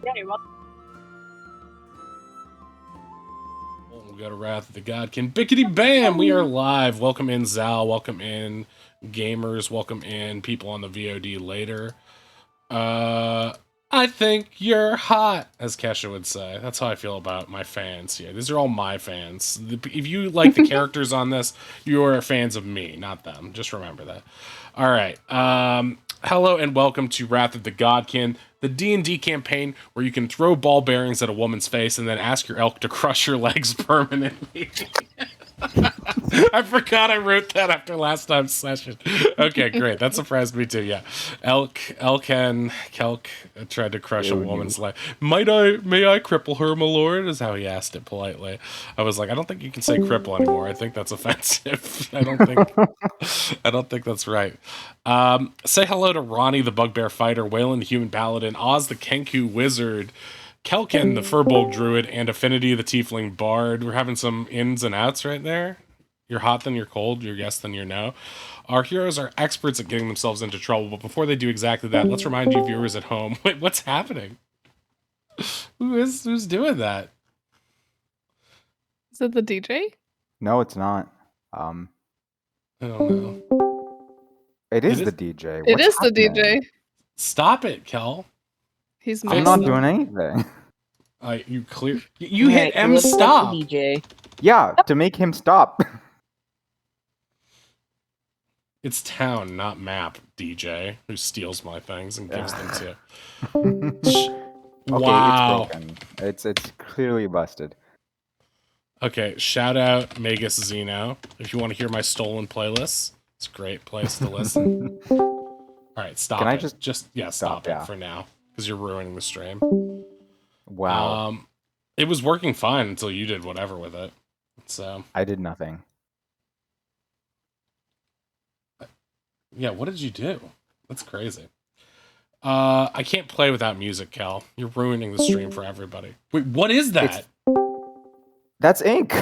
We'll go to Wrath of the Godkin. Bickety bam! We are live. Welcome in, Zal. Welcome in, gamers. Welcome in, people on the VOD later. I think you're hot, as Kesha would say. That's how I feel about my fans here. These are all my fans. If you like the characters on this, you're fans of me, not them. Just remember that. All right. Hello and welcome to Wrath of the Godkin, the D&D campaign where you can throw ball bearings at a woman's face and then ask your elk to crush your legs permanently. I forgot I wrote that after last time's session. Okay, great. That surprised me too. Yeah, Kelk tried to crush a woman's leg. May I cripple her, my lord? Is how he asked it politely. I was like, I don't think you can say cripple anymore. I think that's offensive. I don't think that's right. Say hello to Ronnie the Bugbear Fighter, Waylon the Human Paladin, Oz the Kenku Wizard, Kelkin, the Furbolg Druid, and Affinity, the Tiefling Bard. We're having some ins and outs right there. You're hot, then you're cold. You're yes, then you're no. Our heroes are experts at getting themselves into trouble, but before they do exactly that, let's remind you viewers at home. Wait, what's happening? Who's doing that? Is it the DJ? No, it's not. I don't know. It is the DJ. It is the DJ. Stop it, Kel. I'm not doing anything. You hit M stop. DJ. Yeah, to make him stop. It's town, not map, DJ, who steals my things and gives them to. Wow. It's broken. It's clearly busted. Okay, shout out Magus Zeno. If you want to hear my stolen playlists, it's a great place to listen. All right, stop. Can I just stop it for now, because you're ruining the stream. Wow. It was working fine until you did whatever with it. So I did nothing. Yeah, what did you do? That's crazy. I can't play without music, Cal. You're ruining the stream for everybody. Wait, what is that? That's Ink.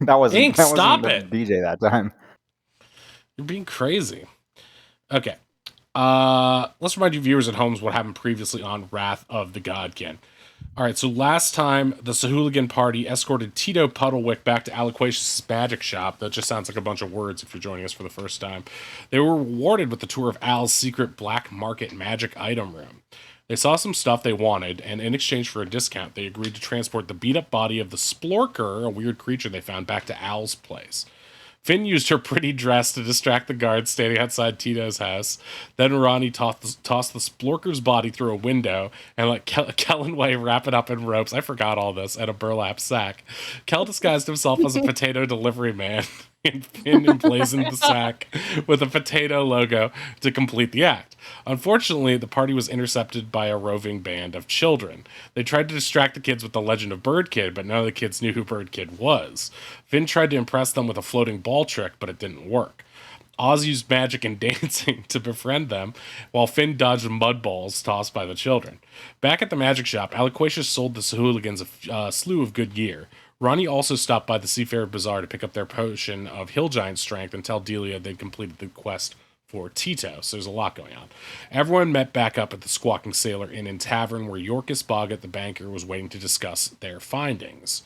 That wasn't Ink. Stop it, DJ that time. You're being crazy. Okay. Let's remind you viewers at home what happened previously on Wrath of the Godkin. All right, so last time, the Sahuligan party escorted Tito Puddlewick back to Aloquatius' magic shop. That just sounds like a bunch of words if you're joining us for the first time. They were rewarded with the tour of Al's secret black market magic item room. They saw some stuff they wanted, and in exchange for a discount, they agreed to transport the beat-up body of the Splorker, a weird creature they found, back to Al's place. Finn used her pretty dress to distract the guards standing outside Tito's house. Then Ronnie tossed the Splorker's body through a window and let Kellenway wrap it up in ropes. I forgot all this, and a burlap sack. Kel disguised himself as a potato delivery man, and Finn emblazoned the sack with a potato logo to complete the act. Unfortunately, the party was intercepted by a roving band of children. They tried to distract the kids with the legend of Bird Kid, but none of the kids knew who Bird Kid was. Finn tried to impress them with a floating ball trick, but it didn't work. Oz used magic and dancing to befriend them, while Finn dodged mud balls tossed by the children. Back at the magic shop, Aloquatius sold the Sahooligans a slew of good gear. Ronnie also stopped by the Seafarer Bazaar to pick up their potion of Hill Giant Strength and tell Delia they'd completed the quest for Tito, so there's a lot going on. Everyone met back up at the Squawking Sailor Inn and Tavern, where Yorkis Boggett, the banker, was waiting to discuss their findings.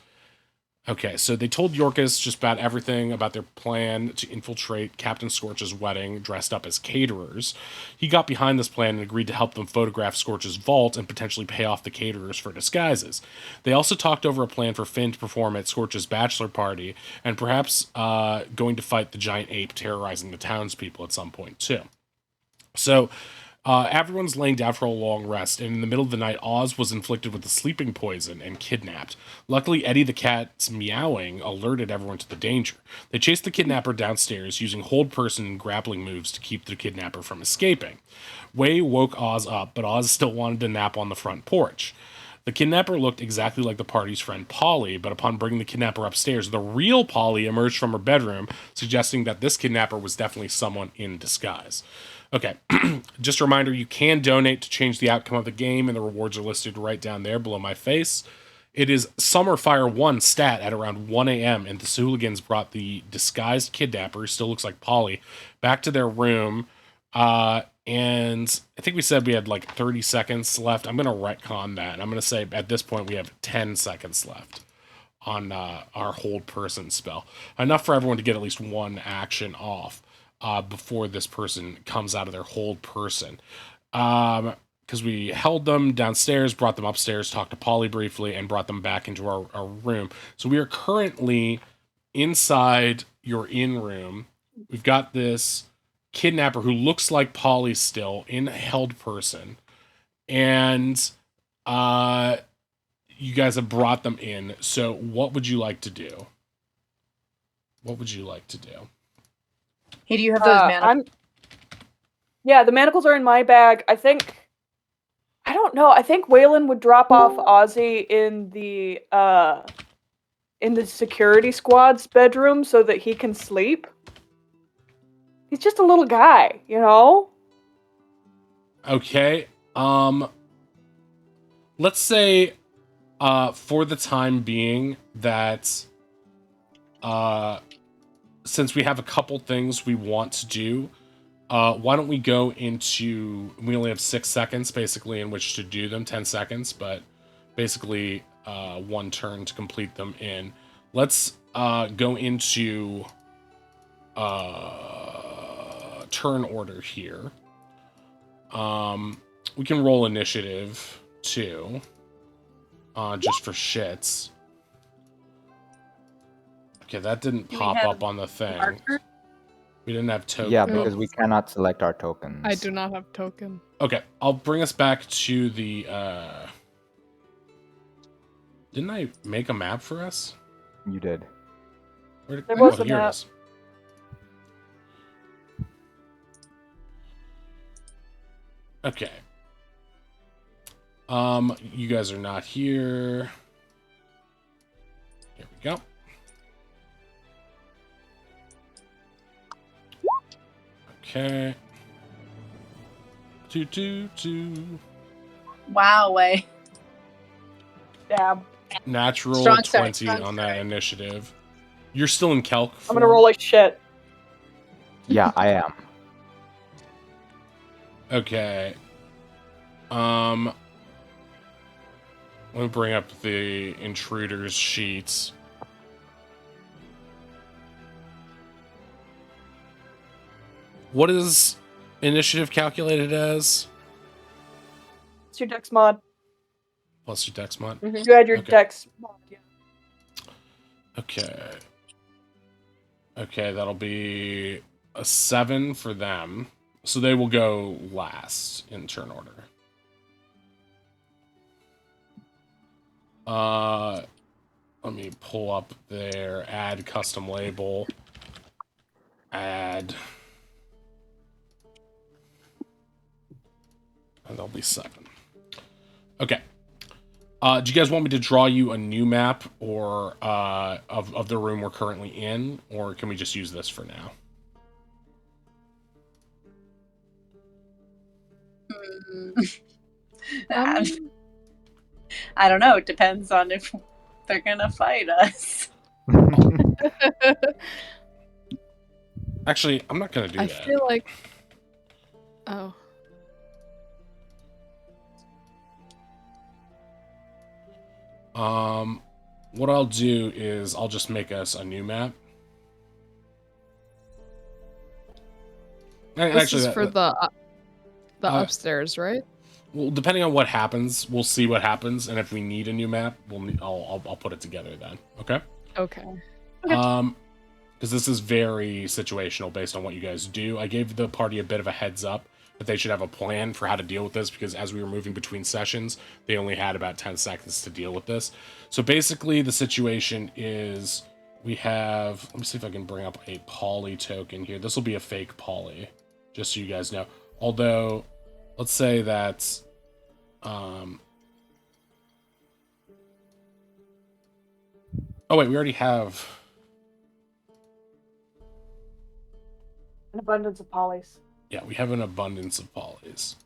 Okay, so they told Yorkis just about everything about their plan to infiltrate Captain Scorch's wedding dressed up as caterers. He got behind this plan and agreed to help them photograph Scorch's vault and potentially pay off the caterers for disguises. They also talked over a plan for Finn to perform at Scorch's bachelor party and perhaps going to fight the giant ape terrorizing the townspeople at some point too. So everyone's laying down for a long rest, and in the middle of the night, Oz was inflicted with a sleeping poison and kidnapped. Luckily, Eddie the cat's meowing alerted everyone to the danger. They chased the kidnapper downstairs, using hold person and grappling moves to keep the kidnapper from escaping. Way woke Oz up, but Oz still wanted to nap on the front porch. The kidnapper looked exactly like the party's friend Polly, but upon bringing the kidnapper upstairs, the real Polly emerged from her bedroom, suggesting that this kidnapper was definitely someone in disguise. Okay, just a reminder, you can donate to change the outcome of the game, and the rewards are listed right down there below my face. It is Summerfire 1 stat at around 1 a.m., and the Sooligans brought the disguised kidnapper, who still looks like Polly, back to their room And I think we said we had like 30 seconds left. I'm going to retcon that. I'm going to say at this point we have 10 seconds left on our hold person spell. Enough for everyone to get at least one action off before this person comes out of their hold person. Because we held them downstairs, brought them upstairs, talked to Polly briefly, and brought them back into our room. So we are currently inside your in room. We've got this kidnapper who looks like Polly still in held person, and you guys have brought them in. So what would you like to do? What would you like to do? Hey, do you have those manacles? Yeah, the manacles are in my bag. I don't know. I think Waylon would drop off Ozzy in the security squad's bedroom so that he can sleep. He's just a little guy, you know? Okay. Let's say for the time being that since we have a couple things we want to do, why don't we go into, we only have 6 seconds basically in which to do them, 10 seconds, but basically one turn to complete them in. Let's go into turn order here. We can roll initiative too, just for shits. Okay, that didn't pop up on the thing. Marker? We didn't have tokens. Yeah, because we cannot select our tokens. I do not have token. Okay, I'll bring us back to the, didn't I make a map for us? You did. There was a here it map. is. Okay. You guys are not here. Here we go. Okay. Wow, way. Damn. Natural Strong start, 20 strong on that start. initiative. You're still in calc I'm gonna form? roll like shit. Yeah, I am. Okay. Let me bring up the intruders sheets. What is initiative calculated as? It's your dex mod. Plus your dex mod? You had your Okay. dex mod, yeah. Okay. Okay, that'll be a 7 for them. So they will go last in turn order. Let me pull up their add custom label. Add. And there'll be 7. Okay. Do you guys want me to draw you a new map or of the room we're currently in, or can we just use this for now? I don't know. It depends on if they're gonna fight us. Actually, I'm not gonna do I that. feel like. Oh. What I'll do is I'll just make us a new map. This is for the upstairs, right? Well, depending on what happens, we'll see what happens, and if we need a new map, I'll put it together then. Okay. Okay. Because this is very situational based on what you guys do. I gave the party a bit of a heads up that they should have a plan for how to deal with this, because as we were moving between sessions, they only had about 10 seconds to deal with this. So basically, the situation is we have... Let me see if I can bring up a poly token here. This will be a fake poly, just so you guys know. Although, let's say that... Oh, wait, we already have... An abundance of polys. Yeah, we have an abundance of polys.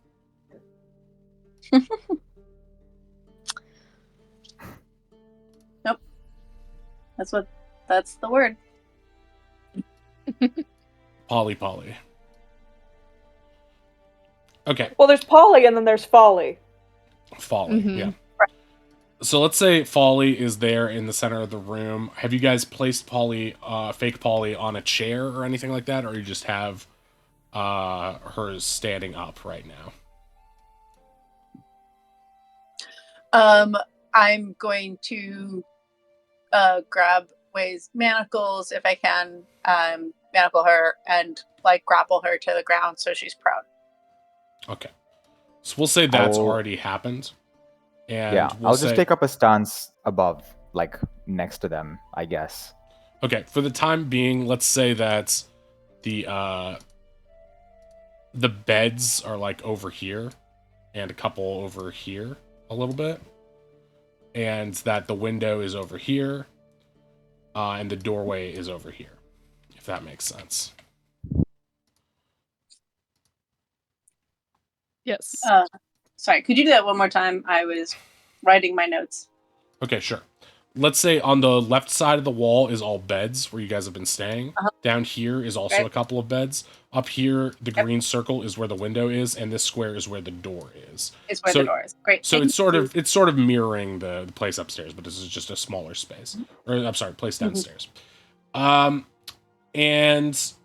Nope. That's the word. Poly. Okay, Well, there's Polly and then there's Folly. Folly. Mhm. Yeah. So let's say Folly is there in the center of the room. Have you guys placed Polly, fake Polly, on a chair or anything like that, or you just have her standing up right now? I'm going to grab Way's manacles if I can, manacle her and like grapple her to the ground so she's prone. Okay. So we'll say that's I'll- already happened. And Yeah, we'll I'll say, just take up a stance above, like next to them, I guess. okay, for the time being, let's say that the beds are like over here and a couple over here a little bit. And that the window is over here and the doorway is over here, if that makes sense. Yes. Sorry, could you do that one more time? I was writing my notes. Okay, sure. Let's say on the left side of the wall is all beds where you guys have been staying. Uh-huh. Down here is also Okay. a couple of beds. Up here, the Yep. green circle is where the window is, and this square is where the door is. Is where So- the door is. Great. So Thank it's sort of mirroring the place upstairs, but this is just a smaller space. Or I'm sorry, place downstairs. And so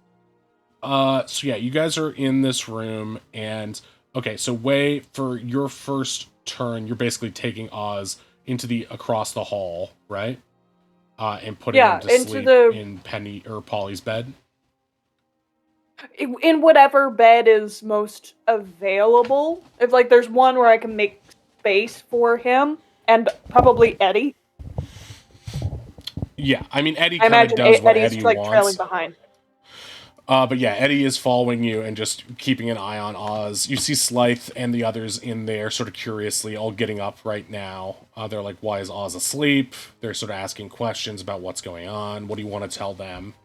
yeah, you guys are in this room, and okay, so Wei, for your first turn, you're basically taking Oz into the across the hall, right? And putting Yeah, him to into sleep the- in Penny or Polly's bed. In whatever bed is most available. If like there's one where I can make space for him, and probably Eddie. Yeah, I mean Eddie I kind of imagine does what Eddie's Eddie like trailing wants. behind. But yeah, Eddie is following you and just keeping an eye on Oz. You see Slythe and the others in there, sort of curiously, all getting up right now. They're like, "Why is Oz asleep?" They're sort of asking questions about what's going on. What do you want to tell them?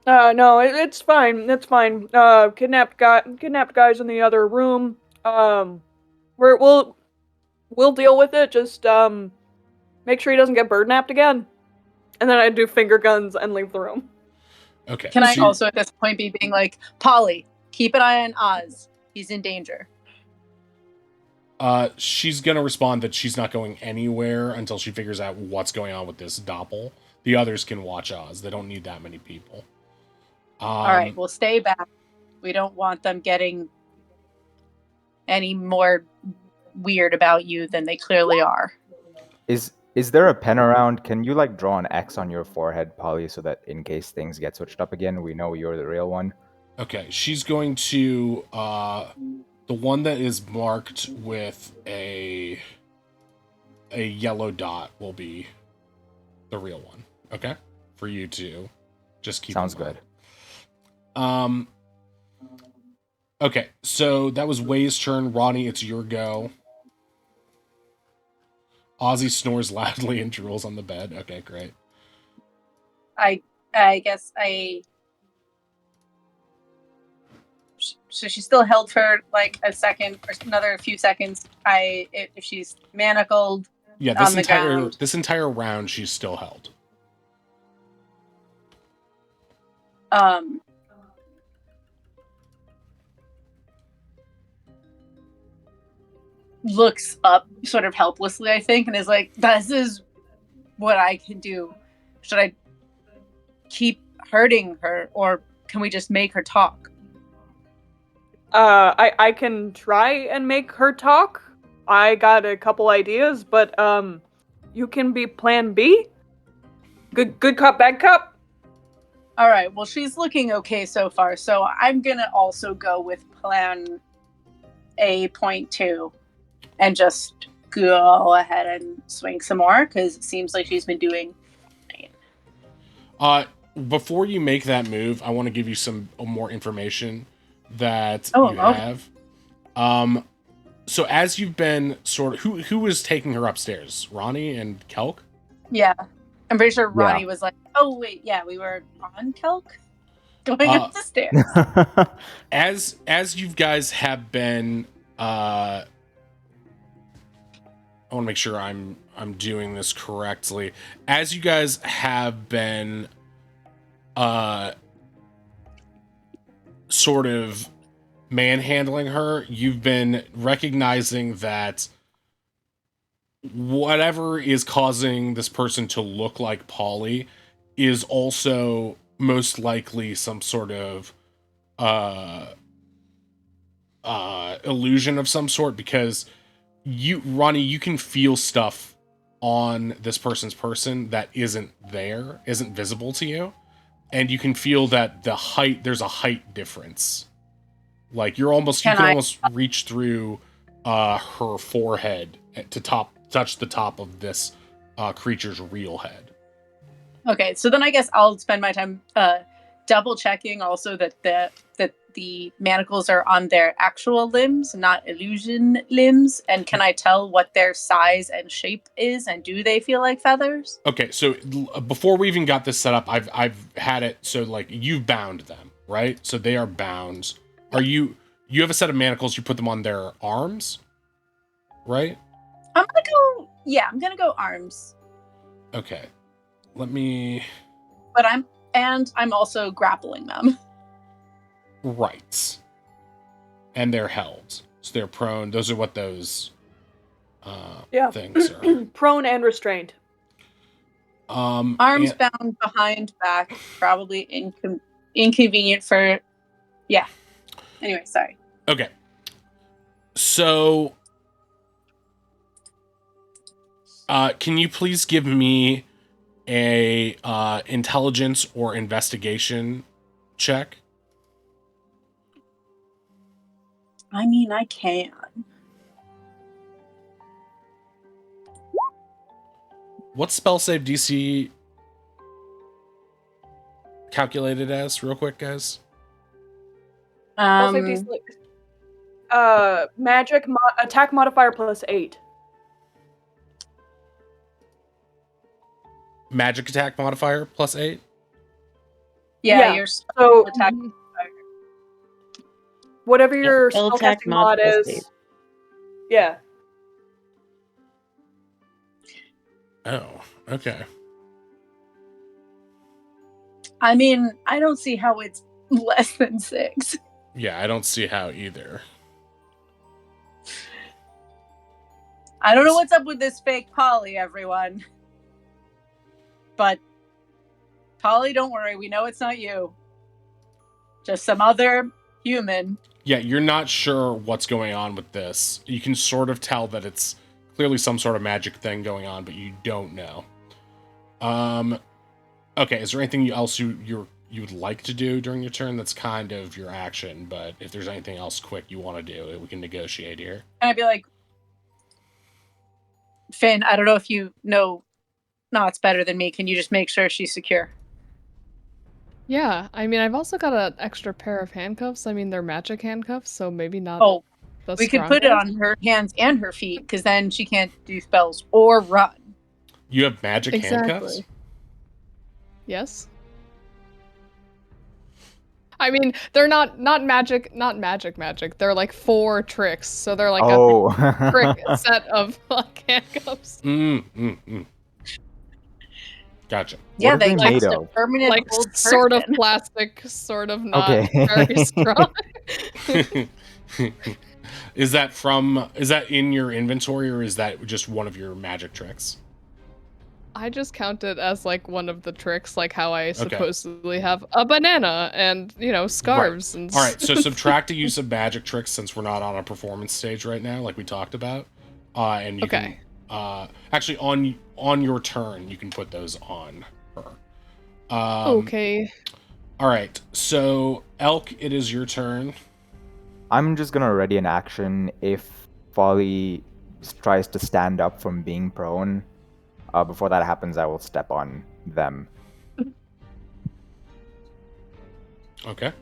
No, it's fine. It's fine. Kidnapped guys in the other room. We'll deal with it. Just make sure he doesn't get bird napped again. And then I do finger guns and leave the room. Okay. Can I so you- also at this point be being like, Polly, keep an eye on Oz. He's in danger. She's gonna respond that she's not going anywhere until she figures out what's going on with this doppel. The others can watch Oz. They don't need that many people. All right, we'll stay back. We don't want them getting any more weird about you than they clearly are. Is there a pen around? Can you like draw an X on your forehead, Polly, so that in case things get switched up again, we know you're the real one? Okay, she's going to the one that is marked with a yellow dot will be the real one. Okay? For you to just keep Sounds in mind. good. Okay, so that was Way's turn. Ronnie, it's your go. Ozzy snores loudly and drools on the bed. Okay, great. I guess I. So she's still held for like a second or another few seconds. If she's manacled. Yeah, On the ground. this entire round she's still held. Looks up sort of helplessly, I think, and is like, this is what I can do. Should I keep hurting her, or can we just make her talk? I can try and make her talk. I got a couple ideas, but you can be plan B. Good cop, bad cop. All right, well, she's looking okay so far, so I'm gonna also go with plan A.2 and just go ahead and swing some more, because it seems like she's been doing. Before you make that move, I want to give you some more information that Oh, you okay. have. So as you've been sort of who was taking her upstairs? Ronnie and Kelk? Yeah, I'm pretty sure Yeah. Ronnie was like, oh, wait, yeah, we were on Kelk going up the stairs. As you guys have been I want to make sure I'm doing this correctly. As you guys have been sort of manhandling her, you've been recognizing that whatever is causing this person to look like Polly is also most likely some sort of illusion of some sort, because Ronnie, you can feel stuff on this person's person that isn't visible to you. And you can feel that there's a height difference. Like you can almost reach through her forehead to touch the top of this creature's real head. Okay, so then I guess I'll spend my time double checking also that the manacles are on their actual limbs, not illusion limbs. And can I tell what their size and shape is? And do they feel like feathers? Okay, so before we even got this set up, I've had it so like you've bound them, right? So they are bound. You have a set of manacles, you put them on their arms, right? I'm gonna go arms. Okay. Let me... But I'm also grappling them. Right. And they're held. So they're prone. Those are what those things are. Prone and restrained. Arms bound behind back, probably inconvenient for... Yeah. Anyway, sorry. Okay. So... can you please give me a intelligence or investigation check? I mean, I can. What's spell save DC calculated as, real quick, guys? Magic attack modifier +8. Magic attack modifier +8? Yeah. Your so attack. Whatever your spell attack mod is. 8. Yeah. Oh, okay. I mean, I don't see how it's less than 6. Yeah, I don't see how either. I don't know what's up with this fake Polly, everyone. But Polly, don't worry, we know it's not you. Just some other human. Yeah, you're not sure what's going on with this. You can sort of tell that it's clearly some sort of magic thing going on, but you don't know. Okay, is there anything else you would like to do during your turn? That's kind of your action, but if there's anything else quick you want to do, we can negotiate here. And I'd be like, Finn, I don't know if you know Knott's better than me. Can you just make sure she's secure? Yeah, I mean, I've also got an extra pair of handcuffs. I mean, they're magic handcuffs, so maybe not. Oh, the we could put it on her hands and her feet, because then she can't do spells or run. You have magic handcuffs? Yes. I mean, they're not magic. They're like 4 tricks, so they're like a trick set of like handcuffs. Gotcha. Yeah, What are they like made of? permanent Like old sort of person. plastic, sort of not Okay. very strong. Is that in your inventory, or is that just one of your magic tricks? I just count it as like one of the tricks, like how I supposedly have a banana and, scarves. Right. And all right, so subtract the use of magic tricks since we're not on a performance stage right now, like we talked about. And you can actually on your turn you can put those on her. Okay. All right, so Elk, it is your turn. I'm just gonna ready an action if Folly tries to stand up from being prone. Before that happens, I will step on them. Okay.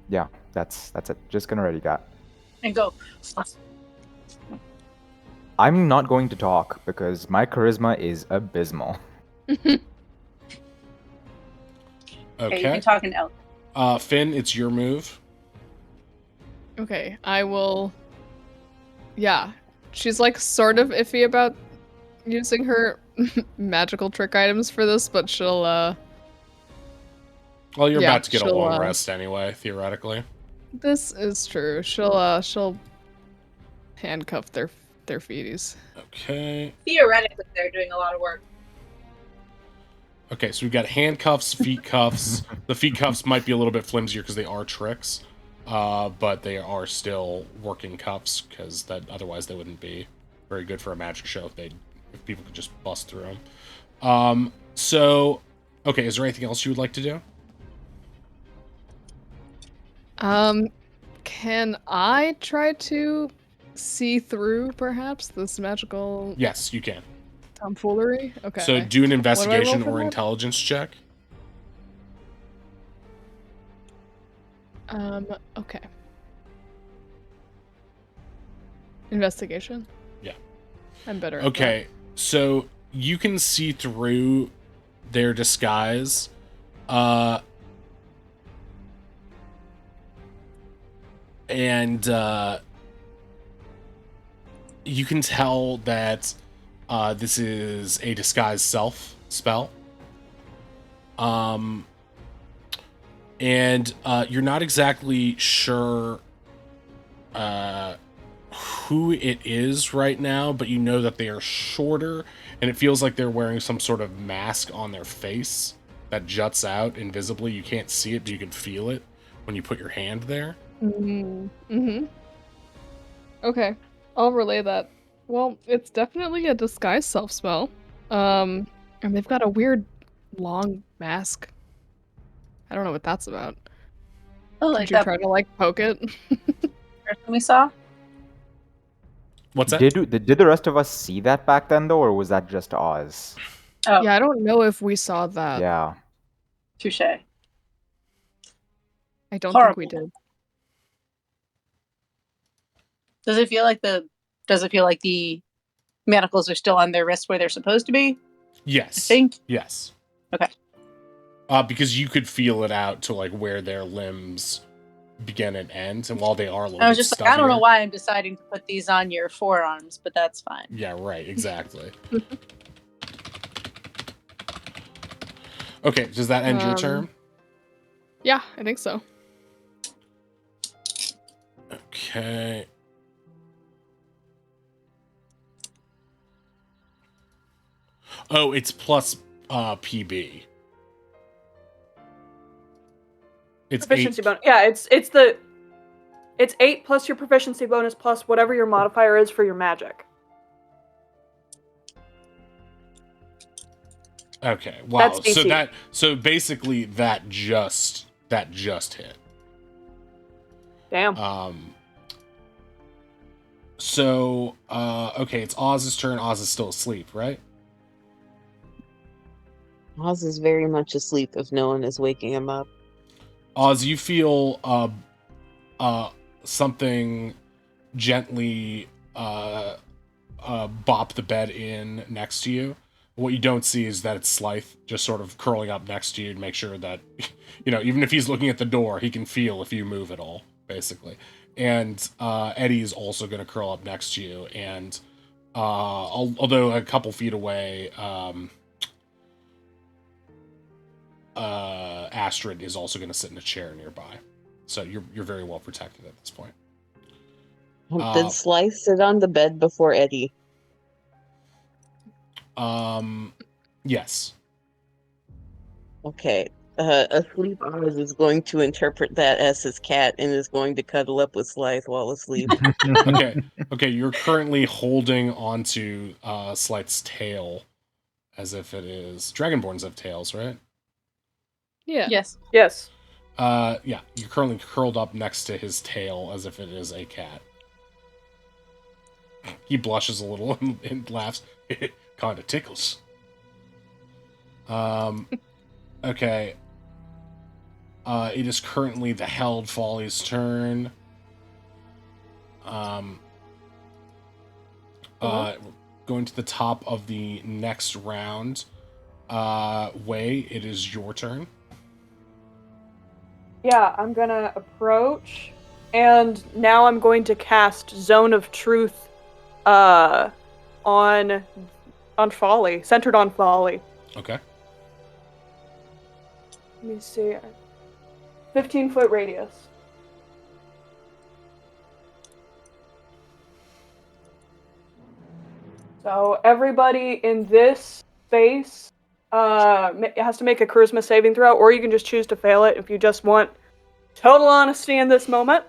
Yeah, that's it. Just gonna ready that. And go. I'm not going to talk because my charisma is abysmal. Okay, Okay. you can talk in elk. Finn, it's your move. Okay, I will. Yeah, she's like sort of iffy about using her magical trick items for this, but she'll Well, you're about to get a she'll, long rest anyway, theoretically. This is true. She'll handcuff their feeties. Okay. Theoretically, they're doing a lot of work. Okay, so we've got handcuffs, feet cuffs. The feet cuffs might be a little bit flimsier because they are tricks, but they are still working cuffs because that otherwise they wouldn't be very good for a magic show if people could just bust through them. So, okay, is there anything else you would like to do? Can I try to see through perhaps this magical Yes, you can. tomfoolery? Okay. So do an What do I roll investigation for or that? intelligence check. Okay. Investigation? Yeah. I'm better at Okay, so you can see through their disguise. And you can tell that this is a disguise self spell. And you're not exactly sure who it is right now, but you know that they are shorter, and it feels like they're wearing some sort of mask on their face that juts out invisibly. You can't see it, but you can feel it when you put your hand there. Mm-hmm. Okay. I'll relay that. Well, it's definitely a disguise self spell. And they've got a weird long mask. I don't know what that's about. Oh, Did like you that try to poke it? person we saw. What's that? Did the rest of us see that back then though, or was that just Oz? Oh, Yeah, I don't know if we saw that. Yeah. touche. I don't think Horrible. we did. Does it feel like the manacles are still on their wrists where they're supposed to be? Yes. I think. Yes. Okay. Because you could feel it out to where their limbs begin and end, and while they are a little I was bit just like, I don't know stuffier- why I'm deciding to put these on your forearms, but that's fine. Yeah, right, exactly. Okay, does that end your turn? Yeah, I think so. Okay. Oh, it's plus PB. It's Proficiency 8. bonus. Yeah, it's 8 plus your proficiency bonus plus whatever your modifier is for your magic. Okay. Wow. That's DC. So basically that just hit. Damn. So okay, it's Oz's turn. Oz is still asleep, right? Oz is very much asleep if no one is waking him up. Oz, you feel something gently bop the bed in next to you. What you don't see is that it's Slythe just sort of curling up next to you to make sure that, even if he's looking at the door, he can feel if you move at all, basically. And Eddie is also going to curl up next to you. And although a couple feet away, Astrid is also going to sit in a chair nearby. So you're very well protected at this point. Did Slice sit on the bed before Eddie? Yes. Okay. Asleep Oz is going to interpret that as his cat and is going to cuddle up with Slythe while asleep. Okay, you're currently holding onto Slythe's tail as if it is... Dragonborns have tails, right? Yeah. Yes. Yes. Yeah, you're currently curled up next to his tail as if it is a cat. He blushes a little and laughs. It kind of tickles. Okay. It is currently the Held Folly's turn. Going to the top of the next round. Wei, it is your turn. Yeah, I'm gonna approach, and now I'm going to cast Zone of Truth on Folly, centered on Folly. Okay. Let me see. 15-foot radius. So everybody in this space has to make a charisma saving throw, or you can just choose to fail it if you just want total honesty in this moment.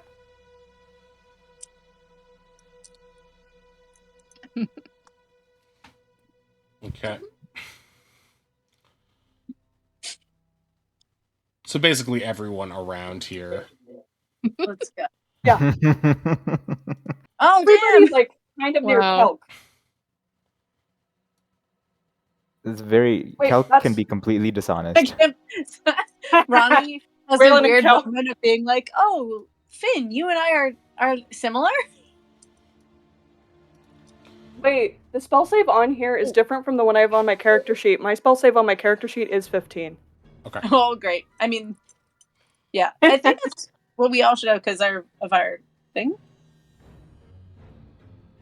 Okay. So basically everyone around here. Let's go. Yeah. Oh, Everybody's damn! like kind of near Wow. Kelk. It's very Wait, Kelk that's can be completely dishonest. Ronnie has Waylon a and weird Kel. moment of being like, "Oh, Finn, you and I are similar." Wait, the spell save on here is different from the one I have on my character sheet. My spell save on my character sheet is 15. Okay. Oh, great. I mean, yeah, I think that's what we all should have because of our thing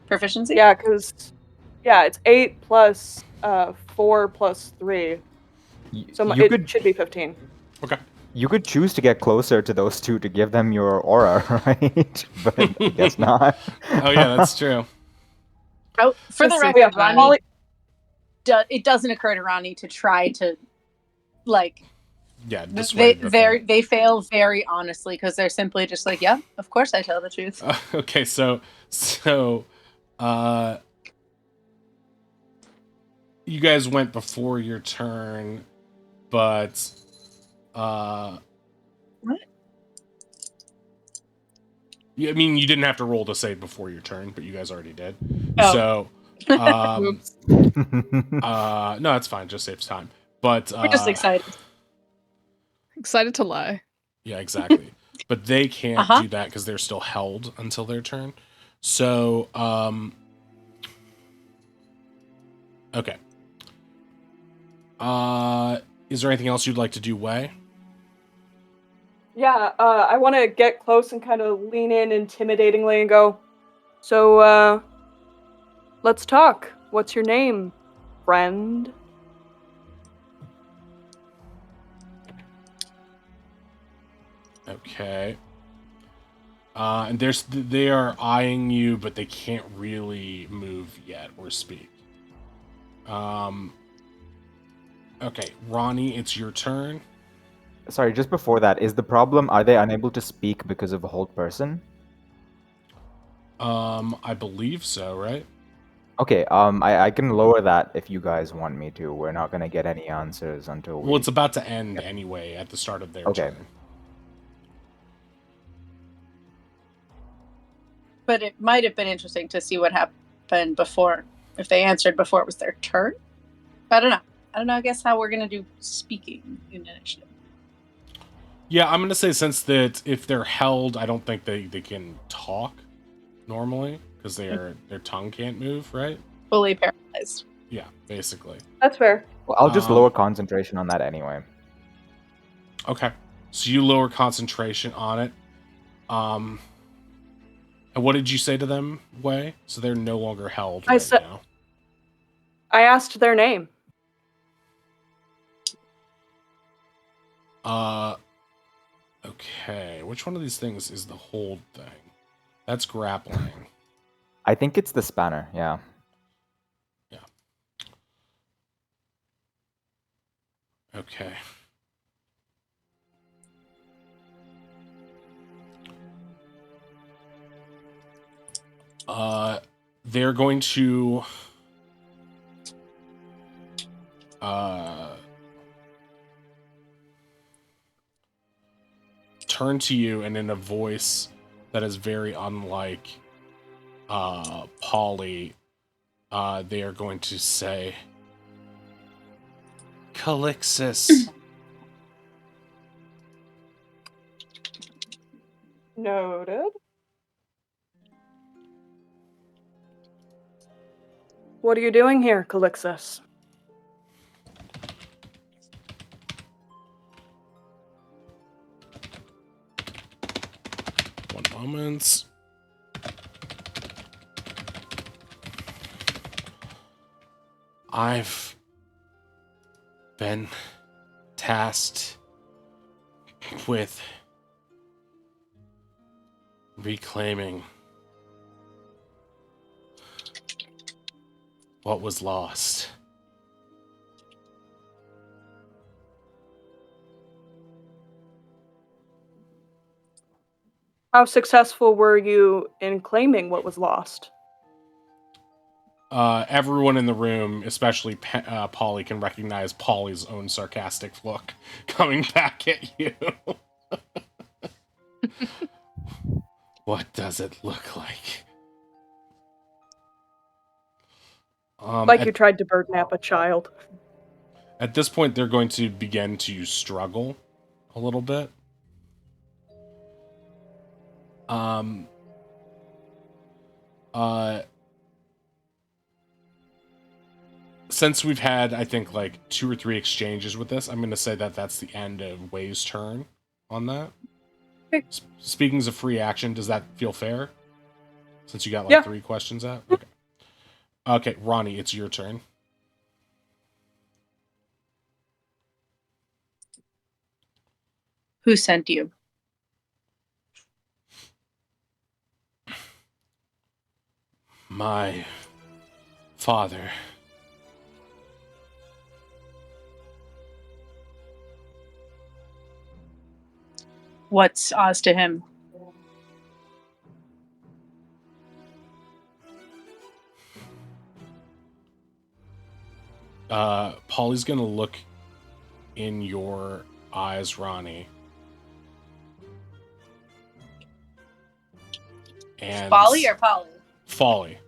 proficiency. Yeah, because it's 8 plus 4 plus 3. So You it could should be 15. Okay. you could choose to get closer to those two to give them your aura, right? But I guess not. Oh yeah, that's true. Oh, for the Just say record, yeah, Ronnie, Molly, it doesn't occur to Ronnie to try to like Yeah, dissuade the thing. they fail very honestly because they're simply just like, yeah, of course I tell the truth. Okay, so uh you guys went before your turn, but What? I mean you didn't have to roll to save before your turn, but you guys already did. Oh. So Oops. no, that's fine, just saves time. But We're just excited. Excited to lie. Yeah, exactly. But they can't Uh-huh. do that because they're still held until their turn. So, okay. Is there anything else you'd like to do, Way? yeah, I want to get close and kind of lean in intimidatingly and go, so, let's talk. What's your name, friend? Okay. And they are eyeing you, but they can't really move yet or speak. Okay, Ronnie, it's your turn. Sorry, just before that, is the problem, are they unable to speak because of a hold person? I believe so, right? Okay, I can lower that if you guys want me to. We're not gonna get any answers until we... Well, it's about to end anyway at the start of their Okay. turn. But it might have been interesting to see what happened before, if they answered before it was their turn. I don't know. I guess how we're gonna do speaking in initiative. Yeah, I'm gonna say since that if they're held, I don't think they can talk normally because their tongue can't move, right? Fully paralyzed. Yeah, basically. That's fair. Well, I'll just lower concentration on that anyway. Okay, so you lower concentration on it. And what did you say to them, Way? So they're no longer held I right said- now. I asked their name. Okay. Which one of these things is the hold thing? That's grappling. I think it's the spanner, yeah. Yeah. Okay. They're going to turn to you, and in a voice that is very unlike Polly, they are going to say, Calixis. Noted. What are you doing here, Calixis? One moment. I've been tasked with reclaiming what was lost. How successful were you in claiming what was lost? Everyone in the room, especially Polly, can recognize Polly's own sarcastic look coming back at you. What does it look like? Like you tried to birdnap a child. At this point, they're going to begin to struggle a little bit. Since we've had, I think, like 2 or 3 exchanges with this, I'm going to say that that's the end of Way's turn on that. Okay. Speaking of free action, does that feel fair? Since you got like 3 questions out? Okay. Okay, Ronnie, it's your turn. Who sent you? My father. What's Oz to him? Polly's gonna look in your eyes, Ronnie. And Folly or Polly? Folly.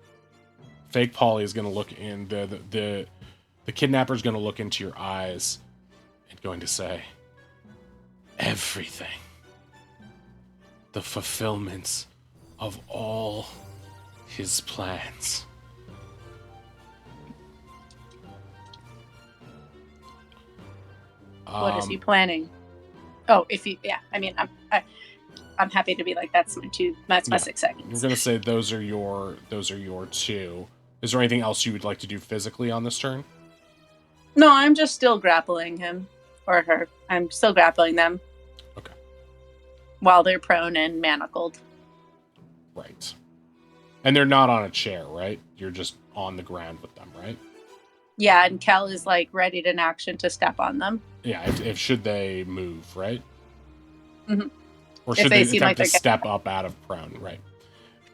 Fake Polly is gonna look in the kidnapper's gonna look into your eyes and going to say, everything. The fulfillment of all his plans. What is he planning? Oh, if he, yeah. I mean, I'm happy to be like that's my 6 seconds. We're gonna say those are your 2. Is there anything else you would like to do physically on this turn? No, I'm just still grappling him or her. I'm still grappling them. Okay. While they're prone and manacled. Right. And they're not on a chair, right? You're just on the ground with them, right? Yeah, and Kel is like ready to action to step on them. Yeah, if should they move, right? Mm-hmm. Or should they attempt to step up out of prone, right?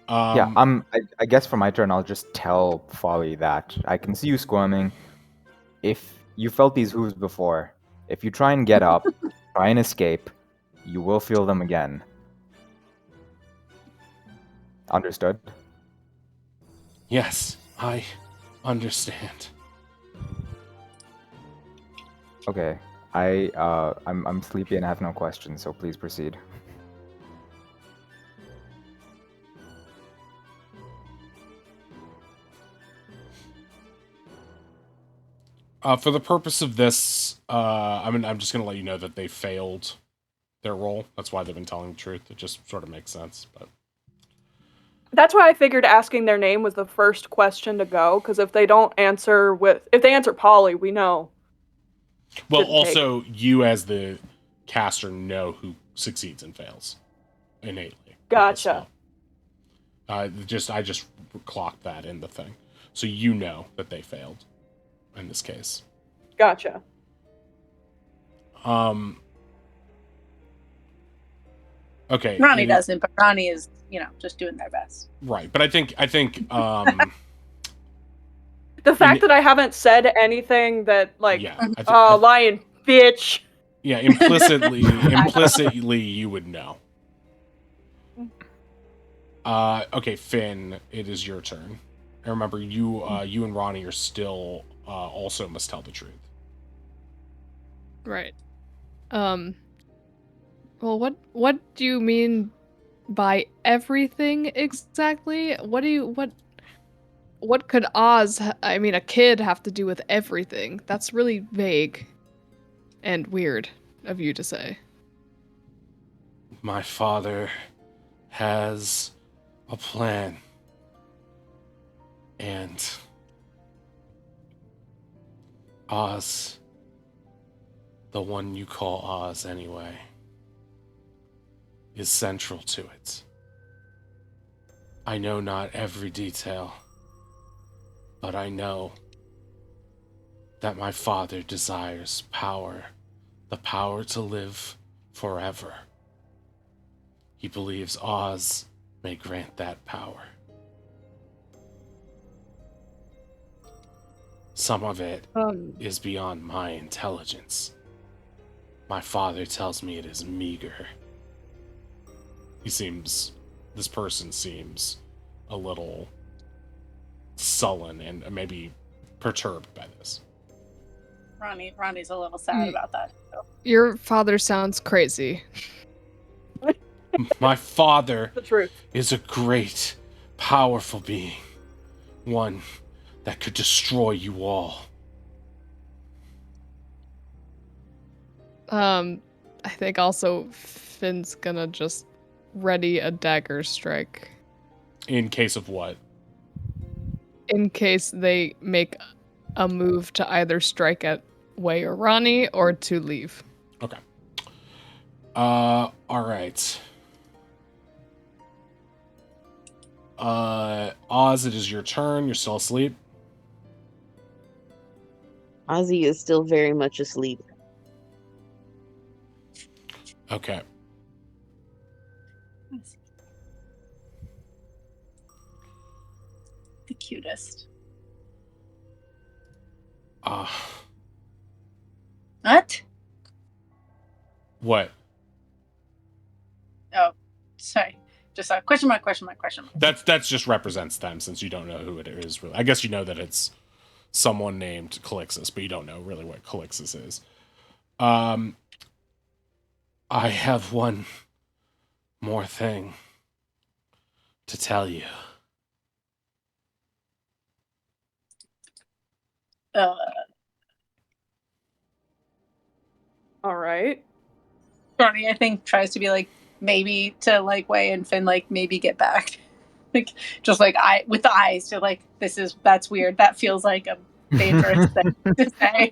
Yeah, I guess for my turn, I'll just tell Folly that I can see you squirming. If you felt these hooves before, if you try and get up, try and escape, you will feel them again. Understood? Yes, I understand. Okay. I'm sleepy and have no questions, so please proceed. For the purpose of this, I'm just gonna let you know that they failed their role. That's why they've been telling the truth. It just sort of makes sense, but That's why I figured asking their name was the first question to go, because if they answer Polly, we know. well, also you as the caster know who succeeds and fails innately. Gotcha. I just clocked that in the thing, so you know that they failed in this case. Gotcha. Okay. Ronnie doesn't, but Ronnie is, just doing their best. Right, but I think the fact that I haven't said anything that lion bitch. Yeah, implicitly you would know. Okay, Finn, it is your turn. And remember, you and Ronnie are still also must tell the truth. Right. Well, what do you mean by everything exactly? What could a kid have to do with everything? That's really vague and weird of you to say. My father has a plan. And Oz, the one you call Oz anyway, is central to it. I know not every detail But I know that my father desires power, the power to live forever. He believes Oz may grant that power. Some of it is beyond my intelligence. My father tells me it is meager. This person seems a little sullen and maybe perturbed by this. Ronnie's a little sad about that. So. Your father sounds crazy. My father The truth. is a great, powerful being. One that could destroy you all. I think also Finn's gonna just ready a dagger strike. In case of what? In case they make a move to either strike at Wei or Ronnie or to leave. Okay. Alright. Oz, it is your turn. You're still asleep. Ozzy is still very much asleep. Okay. The cutest. What? What? Oh, sorry. Just a question mark. That's just represents them, since you don't know who it is really. I guess you know that it's someone named Calixus, but you don't know really what Calixus is. I have one more thing to tell you. All right. Ronnie, I think, tries to be like, maybe to like Wei and Finn, like maybe get back. Like, just like with the eyes to like, that's weird. That feels like a dangerous thing to say.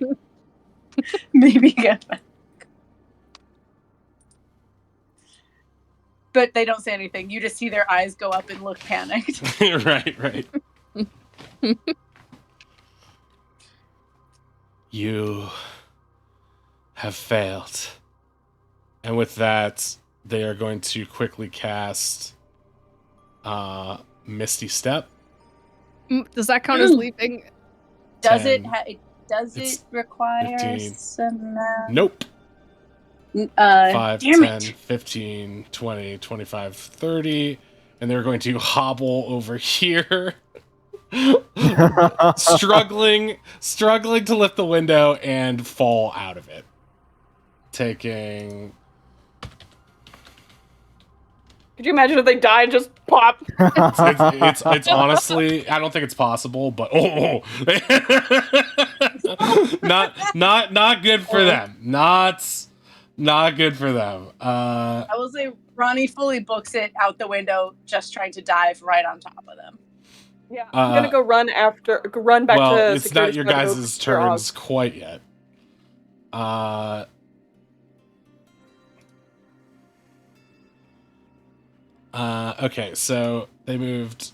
Maybe get back. But they don't say anything. You just see their eyes go up and look panicked. Right. You have failed. And with that, they are going to quickly cast Misty Step. Does that count as leaving? Does 10, it require 15. some... Nope. 5, damn 10, it. 15, 20, 25, 30. And they're going to hobble over here. struggling to lift the window and fall out of it. Taking... Could you imagine if they died, just pop? It's honestly, I don't think it's possible, but not good for them. Not good for them. I will say Ronnie fully books it out the window, just trying to dive right on top of them. Yeah, I'm gonna go run back well, to it's security not your squad to go guys' secure turns Oz. quite yet. Okay, so they moved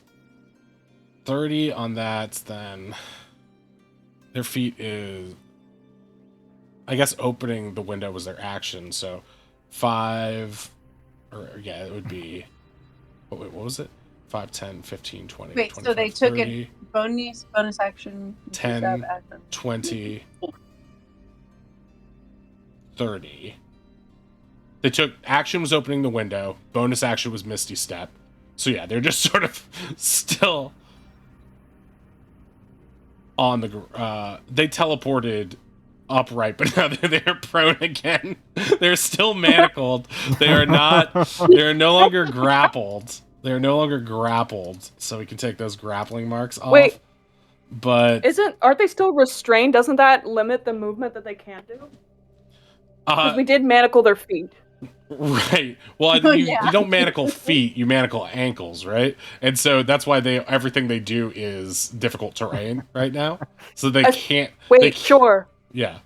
30 on that, then their feet is... I guess opening the window was their action, so 5... Or, yeah, it would be... Wait, what was it? 5, 10, 15, 20, Wait, 25, so they took 30, a bonus action. 10, 20, 30. They took... Action was opening the window. Bonus action was Misty Step. So yeah, they're just sort of still on the... they teleported upright, but now they're prone again. They're still manacled. They are no longer grappled. They're no longer grappled, so we can take those grappling marks off. Wait. But... Aren't they still restrained? Doesn't that limit the movement that they can do? Because we did manacle their feet. Right. Well, you don't manacle feet, you manacle ankles, right? And so that's why everything they do is difficult terrain right now. So they can't... Wait, sure. Yeah.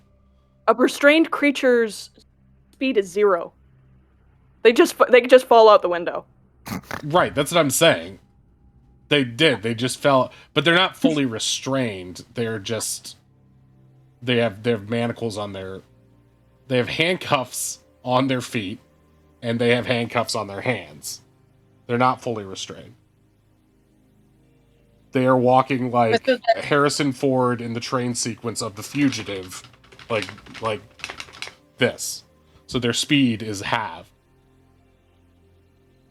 A restrained creature's speed is 0. They just fall out the window. Right, that's what I'm saying. They did. They just fell, but they're not fully restrained. They're just they have manacles on their. They have handcuffs on their feet, and they have handcuffs on their hands. They're not fully restrained. They are walking like Harrison Ford in the train sequence of The Fugitive, like this. So their speed is halved.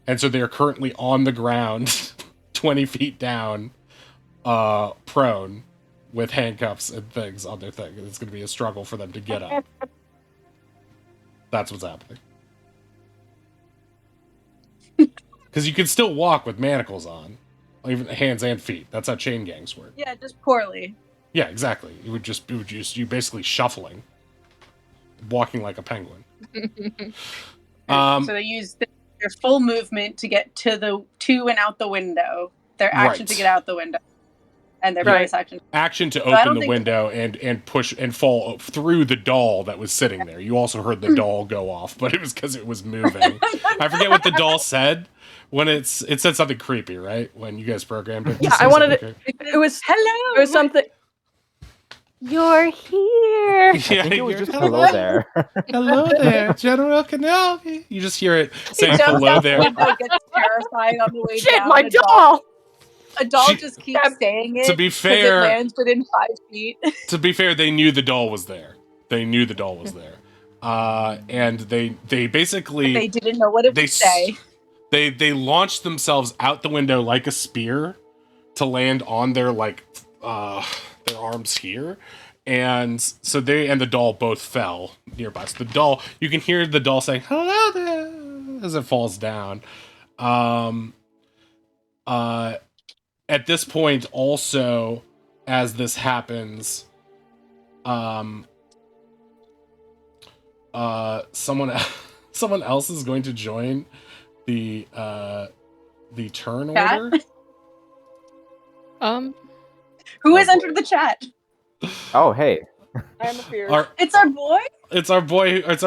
And so they're currently on the ground, 20 feet down, prone, with handcuffs and things on their thing. It's going to be a struggle for them to get up. That's what's happening. Because you can still walk with manacles on, even hands and feet. That's how chain gangs work. Yeah, just poorly. Yeah, exactly. You basically shuffling, walking like a penguin. So they use their full movement to get to and out the window. Their action to get out the window, and their bonus action. Action to open the window and push and fall through the doll that was sitting there. You also heard the doll go off, but it was because it was moving. I forget what the doll said. When it said something creepy, right? When you guys programmed it. Yeah, I wanted it. It was hello. It was something. You're here. I think it was just hello there. Hello there, General Kenobi. You just hear it saying hello there. It gets terrifying on the way Shit, down. my doll. A doll just keeps saying it. To be fair, it lands within 5 feet. To be fair, they knew the doll was there. And they basically. But they didn't know what it would say. They launched themselves out the window like a spear to land on their their arms here, and so they and the doll both fell nearby. So the doll, you can hear the doll saying "hello there" as it falls down. At this point, also, as this happens, someone else is going to join the turn order. Who has entered the chat? Oh, hey. I am fear. It's our boy? It's our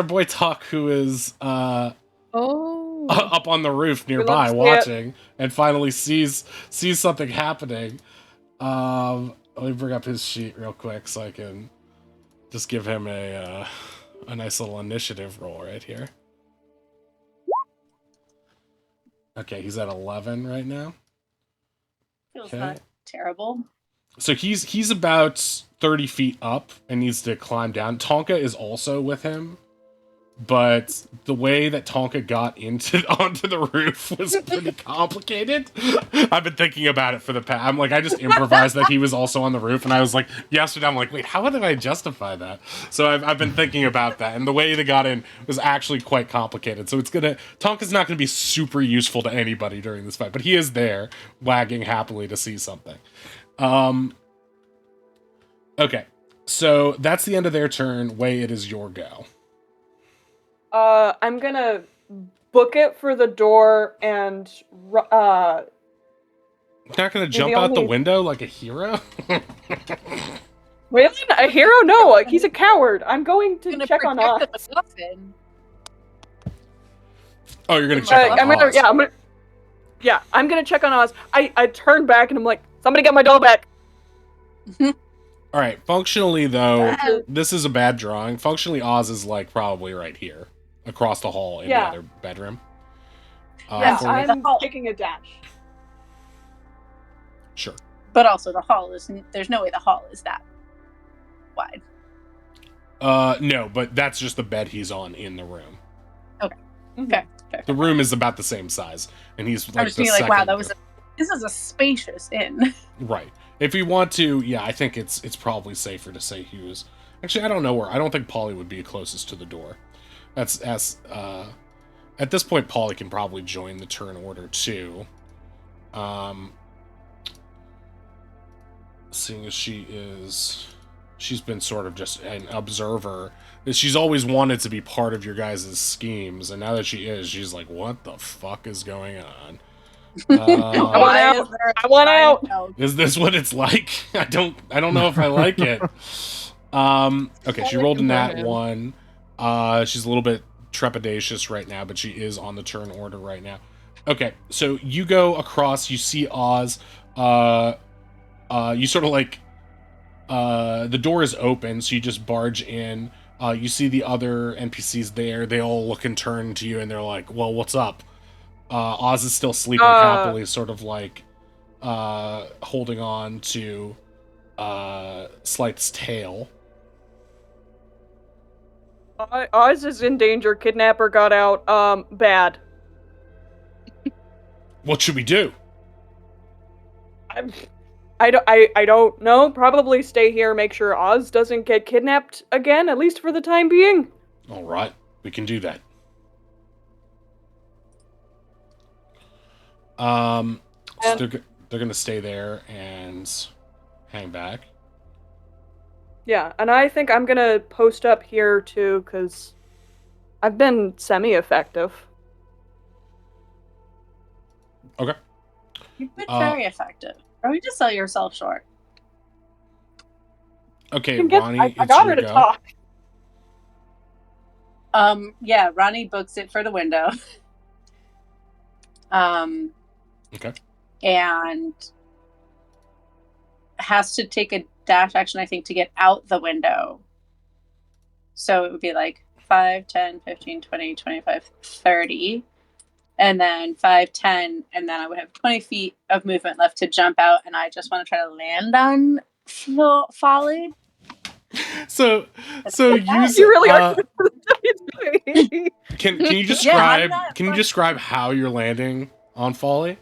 boy Tuck, who is up on the roof nearby watching and finally sees something happening. Let me bring up his sheet real quick so I can just give him a nice little initiative roll right here. Okay, he's at 11 right now. Feels not terrible. So he's about 30 feet up and needs to climb down. Tonka is also with him, but the way that Tonka got onto the roof was pretty complicated. I've been thinking about it for the past. I'm like, I just improvised that he was also on the roof, and I was like, yesterday, I'm like, wait, how did I justify that? So I've been thinking about that, and the way they got in was actually quite complicated. So Tonka's not gonna be super useful to anybody during this fight, but he is there, wagging happily to see something. Okay, so that's the end of their turn. Way, it is your go. I'm gonna book it for the door and You're not gonna jump out the window like a hero? Really? A hero? No, he's a coward. I'm going to check on Oz. Oh, you're gonna check on Oz. I'm gonna check on Oz. I turn back and I'm like, somebody get my doll back. All right. Functionally, though, this is a bad drawing. Functionally, Oz is like probably right here, across the hall in the other bedroom. I'm taking a dash. Sure. But also, there's no way the hall is that wide. No, but that's just the bed he's on in the room. Okay. Okay. The room is about the same size, and he's like. I'm just being like, wow, this is a spacious inn. Right. If we want to, yeah, I think it's probably safer to say he was. Actually, I don't know where. I don't think Polly would be closest to the door. At this point, Polly can probably join the turn order too. Seeing as she's been sort of just an observer. She's always wanted to be part of your guys' schemes, and now that she is, she's like, what the fuck is going on? I want out. Is this what it's like? I don't know if I like it. Okay, she rolled a nat 1. She's a little bit trepidatious right now, but she is on the turn order right now. Okay, so you go across, you see Oz. You sort of like the door is open, so you just barge in. You see the other NPCs there. They all look and turn to you, and they're like, "Well, what's up?" Oz is still sleeping happily, sort of like holding on to Slight's tail. Oz is in danger. Kidnapper got out. Bad. What should we do? I don't know. Probably stay here, make sure Oz doesn't get kidnapped again, at least for the time being. All right, we can do that. So they're gonna stay there and hang back. Yeah, and I think I'm gonna post up here too, because I've been semi-effective. Okay. You've been very effective. Or you just sell yourself short. Okay, Ronnie, I it's got your her to go. talk. Yeah, Ronnie books it for the window. Okay. And has to take a dash action, I think, to get out the window. So it would be like 5, 10, 15, 20, 25, 30. And then 5, 10, and then I would have 20 feet of movement left to jump out, and I just want to try to land on Folly. So use You really are. Can you describe can you describe how you're landing on Folly?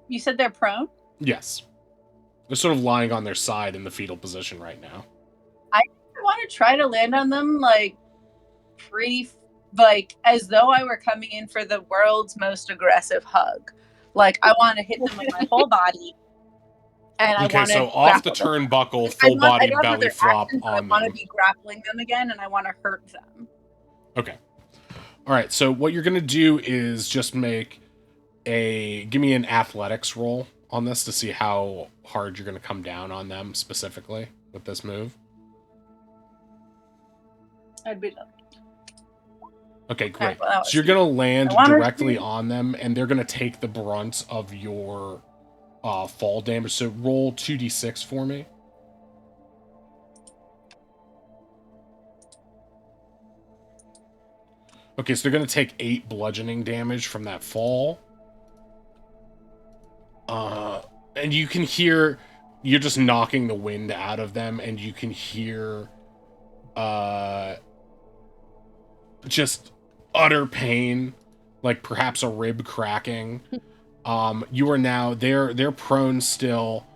You said they're prone? Yes. They're sort of lying on their side in the fetal position right now. I want to try to land on them pretty as though I were coming in for the world's most aggressive hug. Like I want to hit them with my whole body. And okay, so off the turnbuckle, full body belly flop on them. I want to be grappling them again, and I want to hurt them. Okay. All right, so what you're going to do is just give me an athletics roll on this to see how hard you're going to come down on them specifically with this move. I'd be lucky. Okay, great. Okay, well, so you're going to land directly on them, and they're going to take the brunt of your fall damage. So roll 2d6 for me. Okay, so they're going to take 8 bludgeoning damage from that fall. And you can hear, you're just knocking the wind out of them, and you can hear just utter pain, like perhaps a rib cracking. You are now, they're prone still,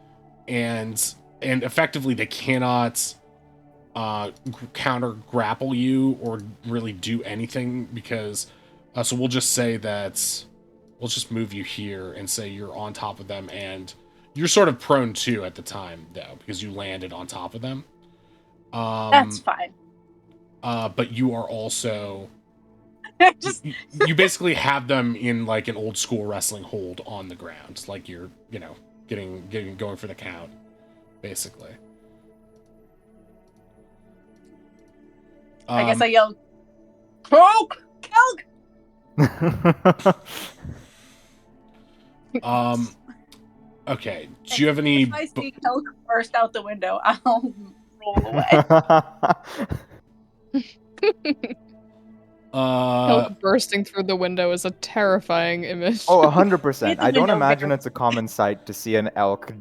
and effectively they cannot counter grapple you or really do anything because so we'll just say that we'll just move you here and say you're on top of them, and you're sort of prone too at the time though because you landed on top of them. That's fine. But you are also you basically have them in like an old school wrestling hold on the ground, like you're getting going for the count basically. I guess I yelled, "Coke! Coke!" Okay. Do you have any? If I see Coke burst out the window, I'll roll away. Elk bursting through the window is a terrifying image. Oh, 100%. I don't imagine it's a common sight to see an elk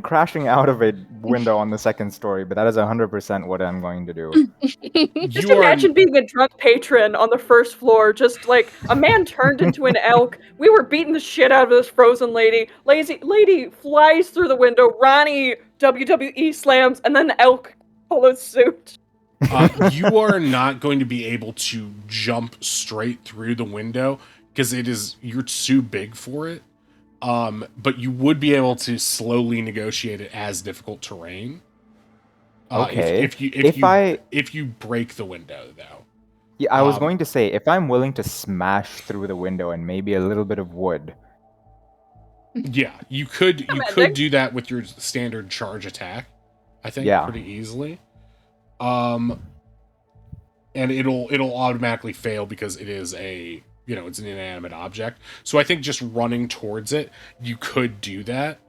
crashing out of a window on the second story, but that is 100% what I'm going to do. Just imagine being a drunk patron on the first floor, just like a man turned into an elk. We were beating the shit out of this frozen lady. Lady flies through the window. Ronnie WWE slams, and then the elk follows suit. You are not going to be able to jump straight through the window because you're too big for it. But you would be able to slowly negotiate it as difficult terrain. Okay. If you break the window though. Yeah, I was going to say if I'm willing to smash through the window and maybe a little bit of wood. Yeah, you could do that with your standard charge attack. I think pretty easily. and it'll automatically fail because it is it's an inanimate object. So I think just running towards it, you could do that.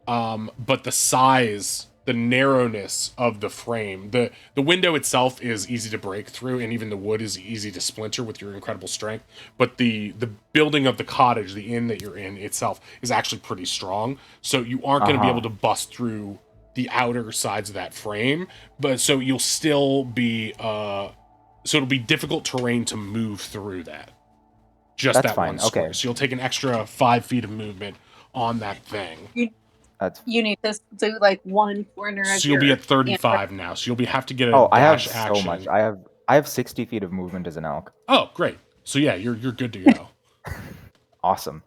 But the size, the narrowness of the frame, the window itself is easy to break through, and even the wood is easy to splinter with your incredible strength. But the building of the cottage, the inn that you're in itself, is actually pretty strong. So you aren't going to be able to bust through the outer sides of that frame. But so you'll still be so it'll be difficult terrain to move through that. Just That's that fine. one square. Okay. So you'll take an extra 5 feet of movement on that thing. You need to do like one corner of So you'll be your at 35 now. So you'll have to get a Oh, I have dash so action. much. I have 60 feet of movement as an elk. Oh, great. So yeah, you're good to go. Awesome.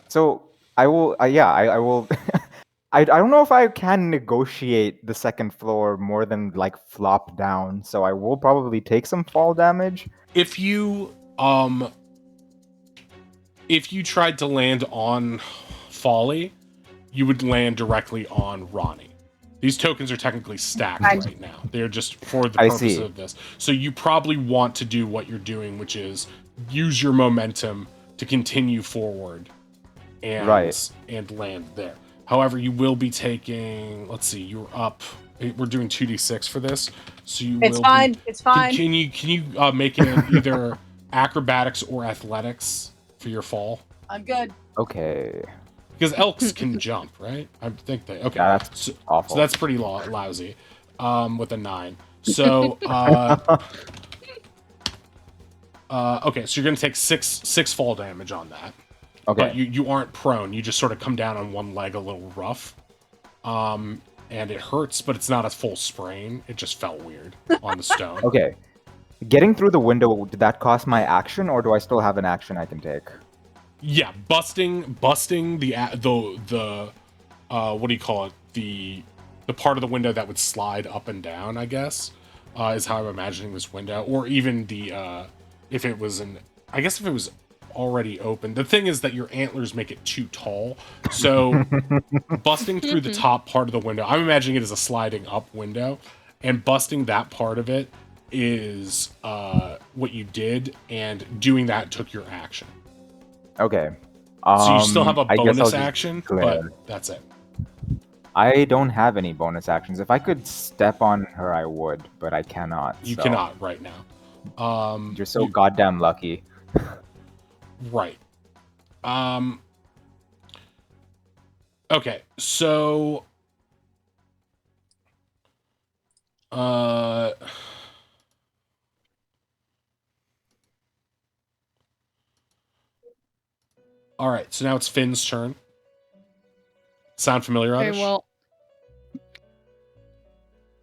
So I will. I will. I don't know if I can negotiate the second floor more than like flop down. So I will probably take some fall damage. If you tried to land on Folly, you would land directly on Ronnie. These tokens are technically stacked right now. They're just for the purpose of this. So you probably want to do what you're doing, which is use your momentum to continue forward and land there. However, you will be taking, let's see, you're up. We're doing 2d6 for this. So you It's fine. It's fine. Can you make it either acrobatics or athletics for your fall? I'm good. Okay. Because elks can jump, right? I think they. Okay. Yeah, that's awful. So that's pretty lousy. With a 9. So okay, so you're gonna take six fall damage on that. Okay. But you aren't prone. You just sort of come down on one leg a little rough. And it hurts, but it's not a full sprain. It just felt weird on the stone. Okay. Getting through the window, did that cost my action, or do I still have an action I can take? Yeah, busting the what do you call it? The part of the window that would slide up and down, I guess, is how I'm imagining this window. Or even the if it was already open. The thing is that your antlers make it too tall. So busting through the top part of the window, I'm imagining it as a sliding up window, and busting that part of it is what you did, and doing that took your action. Okay. So you still have a I guess I'll bonus just action, clear. but that's it. I don't have any bonus actions. If I could step on her, I would, but I cannot. You so. cannot right now. You're so goddamn lucky. Right. Okay, so all right, so now it's Finn's turn. Sound familiar, Oddish? Okay, well,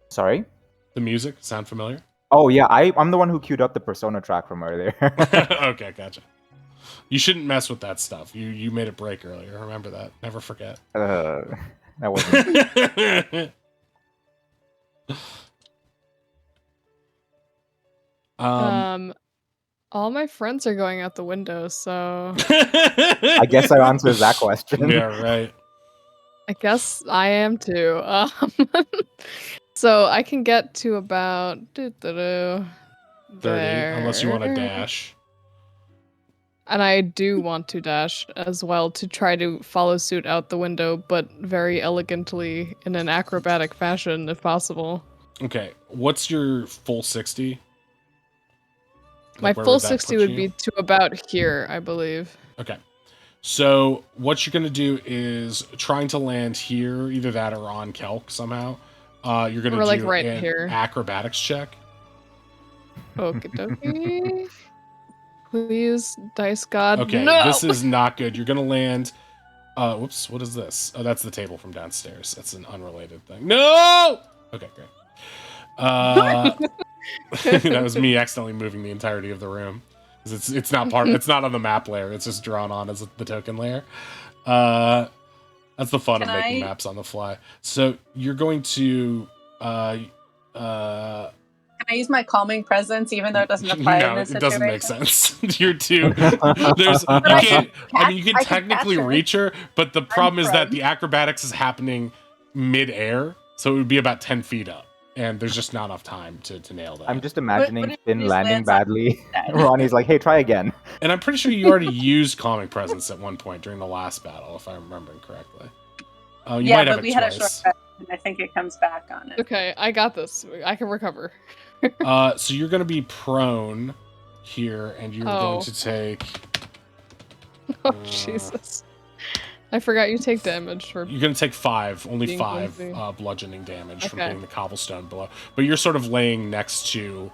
Sorry? The music sound familiar? Oh yeah, I'm the one who queued up the Persona track from earlier. Okay, gotcha. You shouldn't mess with that stuff. You made it break earlier. Remember that. Never forget. That wasn't. all my friends are going out the window, so I guess that answers that question. Yeah, right. I guess I am too. So I can get to about 30, unless you want to dash. And I do want to dash as well to try to follow suit out the window, but very elegantly in an acrobatic fashion, if possible. Okay, what's your full 60? My full 60 would be to about here, I believe. Okay. So what you're going to do is trying to land here, either that or on Kelk somehow. You're going to do like right an here. acrobatics check. Okie dokie. Please, dice god. Okay, no! This is not good. You're going to land... whoops, what is this? Oh, that's the table from downstairs. That's an unrelated thing. No! Okay, great. That was me accidentally moving the entirety of the room. It's not on the map layer. It's just drawn on as the token layer. That's the fun of making maps on the fly. So you're going to Can I use my calming presence even though it doesn't apply in this it situation? doesn't make sense. You're too. You can technically reach her, but the problem is that the acrobatics is happening mid-air, so it would be about 10 feet up and there's just not enough time to nail that. I'm just imagining What if Finn he landing lands on badly. his head? Ronnie's like, hey, try again. And I'm pretty sure you already used Calming Presence at one point during the last battle, if I'm remembering correctly. You Yeah, might have but it we twice. had a short rest, and I think it comes back on it. Okay, I got this. I can recover. So you're going to be prone here, and you're going to take... Oh, Jesus. I forgot you take damage for... You're going to take 5, only being 5 clumsy. bludgeoning damage from Okay. hitting the cobblestone below. But you're sort of laying next to...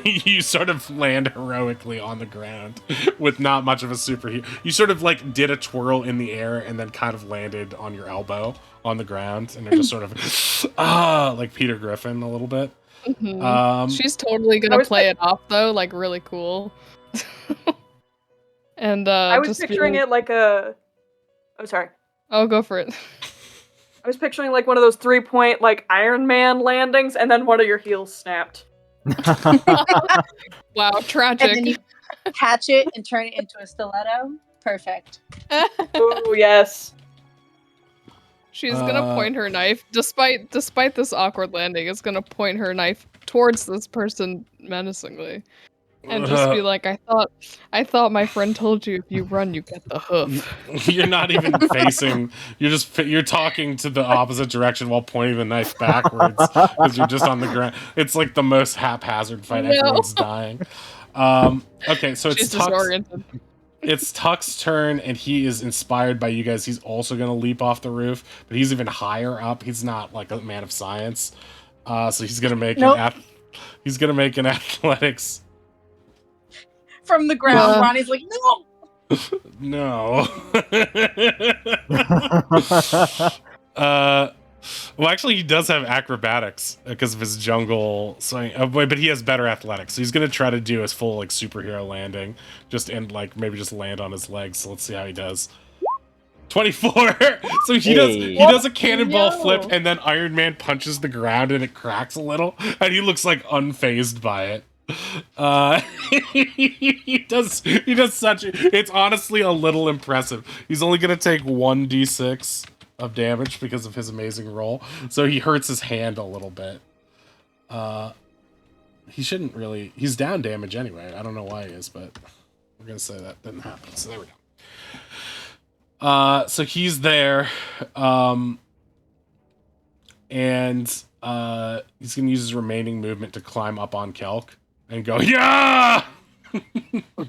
you sort of land heroically on the ground with not much of a superhero. You sort of like did a twirl in the air and then kind of landed on your elbow on the ground, and you're just sort of like Peter Griffin a little bit. Mhm. She's totally gonna play it off though, like really cool. And I was just picturing it like a. Oh, sorry. Oh, go for it. I was picturing like one of those 3-point like Iron Man landings, and then one of your heels snapped. Wow, tragic. And then you catch it and turn it into a stiletto. Perfect. Oh yes. She's gonna point her knife, despite this awkward landing, is gonna point her knife towards this person menacingly. And just be like, I thought my friend told you if you run, you get the hoof. You're not even facing. You're talking to the opposite direction while pointing the knife backwards because you're just on the ground. It's like the most haphazard fight. No. Everyone's dying. Okay, so it's She's disoriented. It's Tuck's turn, and he is inspired by you guys. He's also going to leap off the roof, but he's even higher up. He's not like a man of science, so he's going to make he's going to make an athletics. From the ground, Ronnie's like, no! No. Well, actually, he does have acrobatics because of his jungle swing, but he has better athletics. So he's gonna try to do his full like superhero landing, maybe just land on his legs. So let's see how he does. 24. So he does a cannonball flip, and then Iron Man punches the ground, and it cracks a little, and he looks like unfazed by it. He does it's honestly a little impressive. He's only gonna take 1d6 of damage because of his amazing roll, so he hurts his hand a little bit. He's down damage anyway. I don't know why he is, but we're gonna say that didn't happen. So there we go. So he's there, and he's gonna use his remaining movement to climb up on Kelk and go, yeah!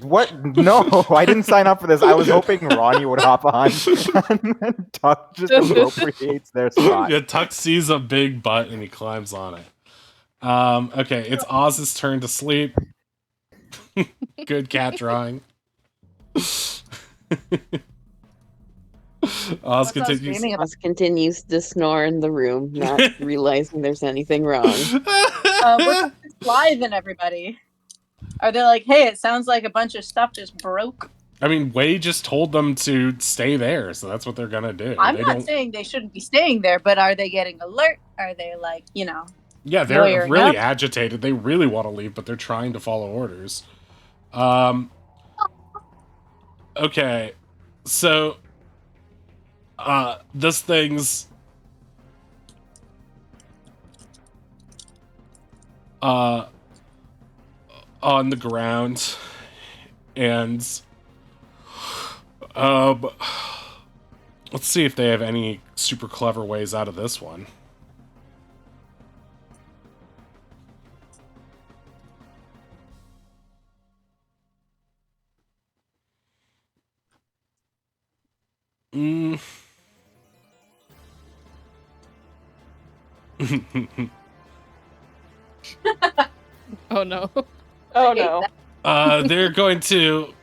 What? No, I didn't sign up for this. I was hoping Ronnie would hop on, and then Tuck just appropriates their spot. Yeah, Tuck sees a big butt and he climbs on it. Okay, it's Oz's turn to sleep. Good cat drawing. Oz continues to snore in the room, not realizing there's anything wrong. What's live in everybody? Are they like, hey, it sounds like a bunch of stuff just broke? I mean, Wei just told them to stay there, so that's what they're gonna do. I'm not saying they shouldn't be staying there, but are they getting alert? Are they like, Yeah, they're really agitated. They really want to leave, but they're trying to follow orders. Okay, so this thing's on the ground, and let's see if they have any super clever ways out of this one. Oh no. Oh no. They're going to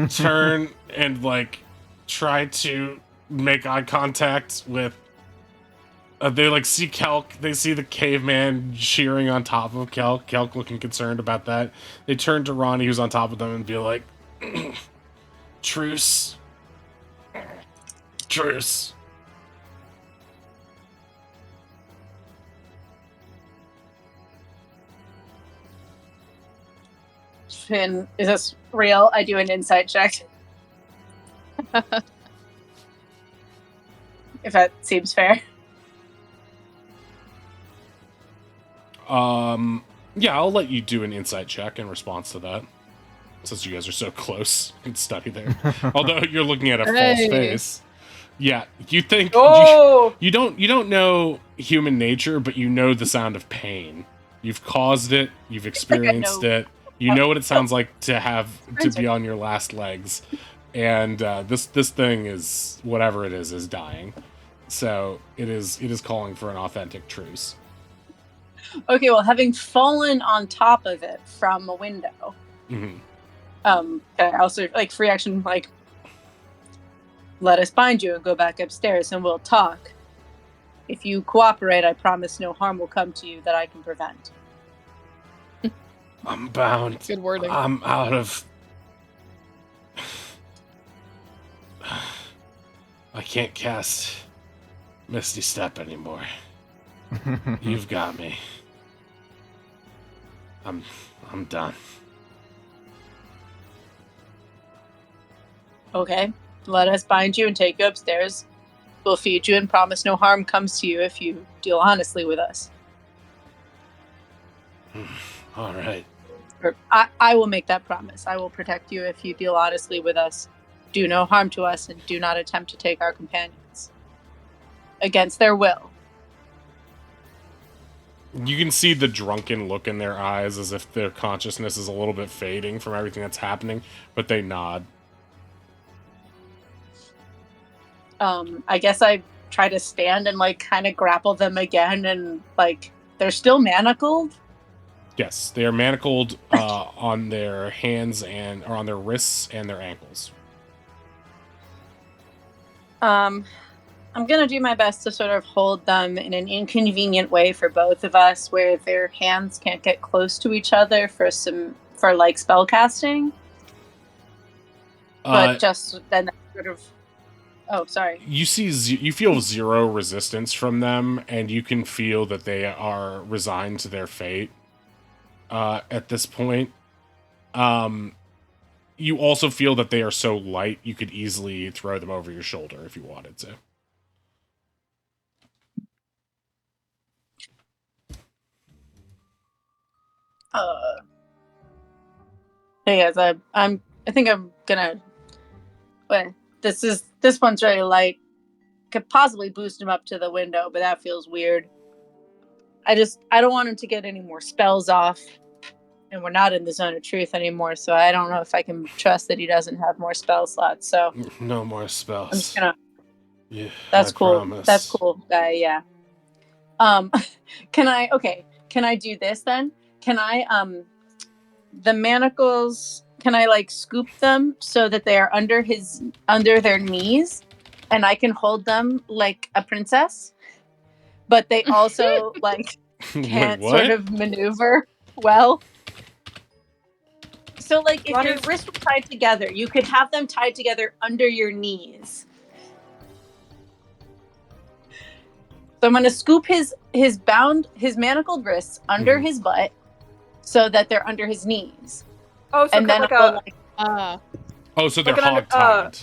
turn and like try to make eye contact with they like see Kelk. They see the caveman cheering on top of Kelk. Kelk looking concerned about that. They turn to Ronnie, who's on top of them, and be like, truce. Truce. Finn, is this real? I do an insight check. If that seems fair. Yeah, I'll let you do an insight check in response to that. Since you guys are so close and study there. Although you're looking at a false face. Yeah, you think Oh! you don't know human nature, but you know the sound of pain. You've caused it, you've experienced it. You know what it sounds like to be on your last legs. And this thing is whatever it is dying. So it is calling for an authentic truce. Okay, well, having fallen on top of it from a window, I also like free action, like let us bind you and go back upstairs and we'll talk. If you cooperate, I promise no harm will come to you that I can prevent. I'm bound. Good wording. I'm out of. I can't cast Misty Step anymore. You've got me. I'm done. Okay, let us bind you and take you upstairs. We'll feed you and promise no harm comes to you if you deal honestly with us. All right. Or I will make that promise. I will protect you if you deal honestly with us. Do no harm to us and do not attempt to take our companions against their will. You can see the drunken look in their eyes as if their consciousness is a little bit fading from everything that's happening, but they nod. I guess I try to stand and like kind of grapple them again, and like they're still manacled. Yes, they are manacled on their hands or on their wrists and their ankles. I'm gonna do my best to sort of hold them in an inconvenient way for both of us, where their hands can't get close to each other for like spell casting. But just then, sort of. Oh, sorry. You feel zero resistance from them, and you can feel that they are resigned to their fate. At this point, you also feel that they are so light you could easily throw them over your shoulder if you wanted to. Hey guys, I think I'm gonna. Well, this one's really light. Could possibly boost him up to the window, but that feels weird. I don't want him to get any more spells off, and we're not in the zone of truth anymore. So I don't know if I can trust that he doesn't have more spell slots. So no more spells. I'm just gonna. Yeah, that's cool. Promise. That's cool, guy. Yeah. Can I do this then? Can I the manacles? Can I like scoop them so that they are under their knees, and I can hold them like a princess, but they also like can't sort of maneuver well. So like if your wrists were tied together, you could have them tied together under your knees. So I'm gonna scoop his manacled wrists under his butt so that they're under his knees. Oh, so and then so they're hog-tied.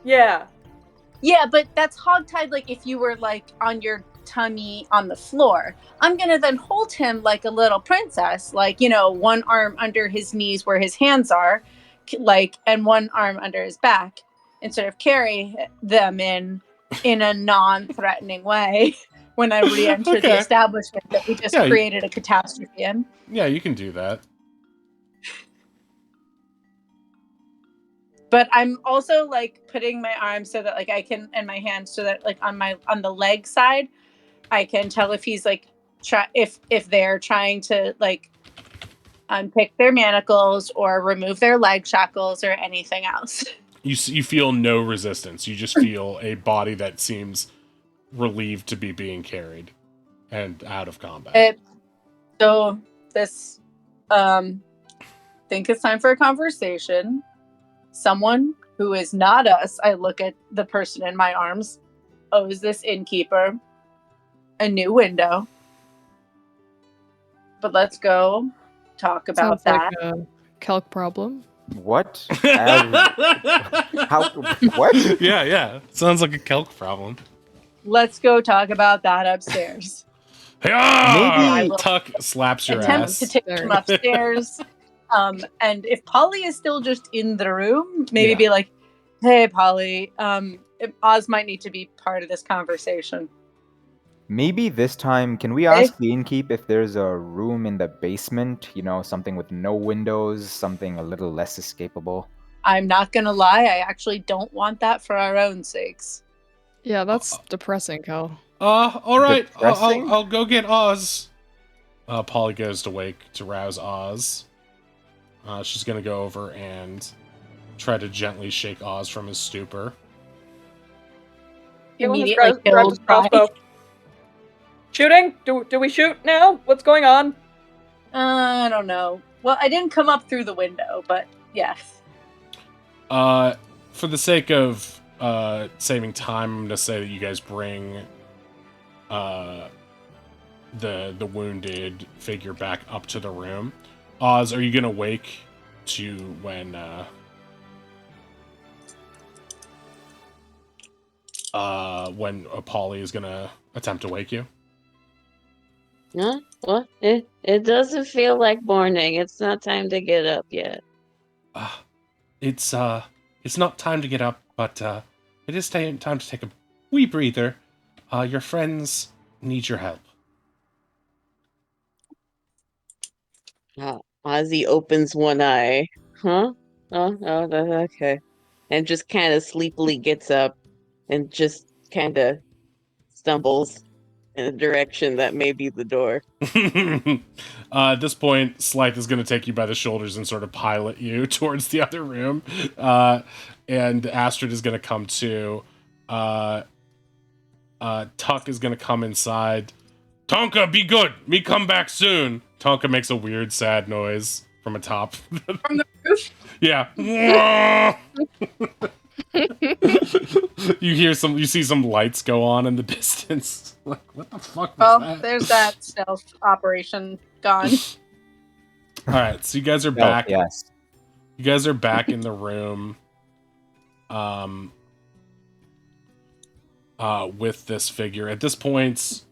Yeah. Yeah, but that's hog-tied like if you were like on your tummy on the floor. I'm gonna then hold him like a little princess, like, you know, one arm under his knees where his hands are, like, and one arm under his back, and sort of carry them in a non-threatening way when I re-enter the establishment that we just created a catastrophe in. Yeah, you can do that. But I'm also like putting my arms so that like I can, and my hands so that like on the leg side, I can tell if he's like if they're trying to like unpick their manacles or remove their leg shackles or anything else. You feel no resistance. You just feel a body that seems relieved to be being carried and out of combat. So this, think it's time for a conversation. Someone who is not us, I look at the person in my arms, owes this innkeeper a new window. But let's go talk about that. Like a calc problem. What? How? What? Yeah. Sounds like a calc problem. Let's go talk about that upstairs. Hey, Maybe- Tuck slaps your Attempt ass. to take There. him upstairs. And if Polly is still just in the room, maybe Yeah. be like, "Hey, Polly, Oz might need to be part of this conversation." Maybe this time, can we ask the innkeep if there's a room in the basement? You know, something with no windows, something a little less escapable. I'm not gonna lie, I actually don't want that for our own sakes. Yeah, that's depressing, Cal. All right. Depressing? I'll go get Oz. Polly goes to wake to rouse Oz. She's gonna go over and try to gently shake Oz from his stupor. Anyone has Immediately grabbed his killed by. crossbow. Shooting? Do we shoot now? What's going on? I don't know. Well, I didn't come up through the window, but yes. For the sake of saving time, I'm gonna say that you guys bring the wounded figure back up to the room. Oz, are you gonna wake to when Polly is gonna attempt to wake you? Huh? What? It doesn't feel like morning. It's not time to get up yet. It's not time to get up, but it is time to take a wee breather. Your friends need your help. Ozzy opens one eye. Huh? Okay. And just kind of sleepily gets up and just kind of stumbles in a direction that may be the door. At this point, Slythe is going to take you by the shoulders and sort of pilot you towards the other room. And Astrid is going to come too. Tuck is going to come inside. Tonka, be good. Me come back soon. Tonka makes a weird, sad noise from atop. From the roof? Yeah. You see some lights go on in the distance. Like, what the fuck was Well, that? there's that stealth operation gone. All right, so you guys are Oh, back. yes. You guys are back in the room. With this figure. At this point,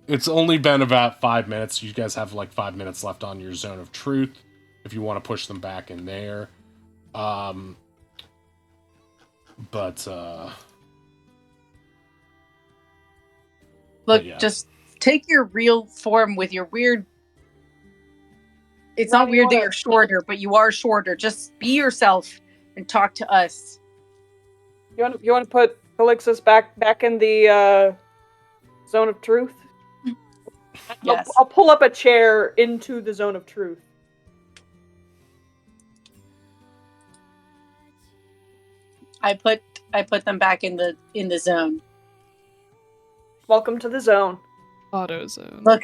it's only been about 5 minutes. You guys have like 5 minutes left on your zone of truth if you want to push them back in there. Look, yeah. just take your real form with your weird. It's Why not do you weird that wanna- you're shorter, but you are shorter. Just be yourself and talk to us. You want to put Felixus back in the zone of truth? Yes. I'll pull up a chair into the zone of truth. I put them back in the zone. Welcome to the zone. AutoZone. Look.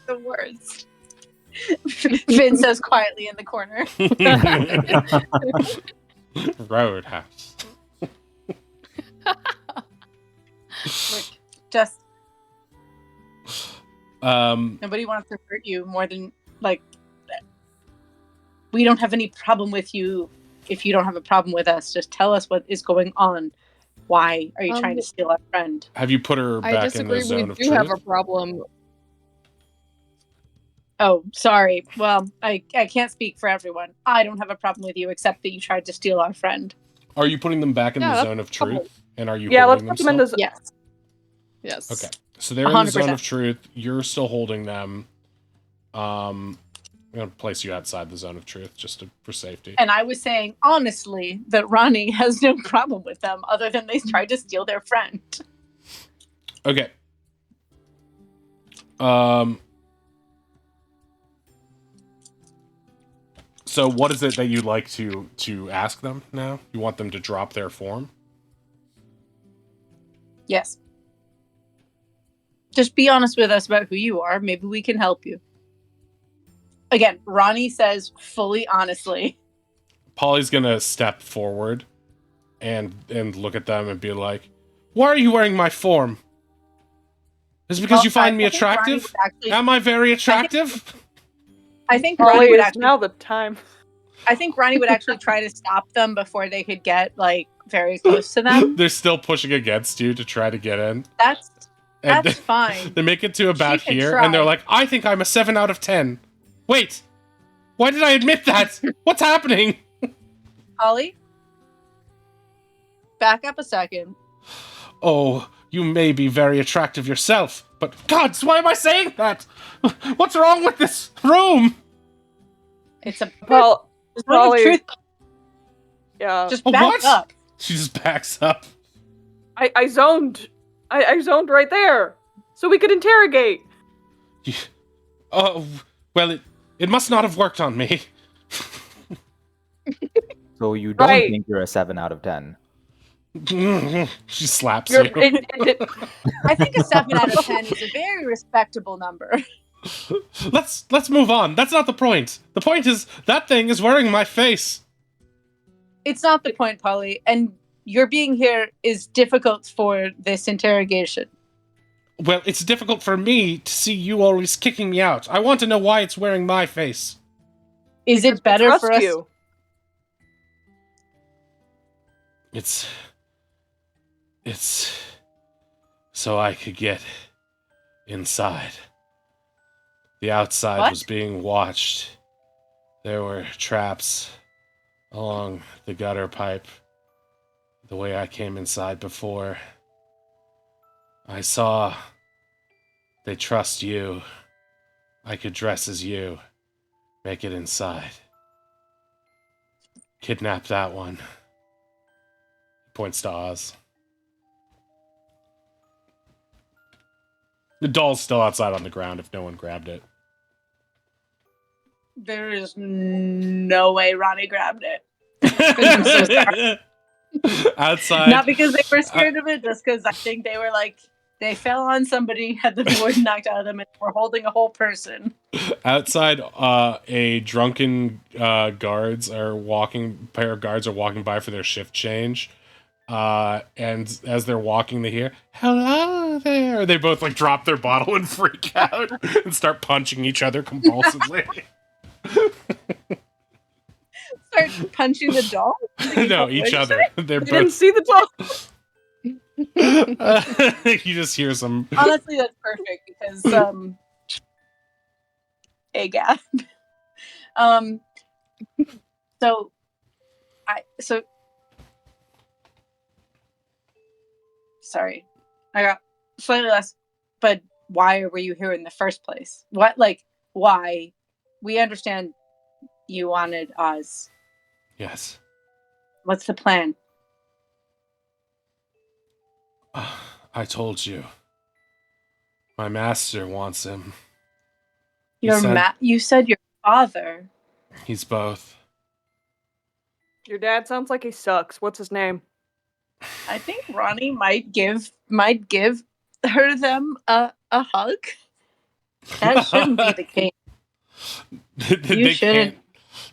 The words. Finn says quietly in the corner. Roadhouse. Look, just Um, nobody wants to hurt you more than like. We don't have any problem with you if you don't have a problem with us. Just tell us what is going on. Why are you trying to steal our friend? have you put her I back in the disagree. zone We of do truth? have a problem. Oh, sorry. Well, I can't speak for everyone. I don't have a problem with you, except that you tried to steal our friend. Are you putting them back in Yeah, the that's zone of a problem. truth? And are you Yeah, let's holding put them them in still? the. Yes. Yes. Okay, so they're in the zone 100%. of truth. You're still holding them. I'm gonna place you outside the zone of truth just for safety. And I was saying honestly that Ronnie has no problem with them, other than they tried to steal their friend. Okay. So what is it that you'd like to ask them now? You want them to drop their form? Yes. Just be honest with us about who you are. Maybe we can help you. Again, Ronnie says fully honestly. Polly's gonna step forward and look at them and be like, "Why are you wearing my form? Is it because Well, you find me I think Ronnie attractive? would actually- Am I very attractive?" I think Polly, Ronnie would is actually. now the time. I think Ronnie would actually try to stop them before they could get like very close to them. They're still pushing against you to try to get in. That's And fine. They make it to about can here, try. and they're like, I think I'm a 7 out of 10. Wait, why did I admit that? What's happening? Holly, back up a second. Oh, you may be very attractive yourself, but gods, why am I saying that? What's wrong with this room? It's a Well, there's no Holly, truth. yeah. Just Oh, back what? up. She just backs up. I zoned. I zoned right there, so we could interrogate. Oh, well, it must not have worked on me. So you don't Right. think you're a 7 out of 10? She slaps You're, you. I think a 7 out of 10 is a very respectable number. Let's move on. That's not the point. The point is that thing is wearing my face. It's not the point, Polly. And your being here is difficult for this interrogation. Well, it's difficult for me to see you always kicking me out. I want to know why it's wearing my face. Is it better trust for us? you. It's so I could get inside. The outside What? was being watched. There were traps along the gutter pipe. The way I came inside before. I saw they trust you. I could dress as you. Make it inside. Kidnap that one. Points to Oz. The doll's still outside on the ground if no one grabbed it. There is no way Ronnie grabbed it. I'm so sorry. Outside. Not because they were scared of it, just because I think they were like, they fell on somebody, had the board knocked out of them, and were holding a whole person. Outside, a drunken pair of guards are walking by for their shift change. And as they're walking, they hear, "Hello there." They both like drop their bottle and freak out and start punching each other compulsively. Start punching the doll? No, each other. They're You didn't both. see the doll. You just hear some. Honestly, that's perfect because a gap. So sorry, I got slightly less. But why were you here in the first place? Why? We understand you wanted Oz. Yes. What's the plan? I told you. My master wants him. You said your father. He's both. Your dad sounds like he sucks. What's his name? I think Ronnie might give them a hug. That shouldn't be the case. You shouldn't.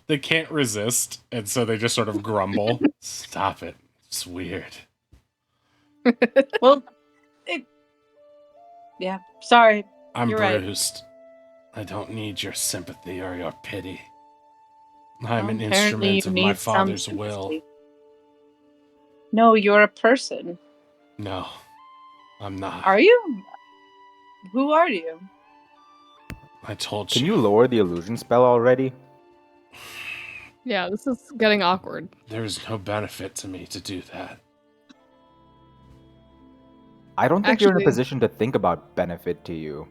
They can't resist, and so they just sort of grumble. Stop it. It's weird. Well, yeah. Sorry. I'm You're right. bruised. I don't need your sympathy or your pity. I'm an Apparently instrument you of my need some father's will. sympathy. No, you're a person. No, I'm not. Are you? Who are you? I told Can you. you lower the illusion spell already? Yeah, this is getting awkward. There's no benefit to me to do that. I don't think you're in a Actually- position to think about benefit to you.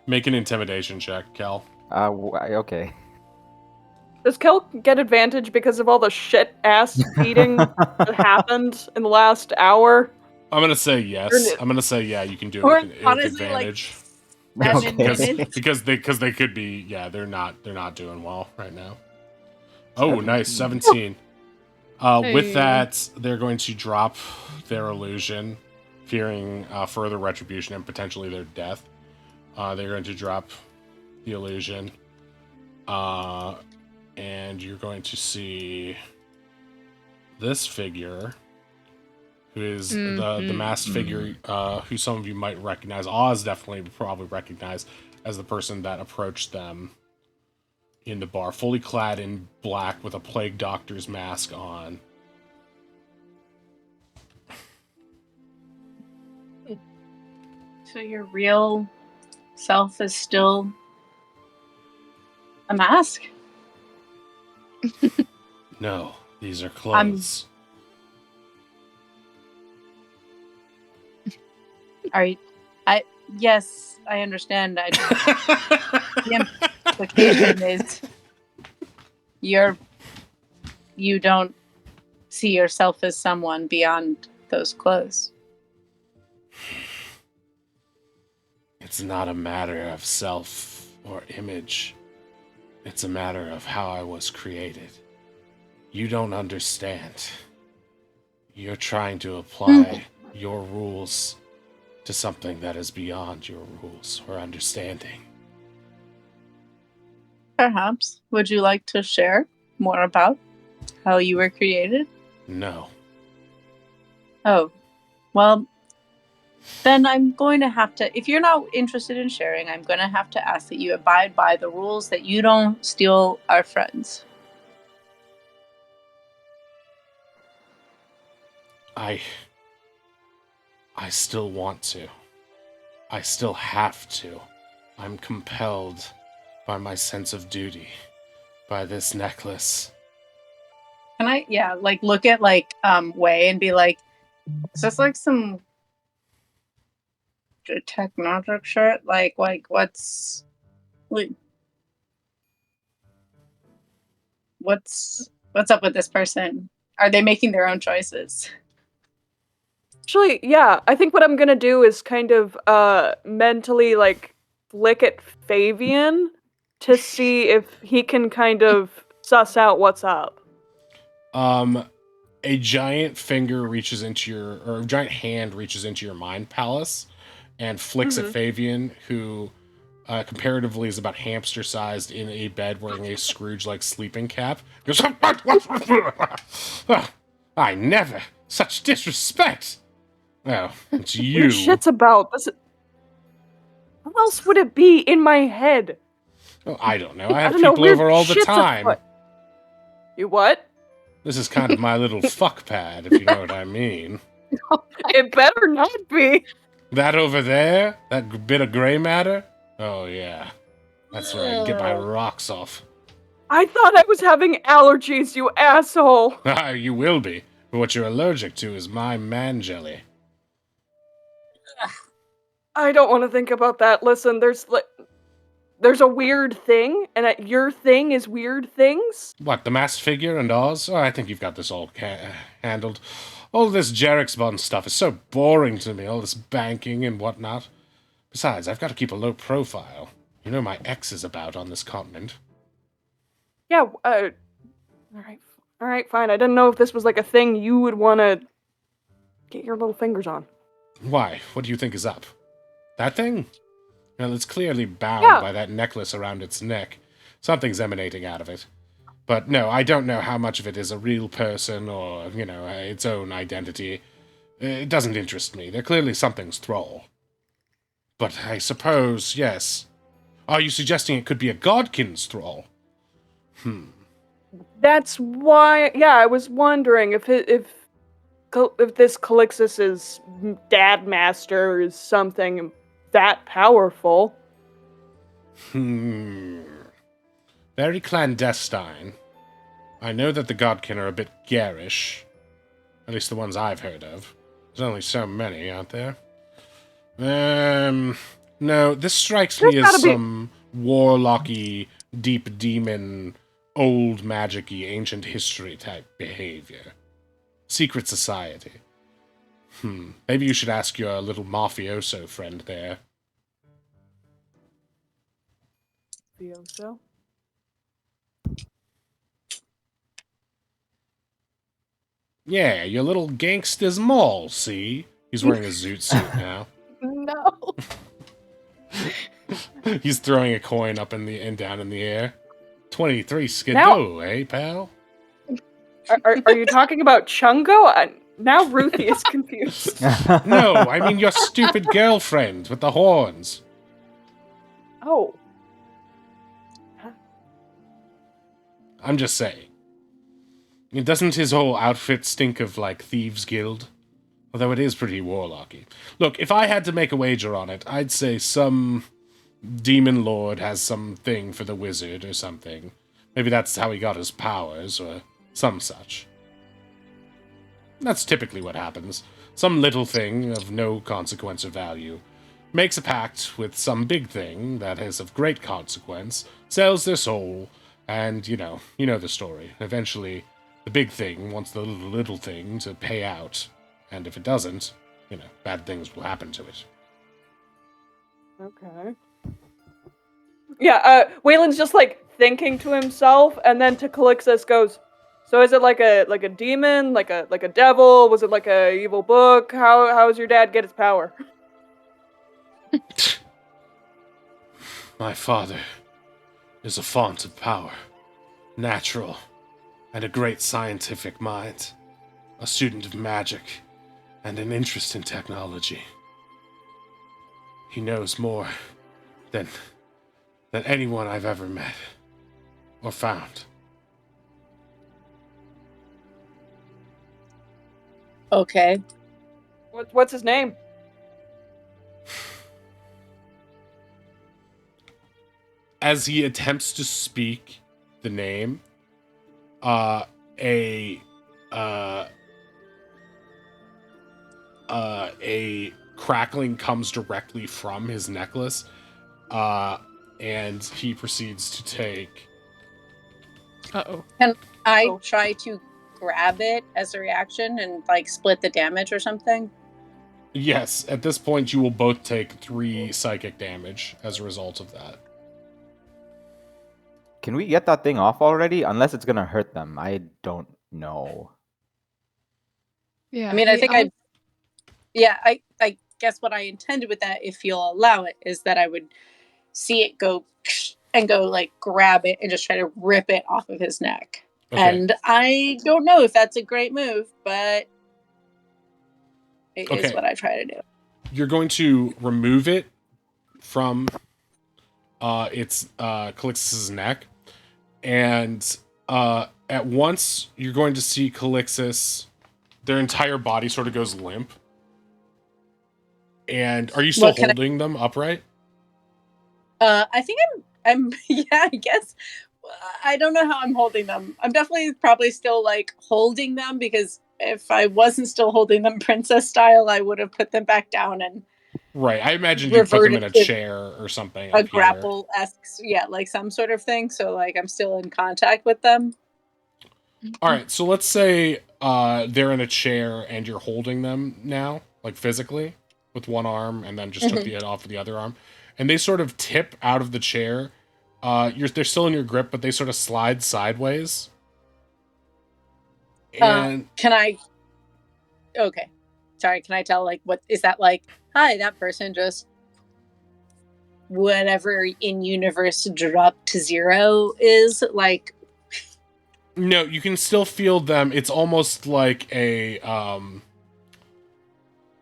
Make an intimidation check, Cal. Okay. Does Kel get advantage because of all the shit ass eating that happened in the last hour? I'm gonna say yes. I'm gonna say yeah. You can do Or it with honestly, advantage. Like, 7 Okay. minutes. because they could be, yeah, they're not doing well right now. Oh, nice, 17. With Hey. that, they're going to drop their illusion, fearing further retribution and potentially their death. They're going to drop the illusion, and you're going to see this figure, who is the masked figure, who some of you might recognize. Oz definitely would probably recognize as the person that approached them in the bar, fully clad in black with a plague doctor's mask on. So your real self is still a mask? No, these are clothes. Yes, I understand. The implication is you don't see yourself as someone beyond those clothes. It's not a matter of self or image. It's a matter of how I was created. You don't understand. You're trying to apply your rules to something that is beyond your rules or understanding. Perhaps. Would you like to share more about how you were created? No. Oh, well, then I'm going to have to, if you're not interested in sharing, I'm going to have to ask that you abide by the rules, that you don't steal our friends. I still want to. I still have to. I'm compelled by my sense of duty, by this necklace. Can I, look at, Wei and be like, is this, some tech magic shit? What's up with this person? Are they making their own choices? Actually, yeah, I think what I'm gonna do is kind of mentally flick at Fabian to see if he can kind of suss out what's up. A giant finger reaches into or a giant hand reaches into your mind palace and flicks at Fabian, who comparatively is about hamster sized in a bed wearing a Scrooge-like sleeping cap. Goes, I never! Such disrespect! Oh, it's you. What shit's about? What else would it be in my head? Oh, I don't know. I have don't know, people weird over all the shit's time. afoot. You what? This is kind of my little fuck pad, if you know what I mean. It better not be. That over there? That bit of gray matter? Oh, yeah. That's where I get my rocks off. I thought I was having allergies, you asshole. You will be. But what you're allergic to is my man jelly. I don't want to think about that. Listen, there's a weird thing, and your thing is weird things? What, the masked figure and Oz? Oh, I think you've got this all handled. All this Jarexbon stuff is so boring to me, all this banking and whatnot. Besides, I've got to keep a low profile. You know my ex is about on this continent. Yeah, Alright, fine. I didn't know if this was a thing you would want to get your little fingers on. Why? What do you think is up? That thing? Well, it's clearly bound by that necklace around its neck. Something's emanating out of it. But no, I don't know how much of it is a real person or, its own identity. It doesn't interest me. There clearly something's thrall. But I suppose, yes. Are you suggesting it could be a godkin's thrall? That's why, I was wondering if this Calixus's dad master is something that powerful. Very clandestine. I know that the godkin are a bit garish. At least the ones I've heard of. There's only so many, aren't there? No, this strikes me as some warlocky, deep demon, old magic-y, ancient history type behavior. Secret society. Maybe you should ask your little mafioso friend there. Mafioso? Yeah, your little gangsta's mall, see? He's wearing a zoot suit now. No. He's throwing a coin up and down in the air. 23 skidoo, eh, pal? Are you talking about Chungo? Now Ruthie is confused. No, I mean your stupid girlfriend with the horns. Oh. I'm just saying. Doesn't his whole outfit stink of, Thieves' Guild? Although it is pretty warlocky. Look, if I had to make a wager on it, I'd say some demon lord has something for the wizard or something. Maybe that's how he got his powers, or some such. That's typically what happens. Some little thing of no consequence or value makes a pact with some big thing that is of great consequence, sells their soul, and, you know the story. Eventually, the big thing wants the little thing to pay out, and if it doesn't, bad things will happen to it. Okay. Yeah, Waylon's just like thinking to himself, and then to Calixtus goes, "So is it like a demon, like a devil? Was it like a evil book? How does your dad get his power?" My father is a font of power, natural, and a great scientific mind, a student of magic, and an interest in technology. He knows more than anyone I've ever met or found. Okay. What's his name? As he attempts to speak the name, a crackling comes directly from his necklace, and he proceeds to take. Uh-oh. Can I try to grab it as a reaction and like split the damage or something? Yes, at this point you will both take 3 psychic damage as a result of that. Can we get that thing off already? Unless it's gonna hurt them. I don't know. Yeah. I mean, I think I guess what I intended with that, if you'll allow it, is that I would see it go and go like grab it and just try to rip it off of his neck. Okay. And I don't know if that's a great move, but it is what I try to do. You're going to remove it from its Calixtus's neck, and at once you're going to see Calixtus, their entire body sort of goes limp. And are you still holding them upright? I think I'm yeah, I guess. I don't know how I'm holding them. I'm definitely probably still like holding them, because if I wasn't still holding them princess style, I would have put them back down and right. I imagined you put them in a chair or something. A grapple-esque, yeah, like some sort of thing. So like I'm still in contact with them. All right. So let's say they're in a chair and you're holding them now, like physically, with one arm, and then just took the head off with the other arm, and they sort of tip out of the chair. They're still in your grip, but they sort of slide sideways. And can I? Okay, sorry. Can I tell? Like, what is that like? Hi, that person just whatever in universe dropped to 0 is like. No, you can still feel them. It's almost like a.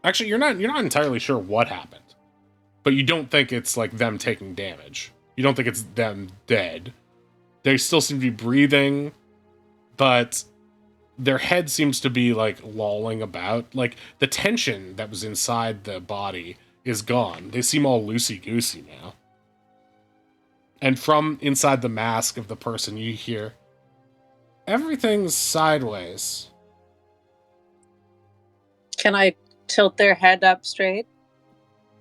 Actually, you're not entirely sure what happened, but you don't think it's like them taking damage. You don't think it's them dead. They still seem to be breathing, but their head seems to be like lolling about. Like the tension that was inside the body is gone. They seem all loosey-goosey now. And from inside the mask of the person, you hear, "Everything's sideways." Can I tilt their head up straight?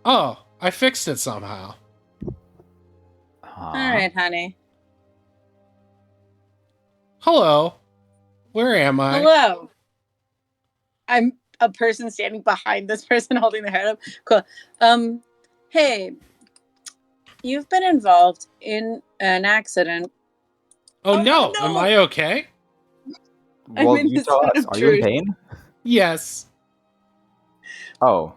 Oh, I fixed it somehow. All right, honey. Hello. Where am I? Hello. I'm a person standing behind this person holding their head up. Cool. Hey, you've been involved in an accident. Oh no. Am I okay? Well, you tell us. Are you in pain? Yes. Oh.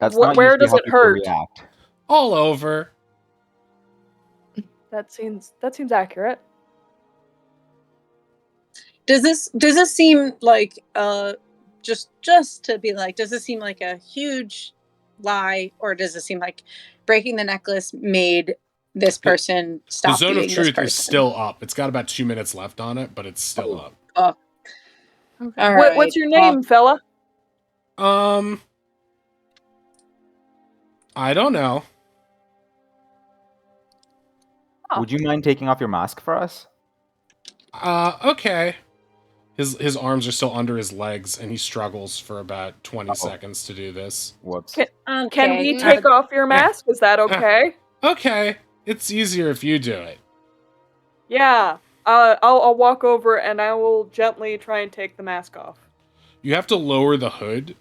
That's not where does how it hurt? React. All over. That seems accurate. Does this seem like just to be like, does this seem like a huge lie, or does it seem like breaking the necklace made this person stop? The zone of truth is still up. It's got about 2 minutes left on it, but it's still up. Oh. Okay. What's your name, fella? I don't know. Oh. Would you mind taking off your mask for us? Okay. His arms are still under his legs, and he struggles for about 20 seconds to do this. Whoops. Can we take off your mask? Is that okay? Okay. It's easier if you do it. Yeah. I'll walk over and I will gently try and take the mask off. You have to lower the hood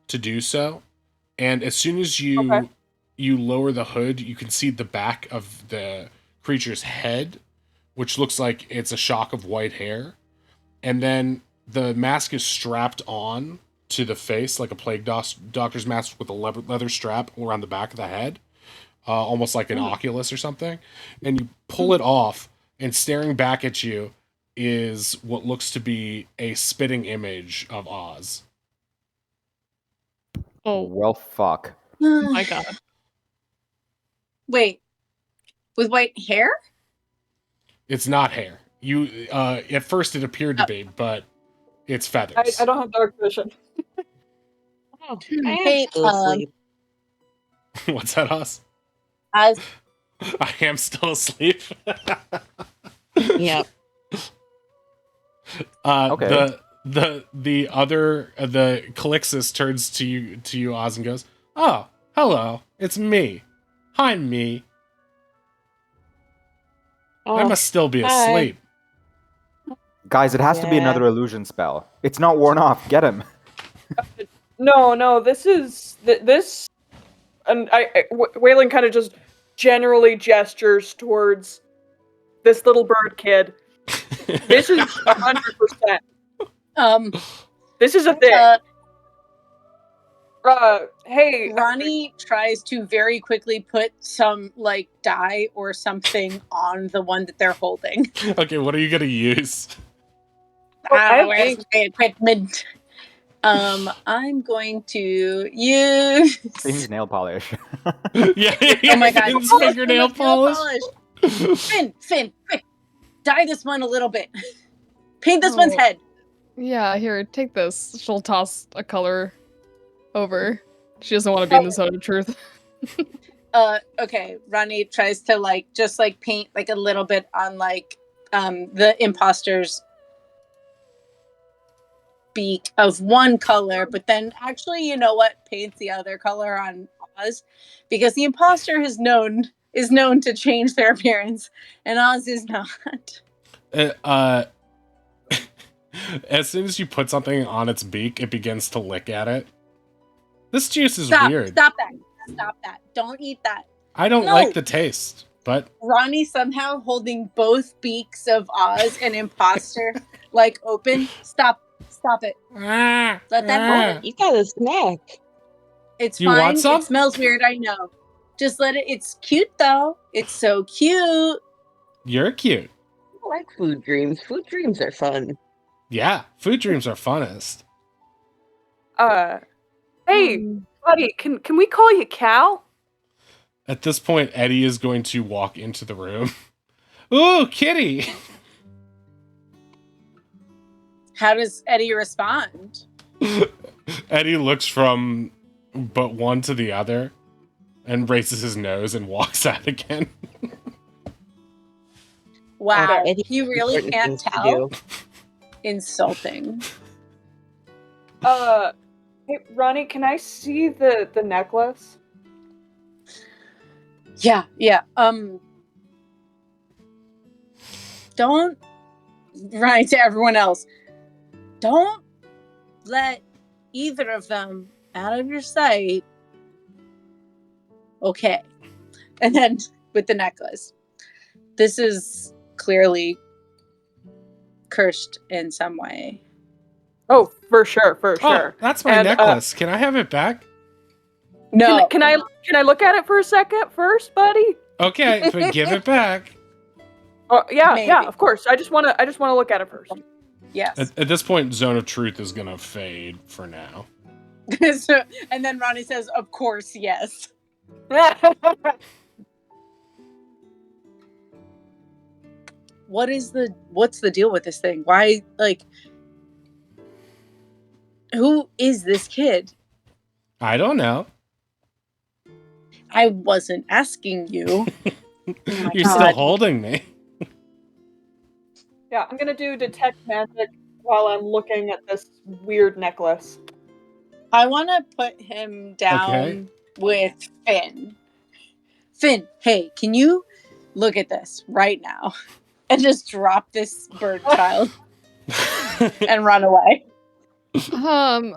to do so, and as soon as you lower the hood, you can see the back of the creature's head, which looks like it's a shock of white hair. And then the mask is strapped on to the face like a plague doctor's mask with a leather strap around the back of the head, almost like an Oculus or something. And you pull it off, and staring back at you is what looks to be a spitting image of Oz. Oh Well, fuck. my god. Wait, with white hair? It's not hair. You at first it appeared to be, but it's feathers. I don't have dark vision. Oh, I am Hey, still asleep. What's that, Oz? As I am still asleep. Yep. Okay. The other Calixus turns to you, Oz, and goes, "Oh, hello, it's me. Hi, me. Oh, I must still be hi. asleep." Guys, it has to be Yeah. another illusion spell. It's not worn off. Get him. No, this is this, and Waylon kind of just generally gestures towards this little bird kid. This is 100%. This is a thing. Hey, Ronnie tries to very quickly put some like dye or something on the one that they're holding. Okay, what are you gonna use? Where's my equipment? I'm going to use. Seems nail polish. Yeah, Oh my god! Finn's Oh, fingernail nail polish. Finn, quick! Dye this one a little bit. Paint this one's Oh. head. Yeah, here, take this. She'll toss a color over. She doesn't want to be in the zone of truth. Okay. Ronnie tries to just paint like a little bit on the imposter's beak of one color, but then actually, you know what? Paints the other color on Oz, because the imposter is known to change their appearance, and Oz is not. As soon as you put something on its beak, it begins to lick at it. This juice is Stop! weird. Stop that! Don't eat that. I don't No. like the taste, but Ronnie somehow holding both beaks of Oz and imposter open. Stop it. Let that happen. You got a snack. It's You fine. want some? It smells weird, I know. Just let it. It's cute though. It's so cute. You're cute. I like food dreams. Food dreams are fun. Yeah, food dreams are funnest. hey, buddy, can we call you Cal? At this point, Eddie is going to walk into the room. Ooh, kitty! How does Eddie respond? Eddie looks from but one to the other and raises his nose and walks out again. Wow, Eddie you really important can't things to tell. do. Insulting. Hey, Ronnie, can I see the necklace? Yeah. Don't. Right to everyone else. Don't let either of them out of your sight. Okay. And then with the necklace. This is clearly cursed in some way. Oh, for sure. Oh, that's my And, necklace. Can I have it back? No. Can I look at it for a second first, buddy? Okay, but give it back. Oh, yeah, Maybe. yeah, of course. I just want to look at it first. Yes. At this point, Zone of Truth is going to fade for now. And then Ronnie says, "Of course, yes." What's the deal with this thing? Why, who is this kid? I don't know. I wasn't asking you. Oh my You're still God. holding me. Yeah, I'm gonna do detect magic while I'm looking at this weird necklace. I want to put him down with Finn. Finn, hey, can you look at this right now and just drop this bird child and run away? Hi,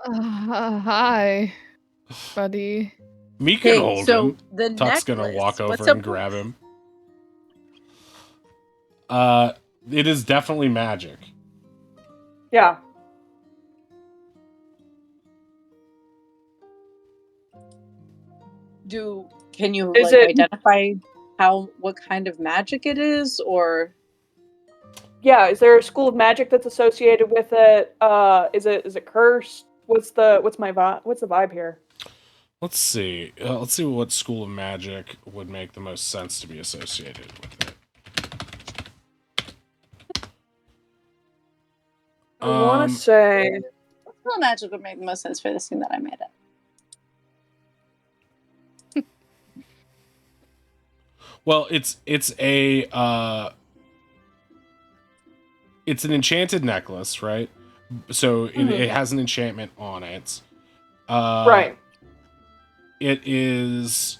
buddy. Me can Hey, hold so him. the Tuck's gonna necklace. walk What's over and up? grab him. It is definitely magic. Yeah. Can you Is like it- identify what kind of magic it is, or Yeah, is there a school of magic that's associated with it? Is it cursed? What's the vibe here? Let's see. Let's see what school of magic would make the most sense to be associated with it. I want to say what kind of magic would make the most sense for this thing that I made up? Well, it's an enchanted necklace, right? So it has an enchantment on it. right. It is.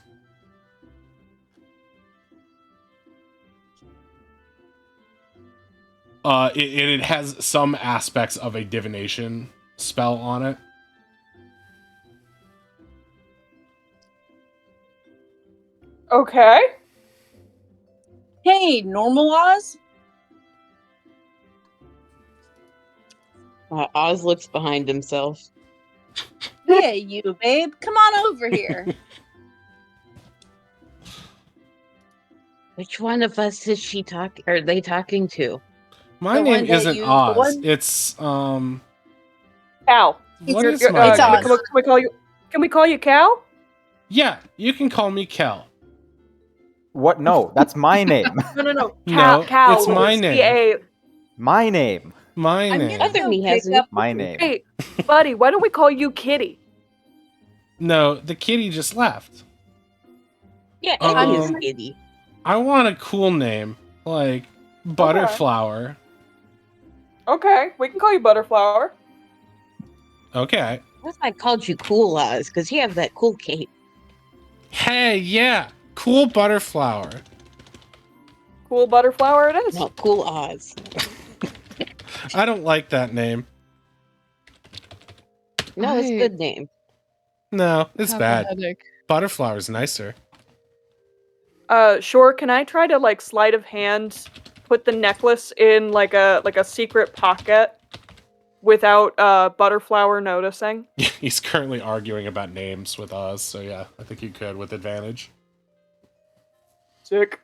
It has some aspects of a divination spell on it. Okay. Hey, normal Oz. Oz looks behind himself. Yeah, you babe, come on over here. Which one of us is she talking? Are they talking to? My The name one that isn't the Oz. one- It's Cal. What It's- is my it's name? Oz. Can we call you? Can we call you Cal? Yeah, you can call me Kel. What? No, that's my name. No. No, Cal. it's my name. C-A. My name. My I'm name. gonna Other go me pick hasn't. up. My name. Hey, buddy, why don't we call you Kitty? No, the kitty just left. Yeah, Eddie is Um, Kitty. I want a cool name like Butterflower. Okay, we can call you Butterflower. Okay. What if I called you Cool Oz? Because you have that cool cape. Hey, yeah, cool Butterflower. Cool Butterflower it is. No, Cool Oz. I don't like that name. No, it's a I good name. No, it's have bad. a headache. Butterflower's nicer. Sure. Can I try to like sleight of hand put the necklace in like a secret pocket without Butterflower noticing? He's currently arguing about names with Oz, so yeah, I think you could with advantage. Sick.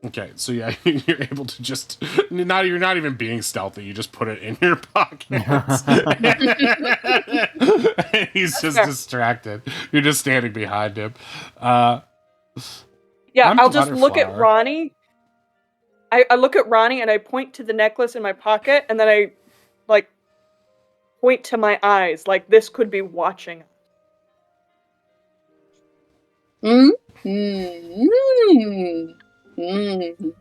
Okay, so yeah, you're able to just you're not even being stealthy. You just put it in your pocket. He's just fair. distracted. You're just standing behind him. Yeah, I'm I'll just look at Butterflower. Ronnie. I look at Ronnie and I point to the necklace in my pocket, and then I like point to my eyes, like this could be watching. Mm? Mm. Mm.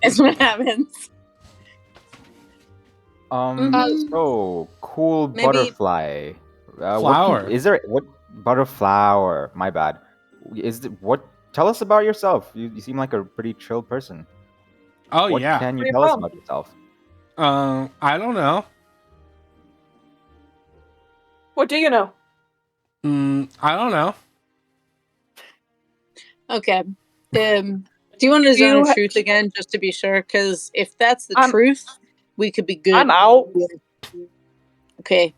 That's what happens. So cool Maybe- butterfly. Flower. Is there what butterflower? My bad. What? Tell us about yourself. You seem like a pretty chill person. Oh What yeah. can you Pretty tell us fun. about yourself? I don't know. What do you know? I don't know. Okay. Do you want to zone You of ha- truth again, just to be sure? Because if that's the I'm- truth, we could be good. I'm out. Okay.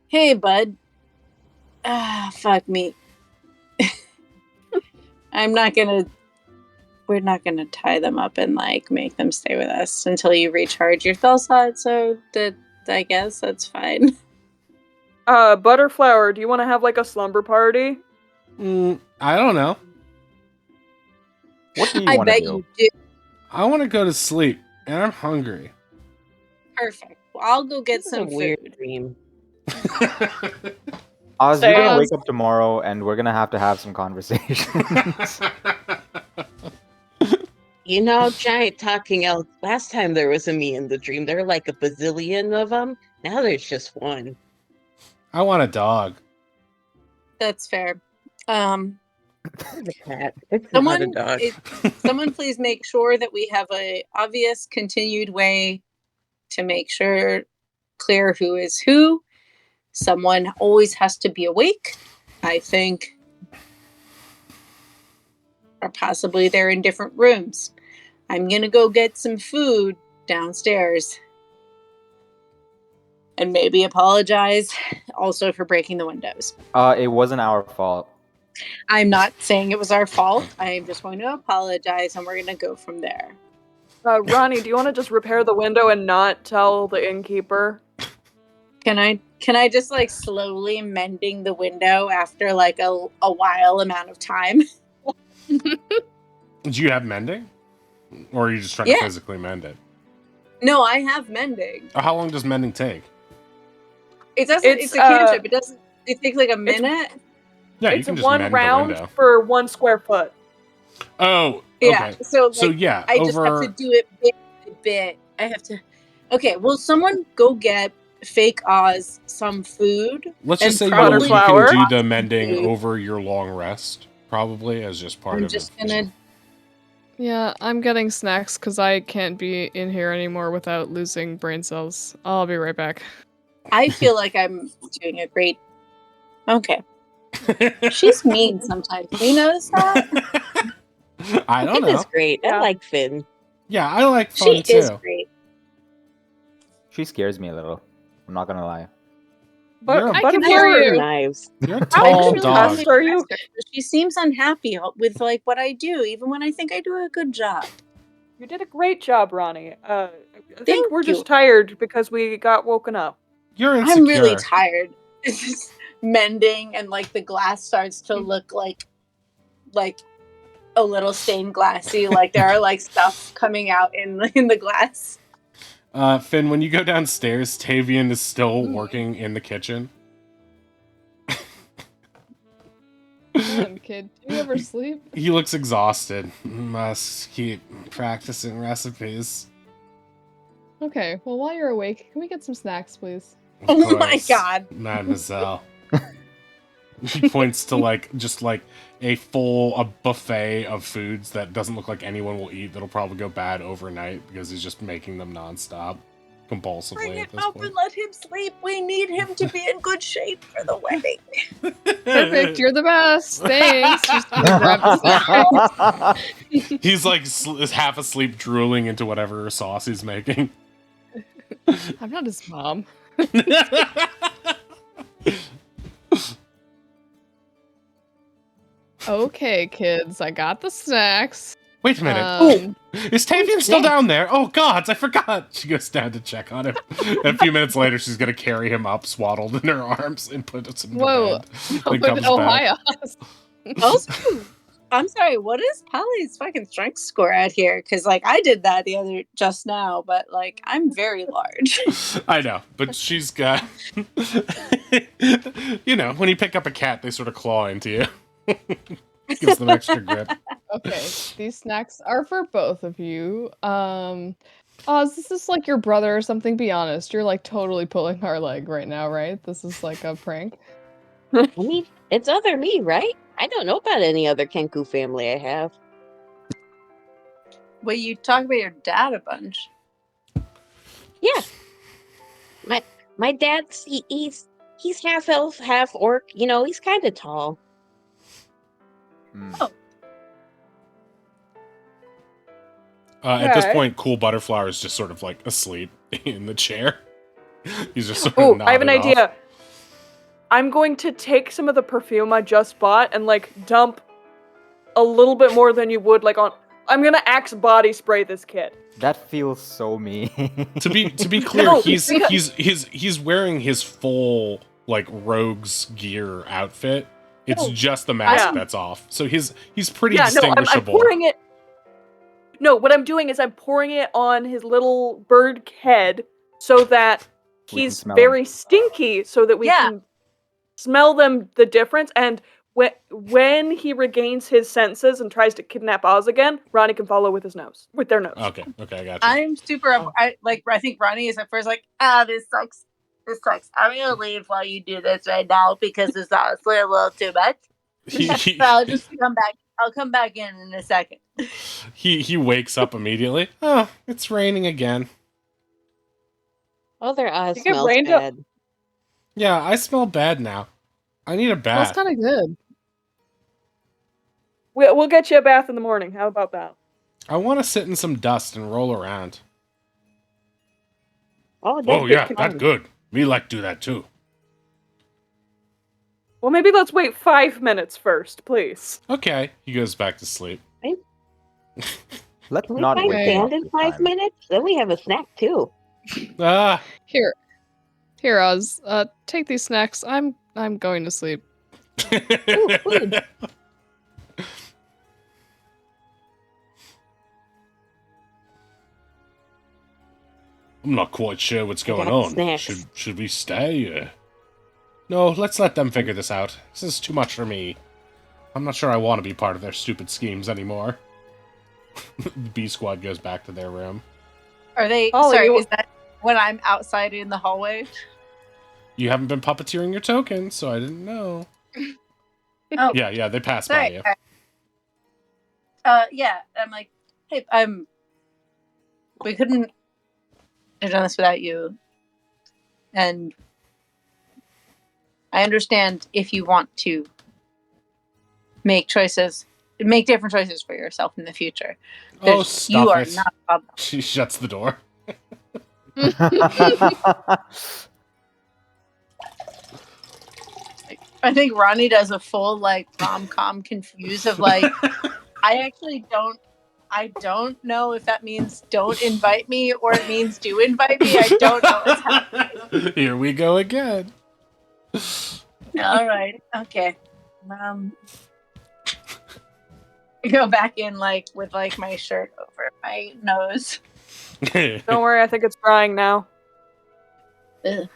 Hey, bud. Ah, fuck me. We're not gonna tie them up and like make them stay with us until you recharge your spell slot. So I guess that's fine. Butterflower, do you want to have like a slumber party? I don't know. What do you I want to bet do? you do. I want to go to sleep, and I'm hungry. Perfect. Well, I'll go get This is a some weird food. dream. Oz, you're gonna Same. wake up tomorrow, and we're gonna have some conversations. You know, giant talking elk. Last time there was a me in the dream. There were like a bazillion of them. Now there's just one. I want a dog. That's fair. It's a cat. It's not a dog. Someone please make sure that we have a obvious continued way to make sure clear who is who. Someone always has to be awake, I think. Or possibly they're in different rooms. I'm gonna go get some food downstairs. And maybe apologize also for breaking the windows. It wasn't our fault. I'm not saying it was our fault. I'm just going to apologize and we're going to go from there. Ronnie, do you want to just repair the window and not tell the innkeeper? Can I just like slowly mending the window after like a while amount of time? Do you have mending? Or are you just trying to physically mend it? No, I have mending. How long does mending take? It's a cantrip. It takes like a minute. Yeah, you It's can just one mend round the window. for 1 square foot. Oh, Yeah. okay. So yeah, I just have to do it bit by bit. I have to. Okay, will someone go get fake Oz some food? Let's just say you Butterflower. can do the mending over your long rest, probably, as just part of it. I'm just gonna. Yeah, I'm getting snacks because I can't be in here anymore without losing brain cells. I'll be right back. I feel like I'm doing a great. Okay. She's mean sometimes. Do you notice that? I don't Finn know. is great. I Yeah. like Finn. Yeah, I like fun She too. is great. She scares me a little. I'm not gonna lie. But You're a- I can I hear love her you. knives. You're a I tall really dog. only Are you? impressed her, but she seems unhappy with like what I do, even when I think I do a good job. You did a great job, Ronnie. I think Thank we're you. just tired because we got woken up. You're insecure. I'm really tired. It's just mending, and like the glass starts to look like a little stained glassy. Like there are like stuff coming out in the glass. Finn, when you go downstairs, Tavian is still working in the kitchen. Come on, kid. Do you ever sleep? He looks exhausted. Must keep practicing recipes. Okay, well, while you're awake, can we get some snacks, please? Of Oh my course, God. Mademoiselle. He points to just a buffet of foods that doesn't look like anyone will eat. That'll probably go bad overnight because he's just making them nonstop, compulsively Bring at it this up point. and let him sleep. We need him to be in good shape for the wedding. Perfect, you're the best. Thanks. Just gonna grab the snack. He's like is half asleep, drooling into whatever sauce he's making. I'm not his mom. Okay, kids, I got the snacks. Wait a minute. Is Tavian still down there? Oh gods, I forgot. She goes down to check on him. And a few minutes later, she's gonna carry him up, swaddled in her arms, and put him to Whoa. bed. Then comes Oh, back. hi, Oz. Also, I'm sorry. What is Polly's fucking strength score at here? Because like I did that just now, but like I'm very large. I know, but she's got. When you pick up a cat, they sort of claw into you. Gives them extra grip. Okay, these snacks are for both of you. Oz, this is like your brother or something. Be honest, you're like totally pulling our leg right now, right? This is like a prank. I mean, it's other me, right? I don't know about any other Kenku family I have. Well, you talk about your dad a bunch. Yeah. My dad's he's half elf, half orc. He's kind of tall. Oh. At this Okay. point, Cool Butterflower is just sort of like asleep in the chair. He's just sort Oh, of I have an nodded idea. off. I'm going to take some of the perfume I just bought and like dump a little bit more than you would like on. I'm gonna Axe body spray this kid. That feels so mean. To be clear, No, he's wearing his full like rogue's gear outfit. It's No. just the mask Yeah. that's off. So he's pretty Yeah, no, I'm distinguishable. pouring it. No, what I'm doing is I'm pouring it on his little bird head so that We can he's smell very stinky, so that we Yeah. can smell them the difference, and when he regains his senses and tries to kidnap Oz again, Ronnie can follow with their nose. Okay, I got you. I'm super. I think Ronnie is at first like, this sucks. This sucks. I'm gonna leave while you do this right now because it's honestly a little too much. But I'll just come back. I'll come back in a second. He wakes up immediately. Oh, it's raining again. Oh, their eyes You get smells rained up- bad. Yeah, I smell bad now. I need a That's bath. kind of good. We'll get you a bath in the morning. How about that? I want to sit in some dust and roll around. Oh, Oh yeah, fun. that's good. Me like do that too. Well, maybe let's wait 5 minutes first, please. Okay, he goes back to sleep. Let's Can we not find wait sand too in much 5 time. minutes? Then we have a snack too. Ah, Here, Oz. Take these snacks. I'm going to sleep. food. I'm not quite sure what's I going got on. snacks. Should we stay? No, let's let them figure this out. This is too much for me. I'm not sure I want to be part of their stupid schemes anymore. The B squad goes back to their room. Are they? Oh, sorry, you- is that when I'm outside in the hallway? You haven't been puppeteering your token, so I didn't know. Oh, Yeah, they passed by sorry. you. Yeah. I'm like, hey, we couldn't have done this without you, and I understand if you want to make different choices for yourself in the future. Oh, You stuff are it. not a problem. She shuts the door. I think Ronnie does a full like rom-com confuse of like, I don't know if that means don't invite me or it means do invite me. I don't know what's happening. Here we go again. All right. Okay. I go back in like with like my shirt over my nose. Don't worry, I think it's drying now. Ugh.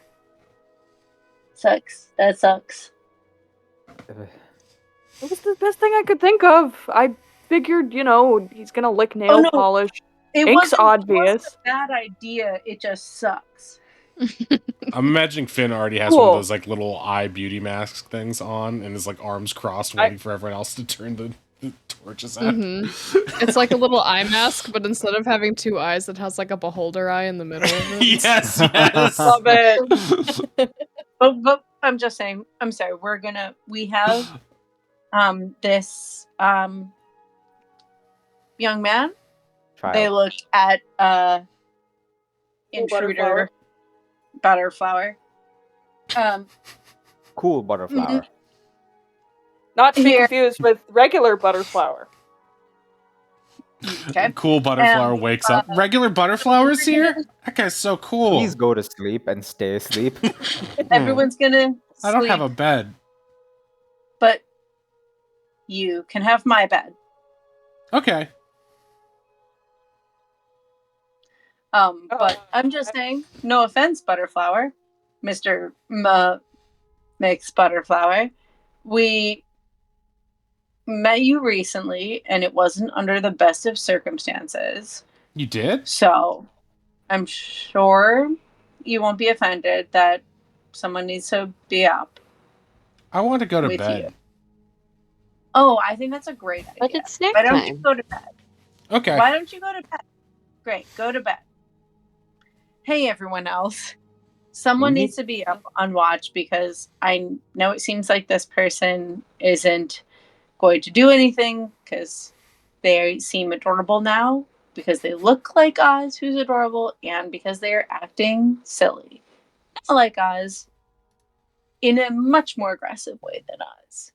Sucks. That sucks. It was the best thing I could think of. I figured, he's gonna lick nail no. polish. It Ink's wasn't obvious. a bad idea. It just sucks. I'm imagining Finn already has one of Cool. those like little eye beauty mask things on and his like arms crossed waiting for everyone else to turn the torches out. It's like a little eye mask, but instead of having two eyes, it has like a beholder eye in the middle of it. Yes. Love it. But I'm just saying, I'm sorry, we have this young man. Child. They look at intruder Butterflower. Cool Butterflower. Not to be Here. confused with regular Butterflower. Okay. Cool Butterflower wakes up. Regular Butterflower's here? That guy's so cool. Please go to sleep and stay asleep. Everyone's gonna I don't sleep, have a bed. but you can have my bed. Okay. But I'm just saying, no offense, Butterflower, Mr. Mix Butterflower. We met you recently, and it wasn't under the best of circumstances. You did? So I'm sure you won't be offended that someone needs to be up I want to go to with bed. you. Oh, I think that's a great idea. But it's snack Why don't you time. go to bed? Okay. Why don't you go to bed? Great, go to bed. Hey, everyone else. Someone needs to be up on watch because I know it seems like this person isn't going to do anything because they seem adorable now, because they look like Oz, who's adorable, and because they are acting silly. Like Oz, in a much more aggressive way than Oz.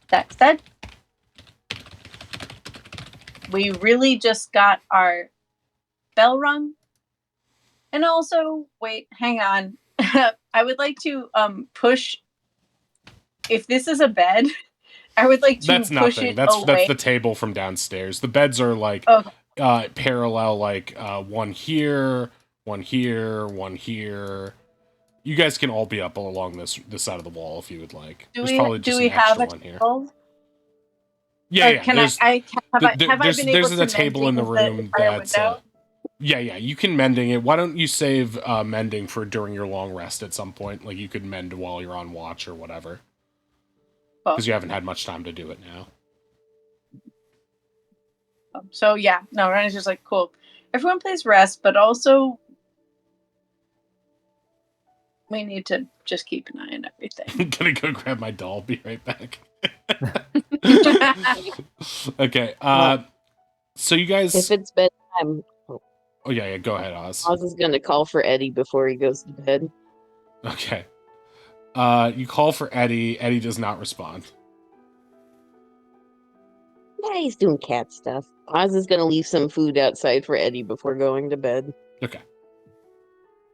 That said, we really just got our bell rung. And also, wait, hang on. I would like to push. If this is a bed, I would like to That's push nothing. it That's away. the table from downstairs. The beds are like Okay. parallel, like one here, one here, one here. You guys can all be up along this side of the wall if you would like. Do There's we probably do just we an have extra a one here. table? Yeah, Or yeah. can There's have I been able there's to a table in mend the the room entire that's window? yeah, you can mending it. Why don't you save mending for during your long rest at some point? Like you could mend while you're on watch or whatever. Cool. Because you haven't had much time to do it now. So yeah, no, Ronnie's just like, cool. Everyone plays rest, but also we need to just keep an eye on everything. I'm gonna go grab my doll. Be right back. Okay. So you guys. If it's bedtime, Oh yeah. Go ahead, Oz. Oz is gonna call for Eddie before he goes to bed. Okay. You call for Eddie. Eddie does not respond. Yeah, he's doing cat stuff. Oz is gonna leave some food outside for Eddie before going to bed. Okay.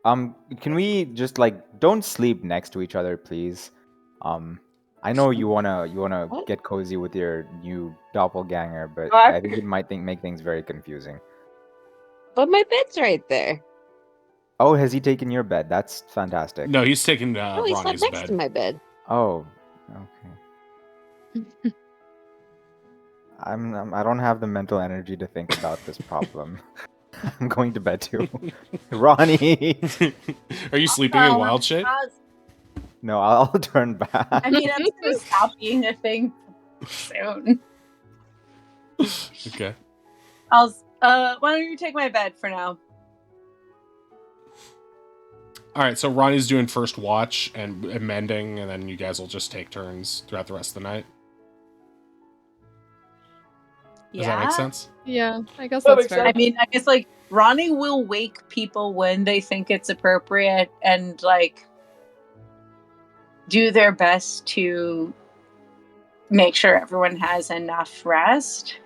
Can we just like don't sleep next to each other, please? I know you wanna What? get cozy with your new doppelganger, but What? I think it might make things very confusing. But my bed's right there. Oh, has he taken your bed? That's fantastic. No, he's taking No, he slept Ronnie's next bed. to my bed. Oh, okay. I don't have the mental energy to think about this problem. I'm going to bed too. Ronnie. Are you sleeping in wild shape? No, I'll turn back. I mean, that's gonna stop being a thing soon. Okay. Why don't you take my bed for now? All right. So Ronnie's doing first watch and mending, and then you guys will just take turns throughout the rest of the night. Does that make sense? Yeah, I guess That that's makes fair. sense. I mean, I guess like Ronnie will wake people when they think it's appropriate and like do their best to make sure everyone has enough rest.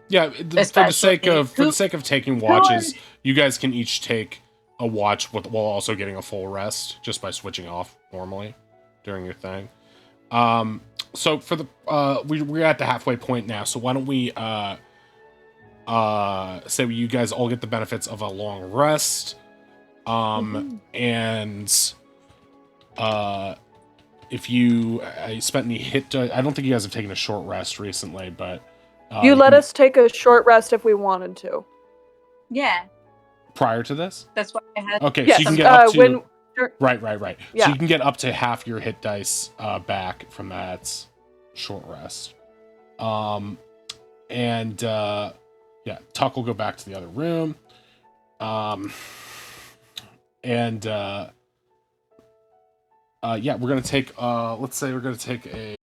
Yeah. For the sake of taking watches, you guys can each take a watch while also getting a full rest just by switching off normally during your thing. So for the we're at the halfway point now. So why don't we say you guys all get the benefits of a long rest. And if you spent any hit, I don't think you guys have taken a short rest recently, but You let us take a short rest if we wanted to. Yeah, prior to this. that's what I had. Okay, Yes, so you can get up to right. Yeah. So you can get up to half your hit dice back from that short rest. And yeah, Tuck will go back to the other room. And yeah, we're gonna take let's say we're gonna take a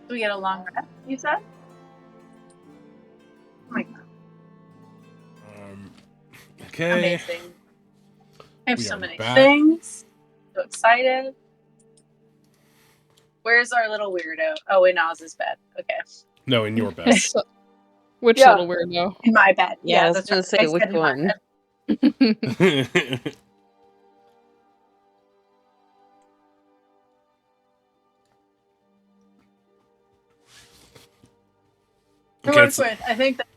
Do we get a long rest, you said? Oh my god. Okay. Amazing. I have We so are many back. things. So excited. Where's our little weirdo? Oh, in Oz's bed. Okay. No, in your bed. So- which Yeah. little weirdo? In my bed. Yeah, I was that's gonna right. say, I said which in my one? bed. To Okay, work it's- with, I think that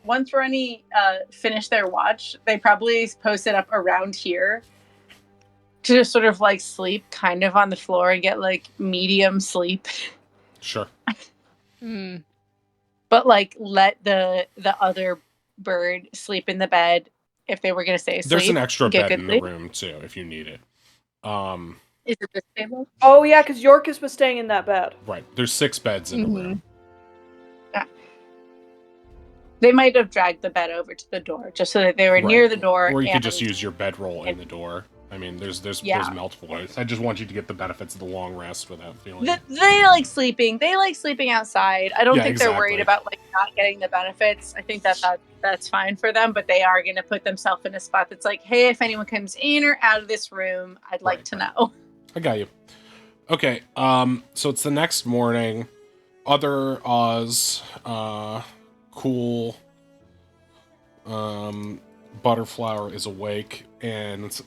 once Ronnie finished their watch, they probably posted up around here to just sort of like sleep kind of on the floor and get like medium sleep, Sure. Hmm. but like let the other bird sleep in the bed if they were gonna stay asleep. There's an extra get bed good in the sleep. room too, if you need it. Is it this table? Oh yeah, because Yorkus was staying in that bed. Right. There's 6 beds in the room. They might have dragged the bed over to the door just so that they were near the door. Or you could and just use your bedroll in the door. I mean, there's Yeah. multiple ways. I just want you to get the benefits of the long rest without feeling. They like sleeping. They like sleeping outside. I don't Yeah, think they're worried exactly. about like not getting the benefits. I think that's fine for them, but they are going to put themselves in a spot that's like, hey, if anyone comes in or out of this room, I'd like to know. I got you. Okay, so it's the next morning. Other Oz, cool, Butterflower is awake and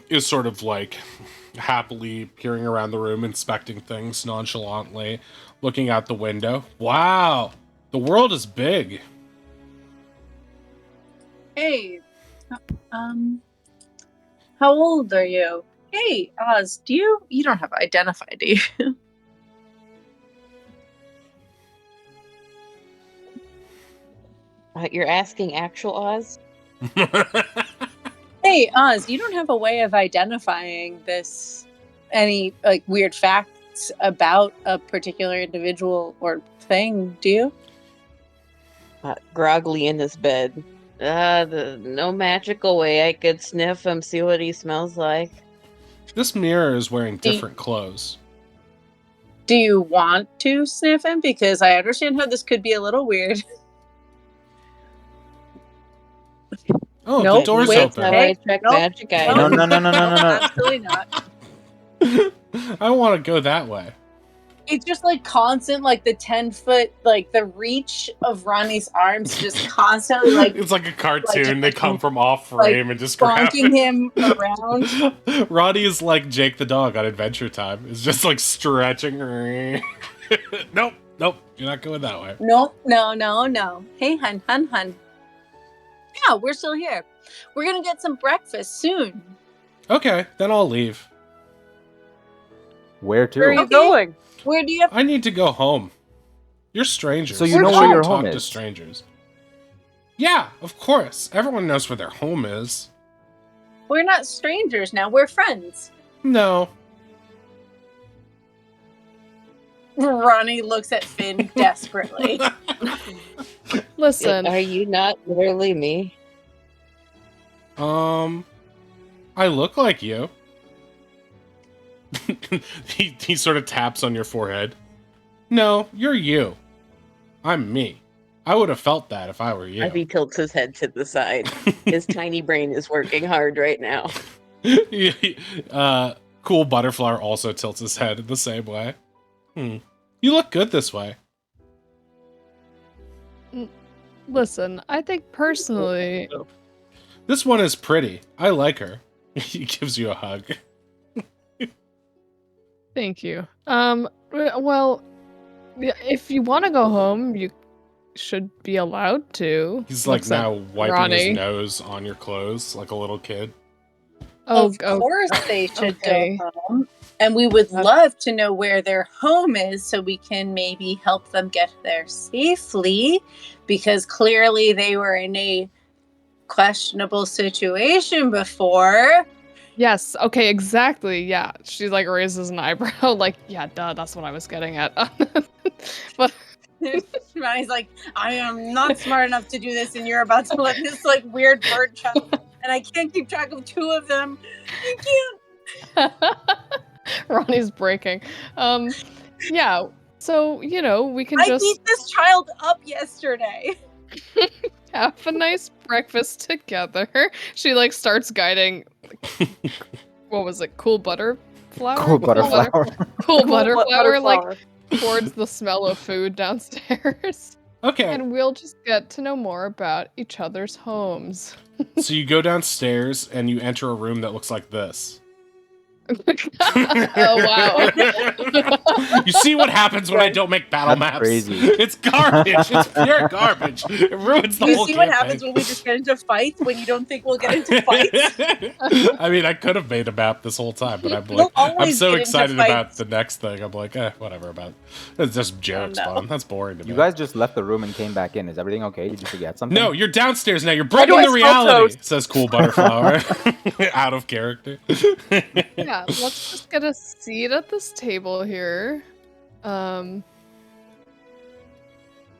is sort of like happily peering around the room, inspecting things nonchalantly, looking out the window. Wow, the world is big. Hey, how old are you? Hey, Oz, you don't have identified, do you? You're asking actual Oz? Hey, Oz, you don't have a way of identifying any like weird facts about a particular individual or thing, do you? Groggily in his bed. No magical way I could sniff him, see what he smells like. This mirror is wearing different clothes. Do you want to sniff him? Because I understand how this could be a little weird. Oh, Nope, the door's wait, That's how open. I check Nope, magic items. No, no, no, no, no, no, no. Absolutely not. I want to go that way. It's just like constant, like the 10-foot, like the reach of Ronnie's arms, just constantly like It's like a cartoon. just, they come from off frame and just grab bonking it. him around. Roddy is like Jake the dog on Adventure Time. It's just like stretching. Nope, you're not going that way. No. Hey, hun. Yeah, we're still here. We're gonna get some breakfast soon. Okay, then I'll leave. Where to? Where are you Okay. going? Where do you have? I need to go home. You're strangers. So you know where your Talk home to is? strangers. Yeah, of course. Everyone knows where their home is. We're not strangers now. We're friends. No. Ronnie looks at Finn desperately. Listen, Are you not literally me? I look like you. he sort of taps on your forehead. No, you're you. I'm me. I would have felt that if I were you. He tilts his head to the side. His tiny brain is working hard right now. Cool Butterflower also tilts his head in the same way. You look good this way. listen, I think personally, This one is pretty. I like her. He gives you a hug. thank you. Well, if you want to go home, you should be allowed to. He's like Looks at now wiping Ronnie. his nose on your clothes like a little kid. Of course they should okay. go home. And we would love to know where their home is so we can maybe help them get there safely, because clearly they were in a questionable situation before. Yes, okay, exactly. Yeah. She like raises an eyebrow, like, yeah, duh, that's what I was getting at. But Ronnie's like, I am not smart enough to do this, and you're about to let this like weird bird jump, and I can't keep track of two of them. You can't. Ronnie's breaking. Yeah. So, we can I just beat this child up yesterday. have a nice breakfast together. She like starts guiding what was it? Cool butter flour? Cool butterflower. Cool butterflower like Butterflower. towards the smell of food downstairs. Okay, And we'll just get to know more about each other's homes. so you go downstairs and you enter a room that looks like this. Oh wow. You see what happens when I Right. don't make battle That's maps? crazy. It's garbage. It's pure garbage. It ruins the You whole see what campaign. happens when we just get into fights when you don't think we'll get into fights? I mean, I could have made a map this whole time, but I'm We'll like, I'm always so get into excited about fights. the next thing. I'm like, whatever about it. It's just Jarek no. spawn. That's boring to me. You guys just left the room and came back in. Is everything okay? Did you forget something? No, you're downstairs now. You're Why do breaking I the smell reality, toast? says Cool Butterflower. Out of character. Yeah, let's just get a seat at this table here.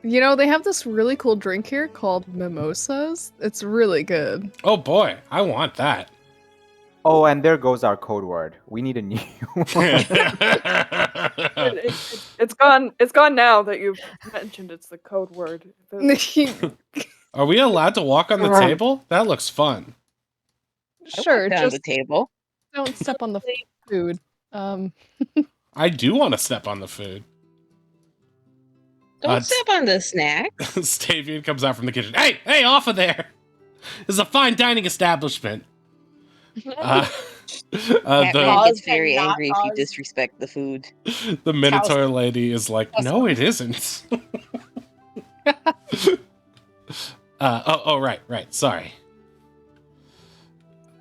They have this really cool drink here called mimosas. It's really good. Oh boy, I want that. Oh, and there goes our code word. We need a new one. It's gone. It's gone now that you've mentioned it's the code word. Are we allowed to walk on the table? That looks fun. Sure, Down just the table. don't step on the food. I do want to step on the food. Don't step on the snack. Stavian comes out from the kitchen. Hey, off of there! This is a fine dining establishment. Catman The gets very and not angry if you pause. disrespect the food. the Minotaur lady is like, no, it isn't. Right. Sorry.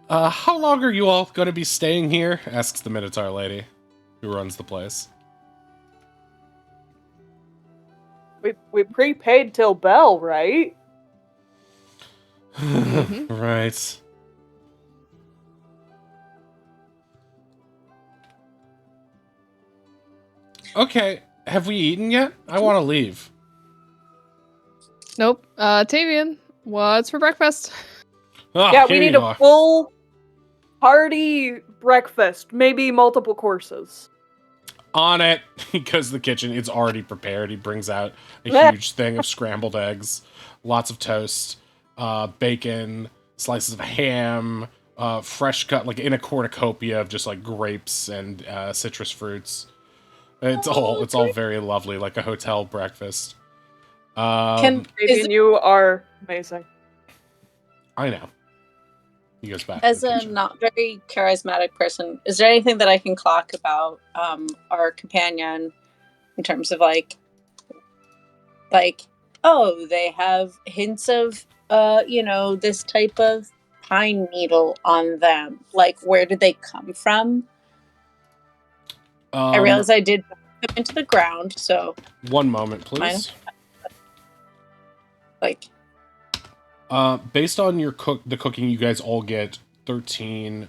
How long are you all going to be staying here? Asks the Minotaur lady, who runs the place. We prepaid till bell, right? Right. Okay, have we eaten yet? I want to leave. Nope. Tavian, what's for breakfast? Oh, Yeah, we here need you a are. full hearty breakfast, maybe multiple courses. On it. He goes to the kitchen. It's already prepared. He brings out a Yeah. huge thing of scrambled eggs, lots of toast, bacon, slices of ham, fresh cut, like in a cornucopia of just like grapes and citrus fruits. It's all very lovely, like a hotel breakfast. Is Fabian, you are amazing. I know. He goes back to As the a kitchen. not very charismatic person, is there anything that I can clock about our companion in terms of like oh, they have hints of this type of pine needle on them. Like, where did they come from? I realize I did put them into the ground, so One moment, please. like Based on your the cooking, you guys all get 13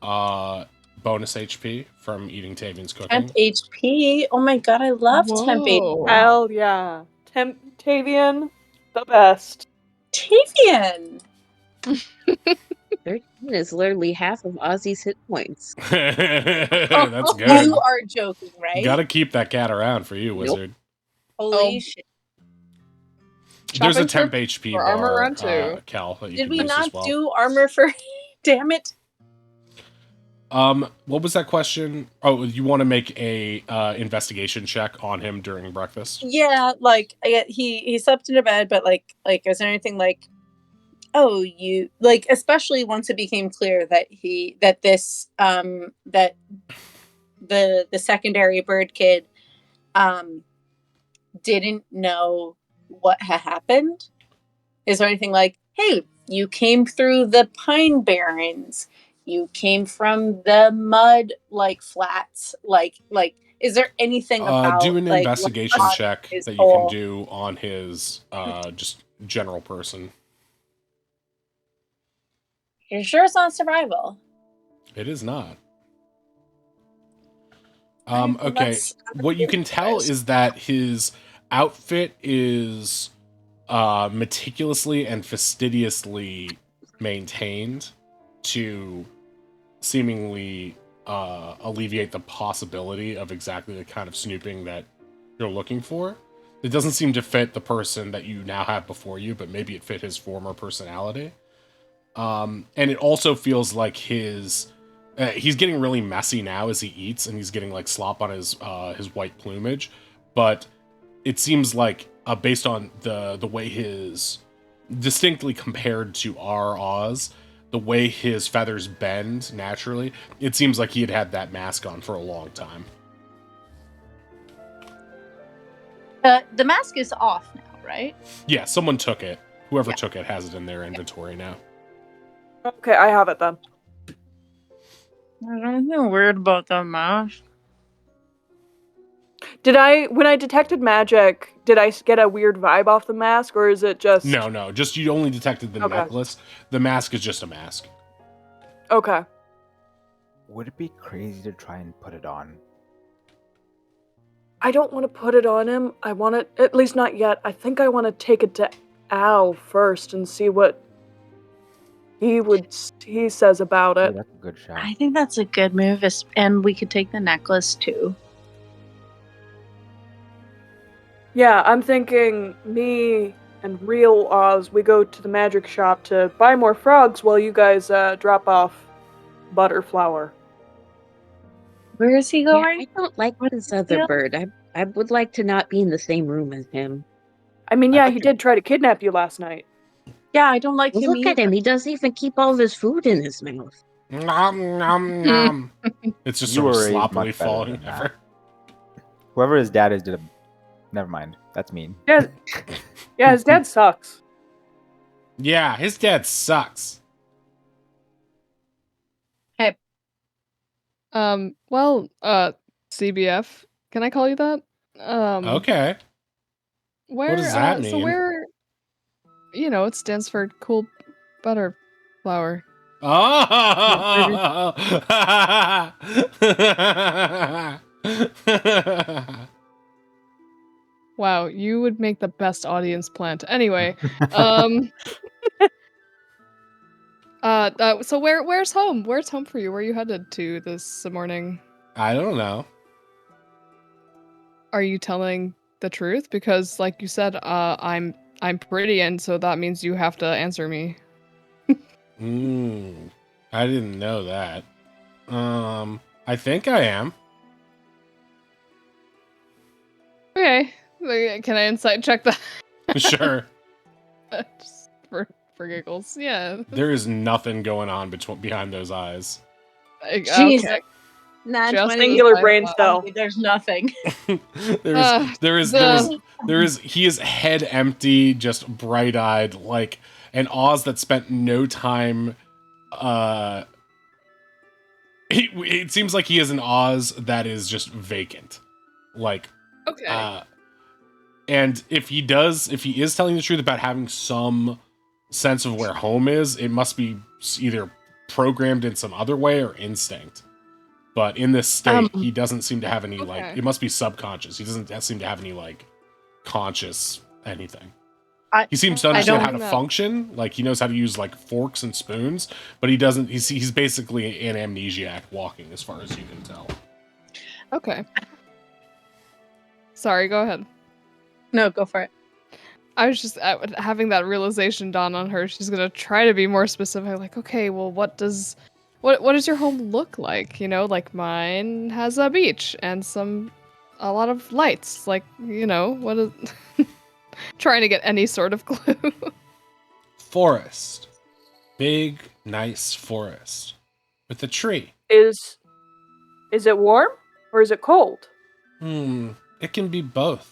bonus HP from eating Tavian's cooking. temp HP. Oh my god, I love temp HP. Whoa. Hell yeah. Tavian, the best. Tavian! 13 is literally half of Ozzy's hit points. That's good. You are joking, right? Gotta keep that cat around for you, Nope. wizard. Holy Oh. shit. There's a Shopping temp trip HP for bar, armor run too. Cal, that you Did can we use not as well. do armor for damn it? What was that question? Oh, you want to make a investigation check on him during breakfast? Yeah, like he slept in a bed, but like is there anything like oh you like especially once it became clear that that the secondary bird kid didn't know what had happened? Is there anything like, hey, you came through the pine barrens, you came from the mud like flats, like is there anything about Do an like, investigation what's check his that you whole- can do on his just general person. You're sure it's not survival? It is not. Alright, well, Okay, that's- what you can tell is that his outfit is meticulously and fastidiously maintained to seemingly alleviate the possibility of exactly the kind of snooping that you're looking for. It doesn't seem to fit the person that you now have before you, but maybe it fit his former personality. And it also feels like he's getting really messy now as he eats, and he's getting like slop on his white plumage. But it seems like based on the way his distinctly compared to our Oz, the way his feathers bend naturally, it seems like he had that mask on for a long time. The mask is off now, right? Yeah, someone took it. Whoever Yeah. took it has it in their inventory now. Okay, I have it then. There's nothing weird about the mask. When I detected magic, did I get a weird vibe off the mask, or is it just... No, just you only detected the Okay. necklace. The mask is just a mask. Okay. Would it be crazy to try and put it on? I don't want to put it on him. I want to, at least not yet. I think I want to take it to Al first and see what he says about Oh, it. that's a good shot. I think that's a good move, and we could take the necklace too. Yeah, I'm thinking me and real Oz, we go to the magic shop to buy more frogs while you guys drop off Butterflower. Where is he Yeah, going? I don't like What this is other the- bird. I would like to not be in the same room as him. I mean, I yeah, like he it. did try to kidnap you last night. Yeah, I don't like him Look at either. him. He doesn't even keep all of his food in his mouth. Nom, nom, nom. It's just You sort of were raised sloppily much better falling than that. ever. Whoever his dad is did a... Never mind. That's mean. Yeah, yeah, his dad sucks. Yeah, his dad sucks. Well, CBF. Can I call you that? Okay. Where, does that So mean? where, it stands for cool butterflower. Oh! Wow, you would make the best audience plant. Anyway, so where's home? Where's home for you? Where are you headed to this morning? I don't know. Are you telling the truth? Because, like you said, I'm pretty, and so that means you have to answer me. I didn't know that. I think I am. Okay, can I insight check that? Sure. Just for giggles, yeah. There is nothing going on behind those eyes. Jesus. Okay. Nah, Just Singular I brain thought- cell. There's nothing. He is head empty, just bright-eyed, like an Oz that spent no time. It seems like he is an Oz that is just vacant, like. Okay. And if he is telling the truth about having some sense of where home is, it must be either programmed in some other way or instinct. But in this state, he doesn't seem to have any, like, it must be subconscious. He doesn't seem to have any, like, conscious anything. He seems to understand how to function. Like, he knows how to use, like, forks and spoons, but he doesn't, he's basically an amnesiac walking, as far as you can tell. Okay. Sorry, go ahead. No, go for it. I was just having that realization dawn on her. She's gonna try to be more specific. Like, okay, well, what does your home look like? Like mine has a beach and a lot of lights. Like, what is? Trying to get any sort of clue. Forest, big, nice forest with a tree. Is it warm or is it cold? It can be both.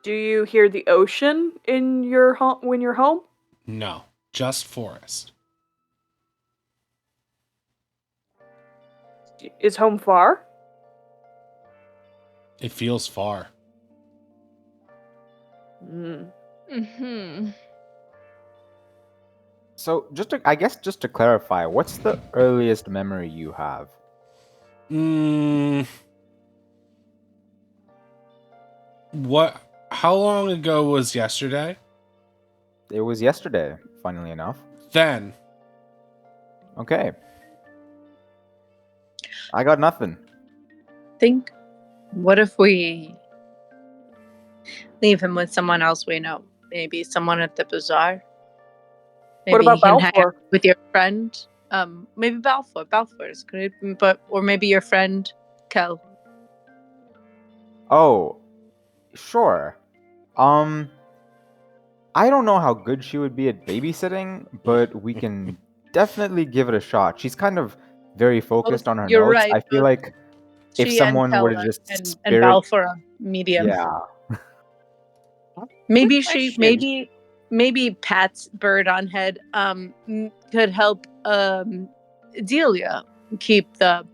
Do you hear the ocean in your home when you're home? No, just forest. Is home far? It feels far. Mm-hmm. So, I guess just to clarify, what's the earliest memory you have? How long ago was yesterday? It was yesterday, funnily enough. Then. Okay. I got nothing. Think, what if we leave him with someone else we know? Maybe someone at the bazaar. Maybe What about he can hang Balfour? out with your friend. Maybe Balfour. Balfour is good, or maybe your friend Kel. Oh, sure. I don't know how good she would be at babysitting, but we can definitely give it a shot. She's kind of very focused on her You're notes. right. I feel both like if she and someone Kel were to just and spirit, Balfour are medium. yeah, Maybe Good she, question. maybe Pat's bird on head could help Delia keep the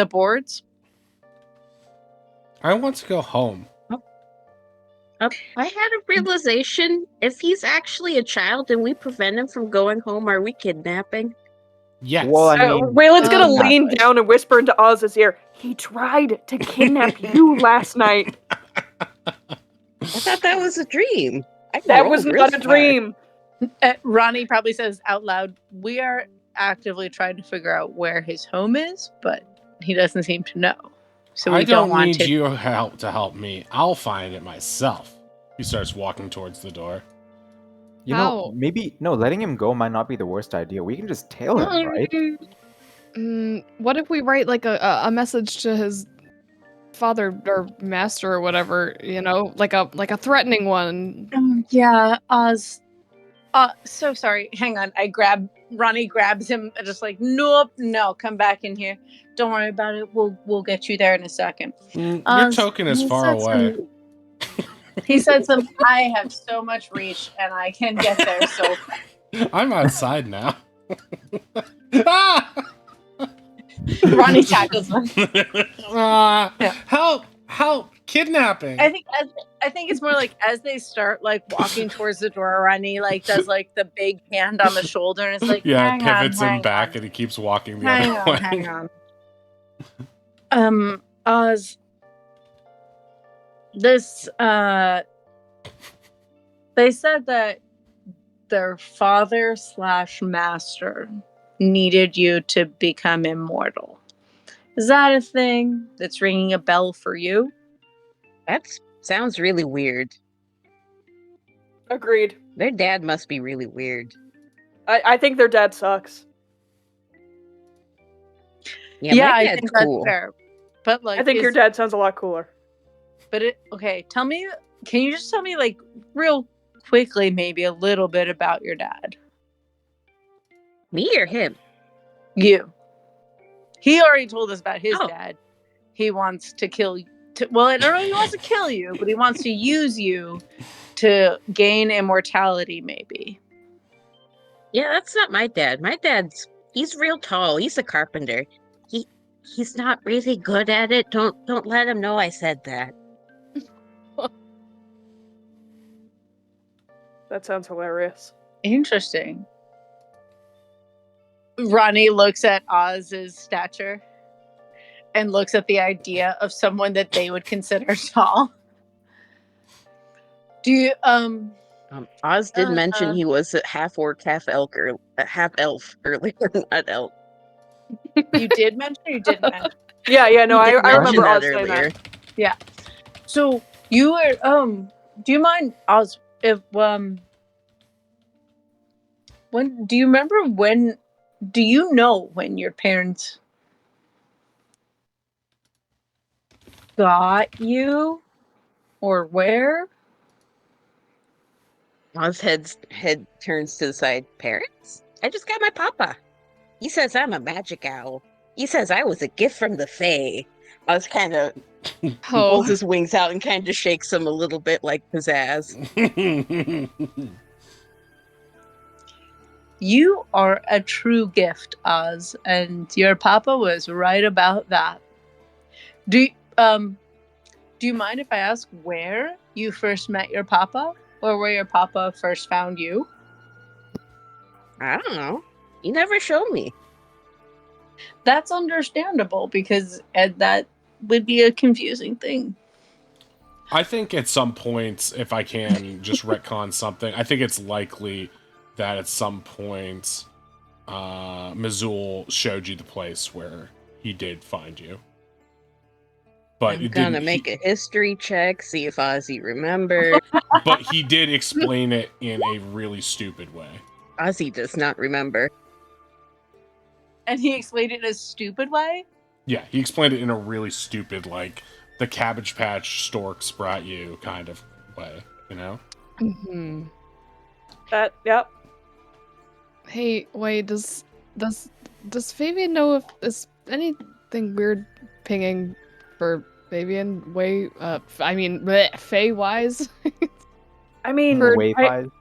boards. I want to go home. I had a realization. If he's actually a child and we prevent him from going home, are we kidnapping? Yes. Well, I mean, Waylon's gonna Um, lean down and whisper into Oz's ear. He tried to kidnap you last night. I thought that was a dream. I That rolled was real not a far. dream. Ronnie probably says out loud, "We are actively trying to figure out where his home is, but he doesn't seem to know. So we I don't want need to." you help to help me. I'll find it myself. He starts walking towards the door. you How? know, maybe no, letting him go might not be the worst idea. We can just tail him, right? What if we write like a message to his father or master or whatever, you know, like a threatening one? Yeah, Oz. So sorry. Hang on. Ronnie grabs him and just like, nope, no, come back in here. Don't worry about it. We'll get you there in a second. Your token is he far said away. He said some. I have so much reach, and I can get there. So I'm outside now. Ah! Ronnie tackles him. Ah, Yeah. Help! Kidnapping! I think it's more like as they start like walking towards the door, Ronnie like does like the big hand on the shoulder and is like, Yeah, hang pivots on, him back and he keeps walking the hang other on, way. hang on. Oz, this they said that their father/master needed you to become immortal. Is that a thing that's ringing a bell for you? That sounds really weird. Agreed. Their dad must be really weird. I think their dad sucks. Yeah, my I dad's think cool. that's fair. But like, I think your dad sounds a lot cooler. But okay, tell me. Can you just tell me like real quickly, maybe a little bit about your dad? Me or him? You. He already told us about his Oh. dad. He wants to kill you. Well, I don't know if he wants to kill you, but he wants to use you to gain immortality, maybe. Yeah, that's not my dad. He's real tall. He's a carpenter. He's not really good at it. Don't let him know I said that. That sounds hilarious. Interesting. Ronnie looks at Oz's stature and looks at the idea of someone that they would consider tall. Do you Oz did mention he was a half orc, half elk, or half elf earlier, not elf. You did mention or you didn't mention? Yeah, no, He did I mention remember that Oz saying earlier. that. Yeah. So you were do you mind Oz if when do you remember when do you know when your parents got you or where? Oz's head turns to the side. Parents? I just got my papa. He says I'm a magic owl. He says I was a gift from the Fae. Oz kind of pulls his wings out and kind of shakes them a little bit like pizzazz. You are a true gift, Oz, and your papa was right about that. Do you mind if I ask where you first met your papa or where your papa first found you? I don't know. He never showed me. That's understandable because that would be a confusing thing. I think at some point, if I can just retcon something, I think it's likely that at some point Missoul showed you the place where he did find you. But I'm it gonna didn't. make a history check, see if Ozzy remembers. But he did explain it in a really stupid way. Ozzy does not remember. And he explained it in a stupid way? Yeah, he explained it in a really stupid, like, the Cabbage Patch storks brought you kind of way, you know? Hmm. Yep. Hey, wait, does Fabian know if there's anything weird pinging for Fabian way Faye wise? I mean, For- Wayfies.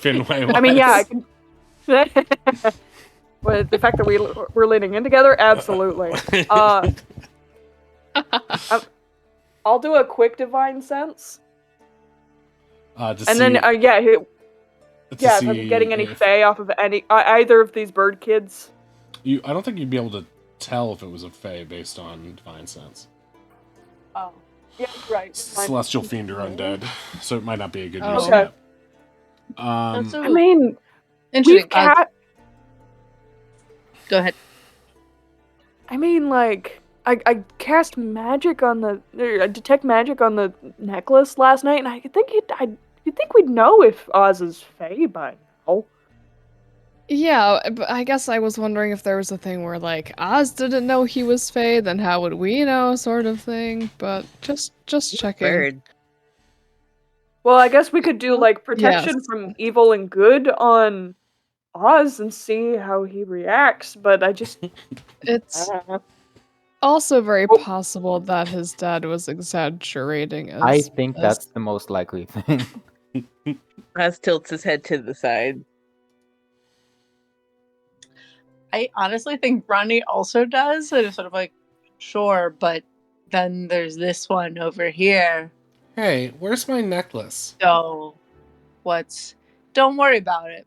Finway I mean, yeah, I wise. can. But the fact that we're leaning in together, absolutely. I'll do a quick divine sense, To and see, then to if see I'm getting any if- fae off of either of these bird kids. I don't think you'd be able to tell if it was a fae based on divine sense. Oh, yeah, right. Fine. Celestial fiend or undead, so it might not be a good Oh. use Okay. of that. Also, I mean, interesting. Go ahead. I mean, like, I cast magic on I detect magic on the necklace last night, and you'd think we'd know if Oz is Fae by now. Yeah, but I guess I was wondering if there was a thing where, like, Oz didn't know he was Fae, then how would we know, sort of thing. But just checking. Bird. Well, I guess we could do like protection Yes. from evil and good on Oz and see how he reacts. But I just It's uh, also very Oh. possible that his dad was exaggerating as I think as- that's the most likely thing. Oz tilts his head to the side. I honestly think Ronnie also does. So just sort of like, sure, but then there's this one over here. Hey, where's my necklace? So don't worry about it.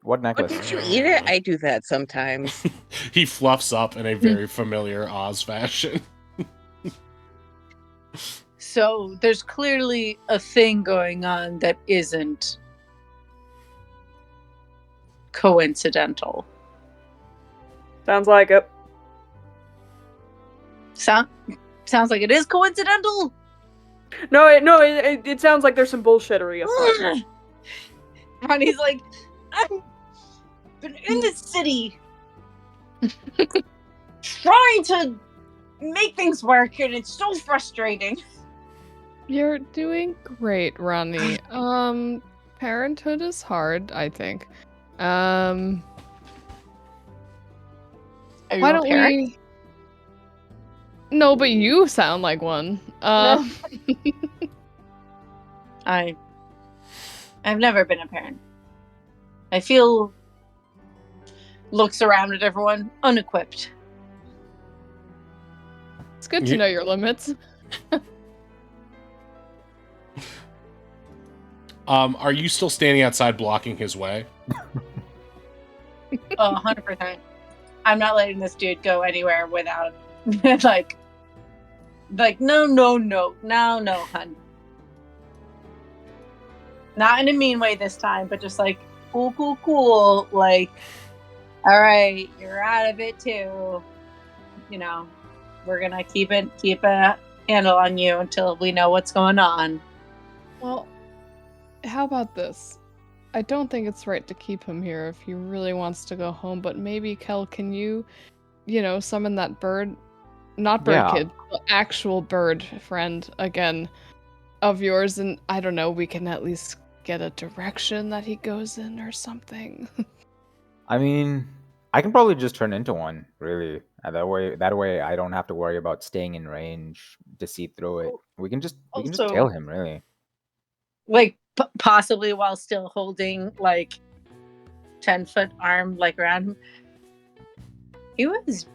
What But necklace? did you eat it? I do that sometimes. He fluffs up in a very familiar Oz fashion. So there's clearly a thing going on that isn't coincidental. sounds like it. Sounds like it is coincidental. No, it sounds like there's some bullshittery afoot. Ronnie's like, I've been in the city trying to make things work, and it's so frustrating. You're doing great, Ronnie. Parenthood is hard, I think. Are you Why a don't parent? we? No, but you sound like one. I've never been a parent. I feel looks around at everyone unequipped. It's good to know your limits. Are you still standing outside blocking his way? 100%. I'm not letting this dude go anywhere without like no, hun. Not in a mean way this time, but just like cool. Like, all right, you're out of it too. You know, we're gonna keep a handle on you until we know what's going on. Well, how about this? I don't think it's right to keep him here if he really wants to go home, but maybe, Kel, can you summon that bird? Not bird Yeah. kid, but actual bird friend again of yours, and I don't know, we can at least get a direction that he goes in or something. I mean, I can probably just turn into one, really. And that way I don't have to worry about staying in range to see through it. We can just Also- tail him, really. Like possibly while still holding like 10-foot arm like around him. He was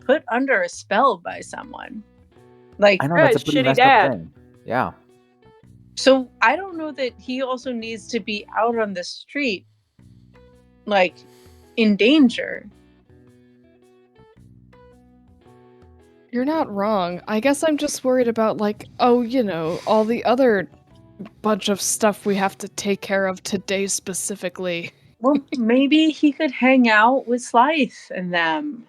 put under a spell by someone. Like, I know Yeah, that's a his pretty shitty messed dad. up thing. Yeah. so I don't know that he also needs to be out on the street, like in danger. You're not wrong. I guess I'm just worried about, like, all the other bunch of stuff we have to take care of today specifically. Well, maybe he could hang out with Slythe and them.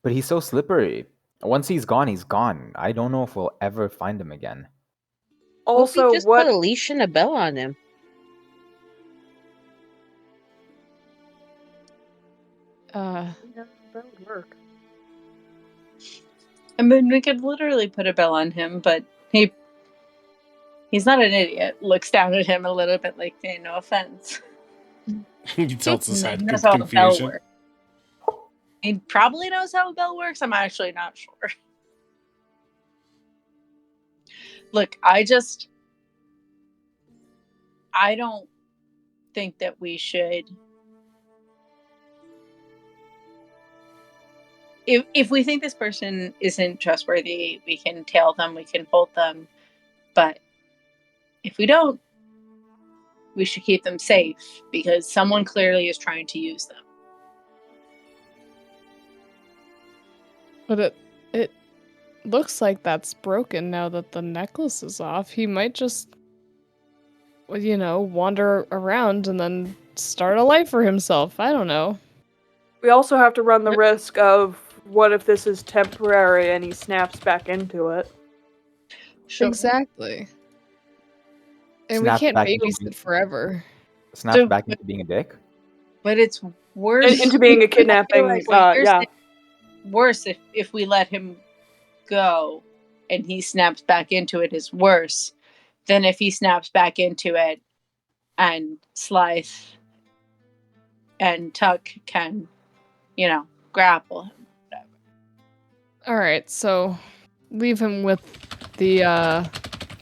But he's so slippery. Once he's gone, he's gone. I don't know if we'll ever find him again. What if Also, we just what put a leash and a bell on him? Yeah, that would work. I mean, we could literally put a bell on him, but he's not an idiot. Looks down at him a little bit like, hey, no offense. He tilts his head Knows with how a bell confusion. works. He probably knows how a bell works. I'm actually not sure. Look, I don't think that we should. If we think this person isn't trustworthy, we can tail them, we can hold them. But if we don't, we should keep them safe because someone clearly is trying to use them. But it looks like that's broken now that the necklace is off. He might just, wander around and then start a life for himself. I don't know. We also have to run the risk of what if this is temporary and he snaps back into it. Sure. Exactly. And Snap we can't back into babysit forever. Snaps back into being a dick. But it's worse. Into being a kidnapping, Like, you're yeah. saying worse if we let him go and he snaps back into it is worse than if he snaps back into it and Slythe and Tuck can, grapple him. Whatever. All right, so leave him with the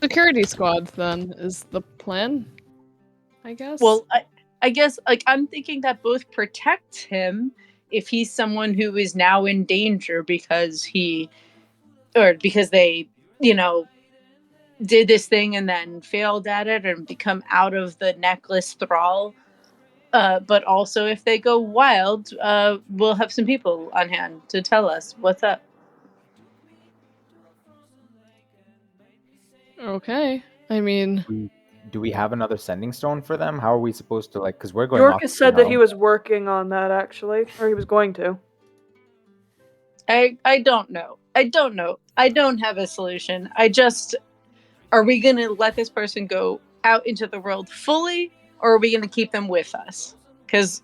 security squad then is the plan, I guess. Well, I guess I'm thinking that both protect him if he's someone who is now in danger because they, did this thing and then failed at it and become out of the necklace thrall. But also, if they go wild, we'll have some people on hand to tell us what's up. Okay. I mean, Do we have another sending stone for them? How are we supposed to because we're going York off has to said that he home. was working on that actually, or he was going to. I don't know. I don't have a solution. Are we going to let this person go out into the world fully, or are we going to keep them with us? Because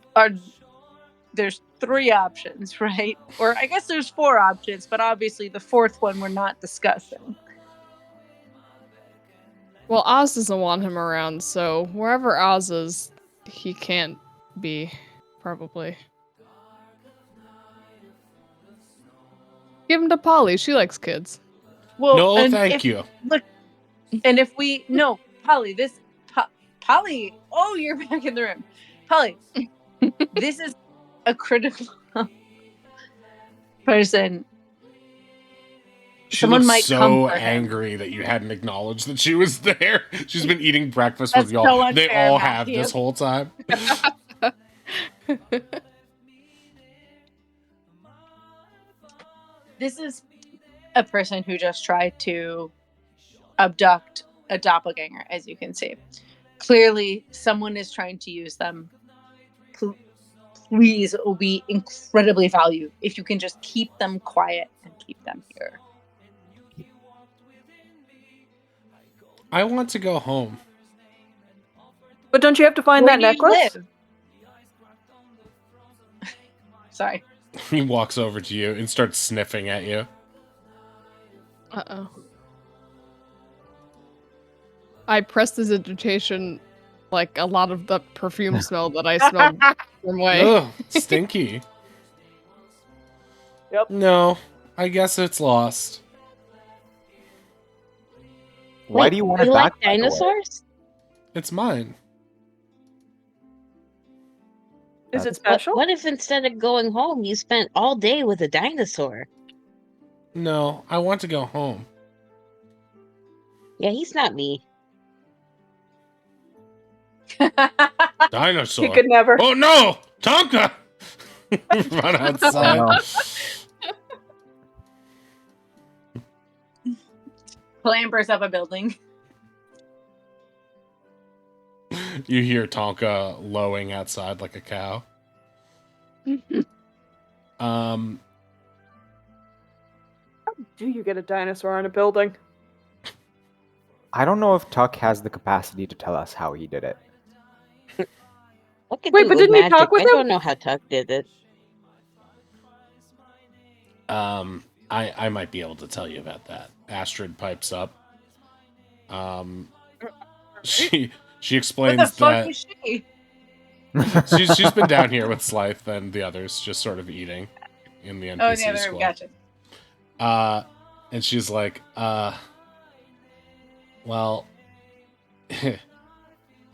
there's 3 options, right? Or I guess there's 4 options, but obviously the 4th one we're not discussing. well, Oz doesn't want him around, so wherever Oz is, he can't be, probably. Give him to Polly. She likes kids. Well, No, and thank you. Look, and if we no, Polly, Polly, oh, you're back in the room, Polly. This is a critical person. She Someone looks might come so for him. angry that you hadn't acknowledged that she was there. She's been eating breakfast That's with y'all. so They unfair, all have Matthew. this whole time. This is a person who just tried to abduct a doppelganger, as you can see. Clearly, someone is trying to use them. Please, it will be incredibly valued if you can just keep them quiet and keep them here. I want to go home. But don't you have to find Where that do you necklace? live? Sorry. He walks over to you and starts sniffing at you. Uh-oh. I prestidigitation like a lot of the perfume smell that I smelled from way. Ugh, stinky. Yep. No, I guess it's lost. Why Wait, do you want you it like back? by the way? dinosaurs? It's mine. Is it That's- special? What if instead of going home, you spent all day with a dinosaur? No, I want to go home. Yeah, he's not me. Dinosaur. He could never. Oh no! Tonka! Run outside. Oh, Clambers up a building. You hear Tonka lowing outside like a cow. Do you get a dinosaur in a building? I don't know if Tuck has the capacity to tell us how he did it. I could Wait, do it but with didn't you magic. talk with I him? don't know how Tuck did it. I might be able to tell you about that. Astrid pipes up. She What the explains fuck that is she? she's been down here with Slythe and the others, just sort of eating in the NPC Oh, in the other room. squad. Gotcha. And she's like, well,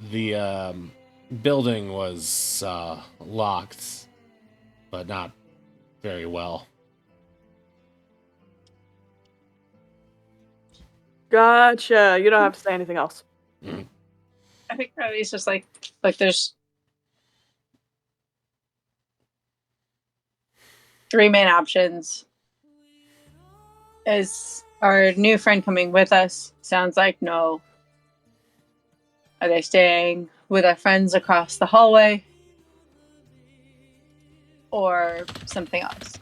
the building was locked, but not very well. Gotcha. You don't have to say anything else. I think Riley's just like there's 3 main options. Is our new friend coming with us? Sounds like no. Are they staying with our friends across the hallway? Or something else?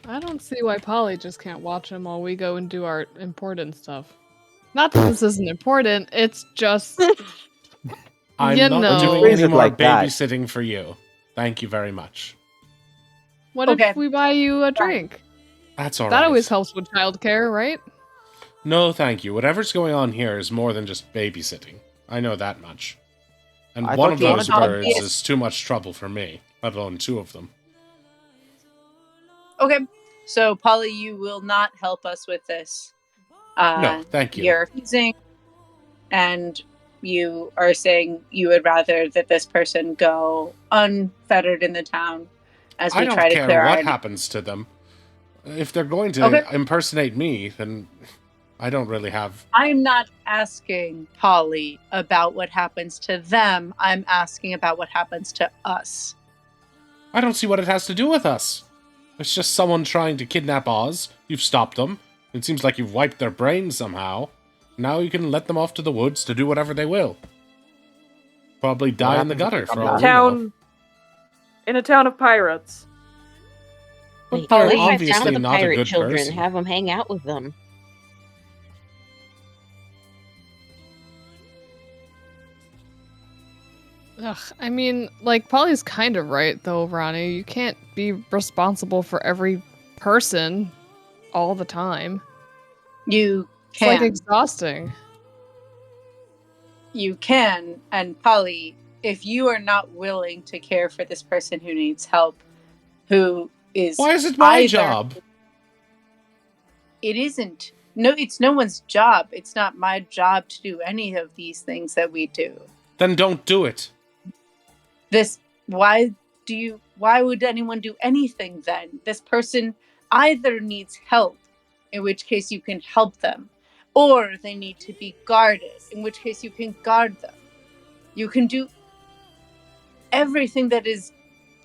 I don't see why Polly just can't watch him while we go and do our important stuff. Not that this isn't important, it's just I'm You not know. doing Phrase any it more like that. babysitting for you. Thank you very much. what Okay. if we buy you a drink? That's all right. That always helps with childcare, right? No, thank you. Whatever's going on here is more than just babysitting. I know that much. And I one thought of you those wanted to- birds Yes. is too much trouble for me, let alone 2 of them. Okay. So, Polly, you will not help us with this. No, thank you. You're refusing, and you are saying you would rather that this person go unfettered in the town as we I don't try to care clear what our... happens to them. If they're going to Okay. impersonate me, then I don't really have... I'm not asking Polly about what happens to them. I'm asking about what happens to us. I don't see what it has to do with us. It's just someone trying to kidnap Oz. You've stopped them. It seems like you've wiped their brains somehow. Now you can let them off to the woods to do whatever they will. Probably die in the happens if gutter they come for all back? we know. In a town of pirates. Like, They're go find obviously some of the not a pirate good children. person. Have them hang out with them. Ugh, I mean, like, Polly's kind of right, though, Ronnie. You can't be responsible for every person all the time. You It's, can. like, exhausting. You can. And Polly, if you are not willing to care for this person who needs help, who is... Why is it my either- job? It isn't. No, it's no one's job. It's not my job to do any of these things that we do. Then don't do it. Why would anyone do anything then? This person either needs help, in which case you can help them, or they need to be guarded, in which case you can guard them. You can do everything that is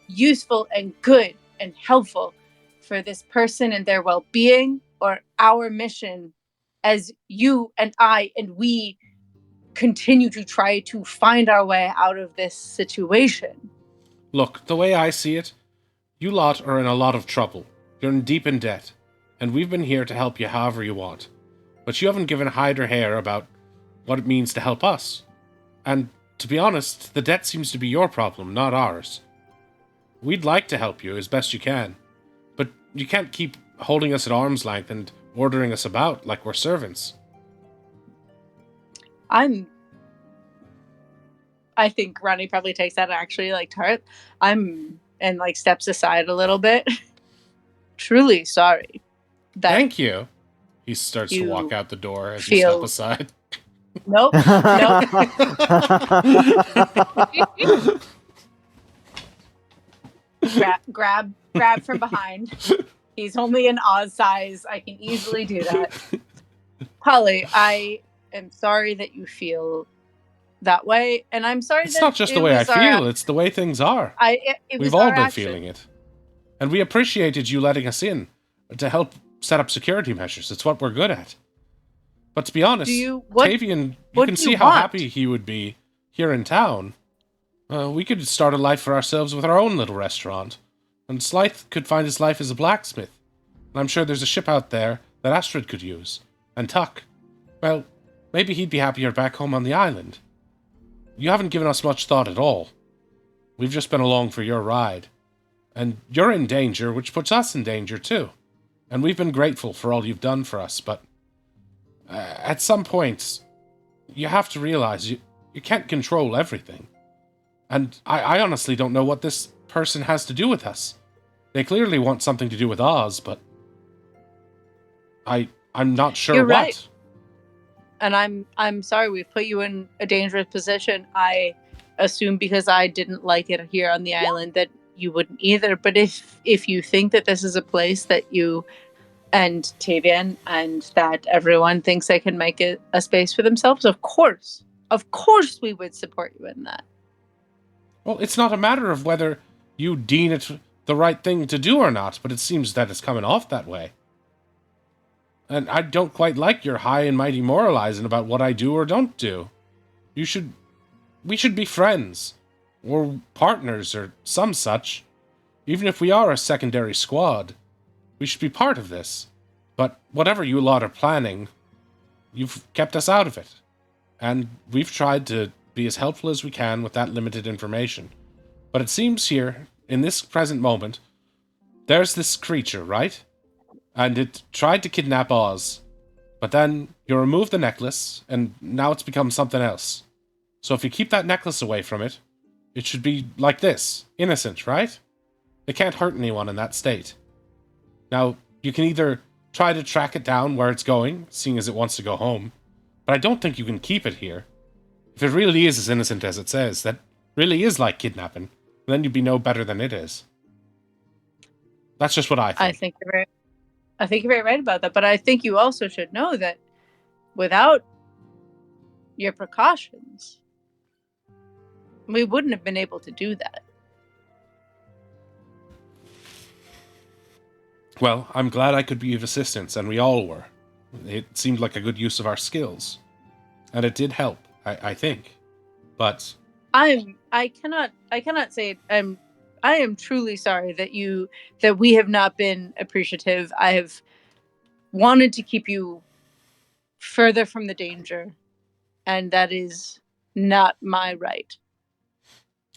useful and good and helpful for this person and their well-being, or our mission as you and I and we continue to try to find our way out of this situation. Look, the way I see it, you lot are in a lot of trouble. You're in deep in debt. And we've been here to help you however you want. But you haven't given hide or hair about what it means to help us. And, to be honest, the debt seems to be your problem, not ours. We'd like to help you as best you can. But you can't keep holding us at arm's length and ordering us about like we're servants. I think Ronnie probably takes that actually like tart. And like steps aside a little bit. Truly sorry. That Thank you. He starts to you walk out the door as you feel- step aside. Nope. Grab from behind. He's only an Oz size. I can easily do that. Polly, I am sorry that you feel that way, and I'm sorry It's that not just the it way I was our feel, it's the way things are. it was We've all our been action. feeling it. And we appreciated you letting us in to help set up security measures. It's what we're good at. But to be honest, Tavian, you what can do see you how want? happy he would be here in town. We could start a life for ourselves with our own little restaurant. And Slythe could find his life as a blacksmith. And I'm sure there's a ship out there that Astrid could use. And Tuck. Well, maybe he'd be happier back home on the island. You haven't given us much thought at all. We've just been along for your ride. And you're in danger, which puts us in danger too. And we've been grateful for all you've done for us, but at some point, you have to realize you can't control everything. And I honestly don't know what this person has to do with us. They clearly want something to do with Oz, but I'm not sure You're what. right. And I'm sorry we've put you in a dangerous position. I assume because I didn't like it here on the island that you wouldn't either. But if you think that this is a place that you and Tavian and that everyone thinks they can make it a space for themselves, of course we would support you in that. Well, it's not a matter of whether you deem it the right thing to do or not, but it seems that it's coming off that way. And I don't quite like your high and mighty moralizing about what I do or don't do. We should be friends, or partners, or some such. Even if we are a secondary squad, we should be part of this. But whatever you lot are planning, you've kept us out of it. And we've tried to be as helpful as we can with that limited information. But it seems here, in this present moment, there's this creature, right? And it tried to kidnap Oz. But then you remove the necklace, and now it's become something else. So if you keep that necklace away from it, it should be like this, innocent, right? It can't hurt anyone in that state. Now, you can either try to track it down where it's going, seeing as it wants to go home, but I don't think you can keep it here. If it really is as innocent as it says, that really is like kidnapping, then you'd be no better than it is. That's just what I think. I think you're very right about that, but I think you also should know that without your precautions, we wouldn't have been able to do that. Well, I'm glad I could be of assistance, and we all were. It seemed like a good use of our skills. And it did help, I think. But I cannot say I am truly sorry that we have not been appreciative. I have wanted to keep you further from the danger, and that is not my right.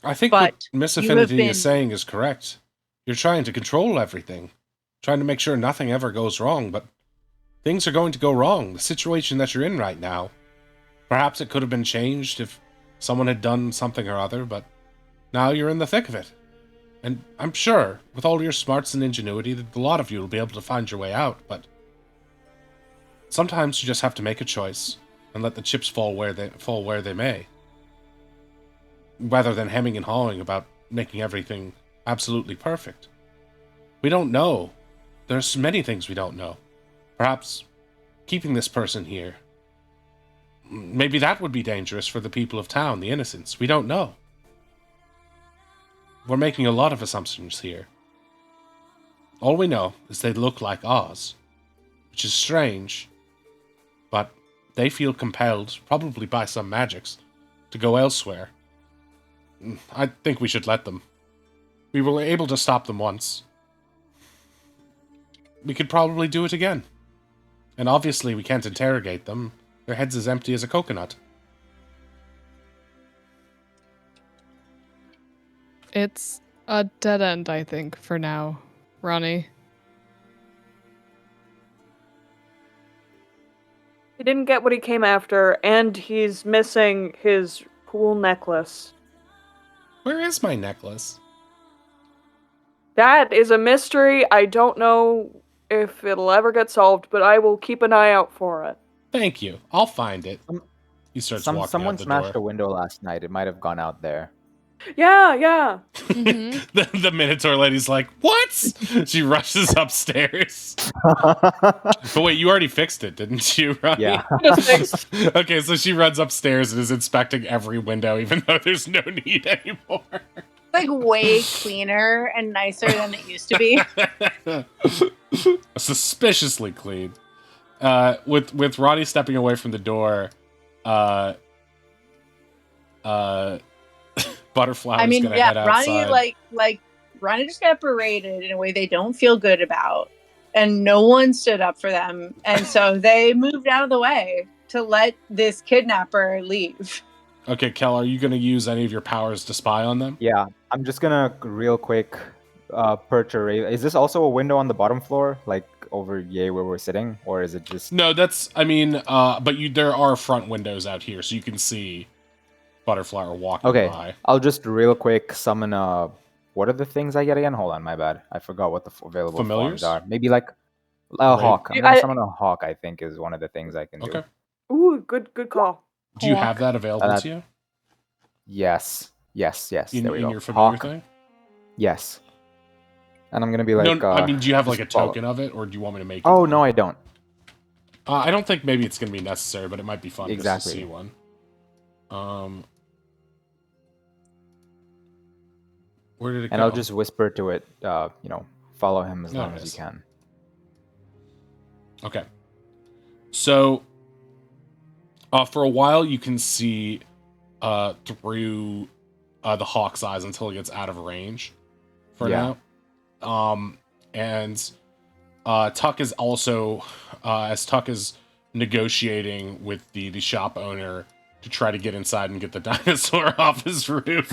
I think But what Miss Affinity is saying is correct. You're trying to control everything, trying to make sure nothing ever goes wrong, but things are going to go wrong. The situation that you're in right now, perhaps it could have been changed if someone had done something or other, but now you're in the thick of it. And I'm sure, with all your smarts and ingenuity, that a lot of you will be able to find your way out, but sometimes you just have to make a choice and let the chips fall where they may, rather than hemming and hawing about making everything absolutely perfect. We don't know. There's many things we don't know. Perhaps keeping this person here, maybe that would be dangerous for the people of town, the innocents. We don't know. We're making a lot of assumptions here. All we know is they look like Oz, which is strange, but they feel compelled, probably by some magics, to go elsewhere. I think we should let them. We were able to stop them once. We could probably do it again. And obviously we can't interrogate them. Their head's as empty as a coconut. It's a dead end, I think, for now, Ronnie. He didn't get what he came after, and he's missing his cool necklace. Where is my necklace? That is a mystery. I don't know if it'll ever get solved, but I will keep an eye out for it. Thank you. I'll find it. He starts walking Someone out the smashed a door. window last night. It might have gone out there. Yeah. Mm-hmm. The Minotaur lady's like, what? She rushes upstairs. But wait, you already fixed it, didn't you, Ronnie? Yeah. Just fixed. Okay, so she runs upstairs and is inspecting every window, even though there's no need anymore. Like way cleaner and nicer than it used to be. Suspiciously clean. With Ronnie stepping away from the door, Butterflower is gonna head outside. Ronnie Ronnie just got berated in a way they don't feel good about, and no one stood up for them, and so they moved out of the way to let this kidnapper leave. Okay, Kel, are you gonna use any of your powers to spy on them? Yeah, I'm just gonna real quick perch a ray. Is this also a window on the bottom floor, like over where we're sitting, or is it just? No, that's. I mean, but there are front windows out here, so you can see Butterflower walking by. I'll just real quick summon what are the things I get again? Hold on, my bad. I forgot what the available Familiars? forms are. Maybe like a hawk. I'm gonna summon a hawk. I think is one of the things I can do. Okay. Ooh, good call. Do you have that available to you? Yes. In there we go. your familiar Hawk. thing? Yes. And I'm gonna be like. No, I mean, do you have like a just follow. token of it, or do you want me to make? Oh one? no, I don't. I don't think maybe it's gonna be necessary, but it might be fun just to Exactly. see one. Where did it go? And I'll just whisper to it, follow him as long as you can. Okay. So, for a while, you can see through the hawk's eyes until it gets out of range for now. And Tuck is also, as Tuck is negotiating with the shop owner to try to get inside and get the dinosaur off his roof.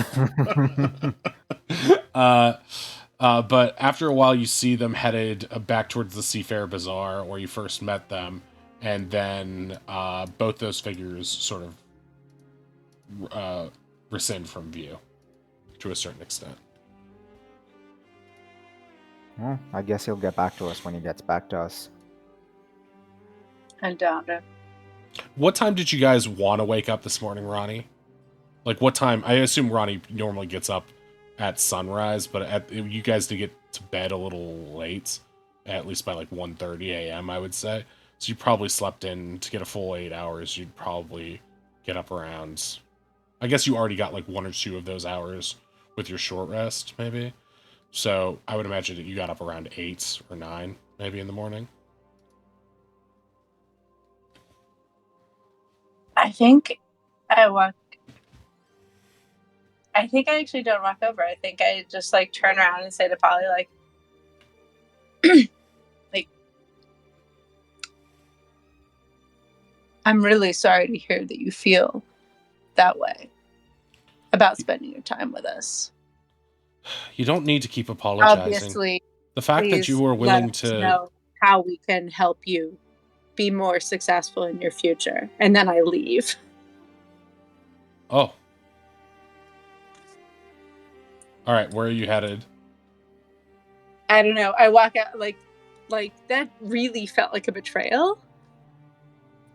But after a while, you see them headed back towards the Seafair Bazaar where you first met them, and then both those figures sort of rescind from view to a certain extent. Well, I guess he'll get back to us when he gets back to us. I doubt it. What time did you guys want to wake up this morning, Ronnie? Like, what time? I assume Ronnie normally gets up at sunrise, but you guys did get to bed a little late, at least by like 1:30 a.m., I would say. So you probably slept in to get a full 8 hours. You'd probably get up around... I guess you already got like 1 or 2 of those hours with your short rest, maybe. So I would imagine that you got up around 8 or 9, maybe, in the morning. I think I actually don't walk over. I think I just like turn around and say to Polly like, like, I'm really sorry to hear that you feel that way about spending your time with us. You don't need to keep apologizing. Obviously, the fact that you were willing to know how we can help you be more successful in your future, and then I leave. Oh. All right, where are you headed? I don't know. I walk out like that really felt like a betrayal.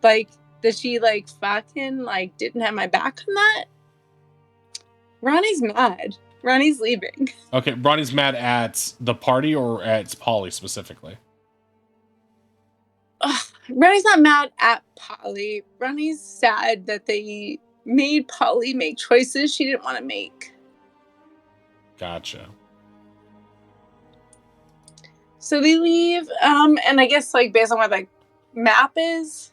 Like that she like fucking like didn't have my back on that. Ronnie's mad. Ronnie's leaving. Okay, Ronnie's mad at the party or at Polly specifically? Ugh, Ronnie's not mad at Polly. Ronnie's sad that they made Polly make choices she didn't want to make. Gotcha. So they leave, and I guess like based on what like map is.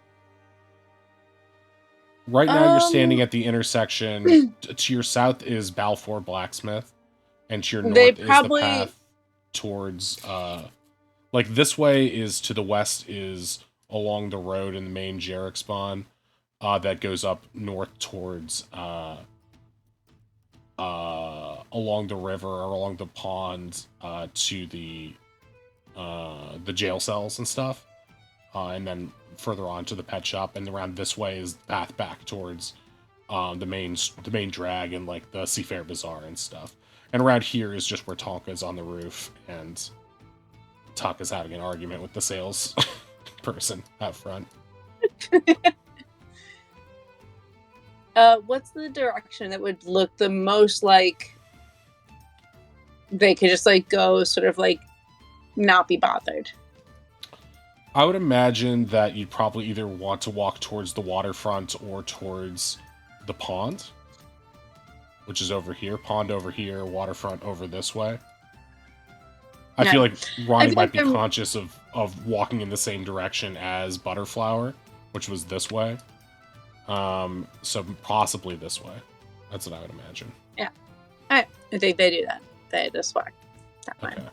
Right now you're standing at the intersection. To your south is Balfour Blacksmith, and to your north is the path towards like this way is to the west is along the road in the main Jarek spawn that goes up north towards along the river or along the pond to the jail cells and stuff, and then further on to the pet shop, and around this way is the path back towards the main drag and like the Seafair Bazaar and stuff. And around here is just where Tonka's on the roof, and Tonka's having an argument with the sales person out front. What's the direction that would look the most like they could just like go sort of like not be bothered? I would imagine that you'd probably either want to walk towards the waterfront or towards the pond, which is over here. Pond over here, waterfront over this way. I feel like Ronnie feel might like be I'm- conscious of walking in the same direction as Butterflower, which was this way. So possibly this way. That's what I would imagine. I think they do that. They just walk that way. Okay.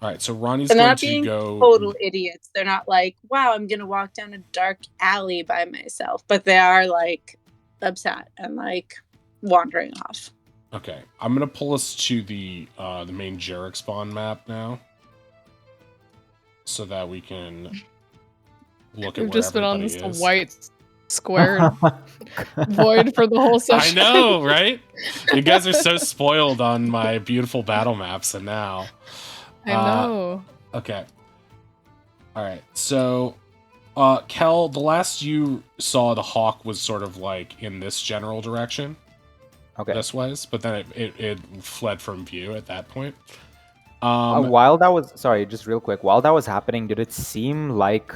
All right, so Ronnie's And they're going not to being go. total idiots. They're not like, wow, I'm going to walk down a dark alley by myself. But they are like upset and like wandering off. Okay, I'm gonna pull us to the main Jarek spawn map now, so that we can look at We've where just been on everybody this is. white square void for the whole I session. know, right? You guys are so spoiled on my beautiful battle maps, and now. I know. Okay. All right. So, Kel, the last you saw the hawk was sort of like in this general direction, Okay. this ways, but then it fled from view at that point. While that was, sorry, just real quick, while that was happening, did it seem like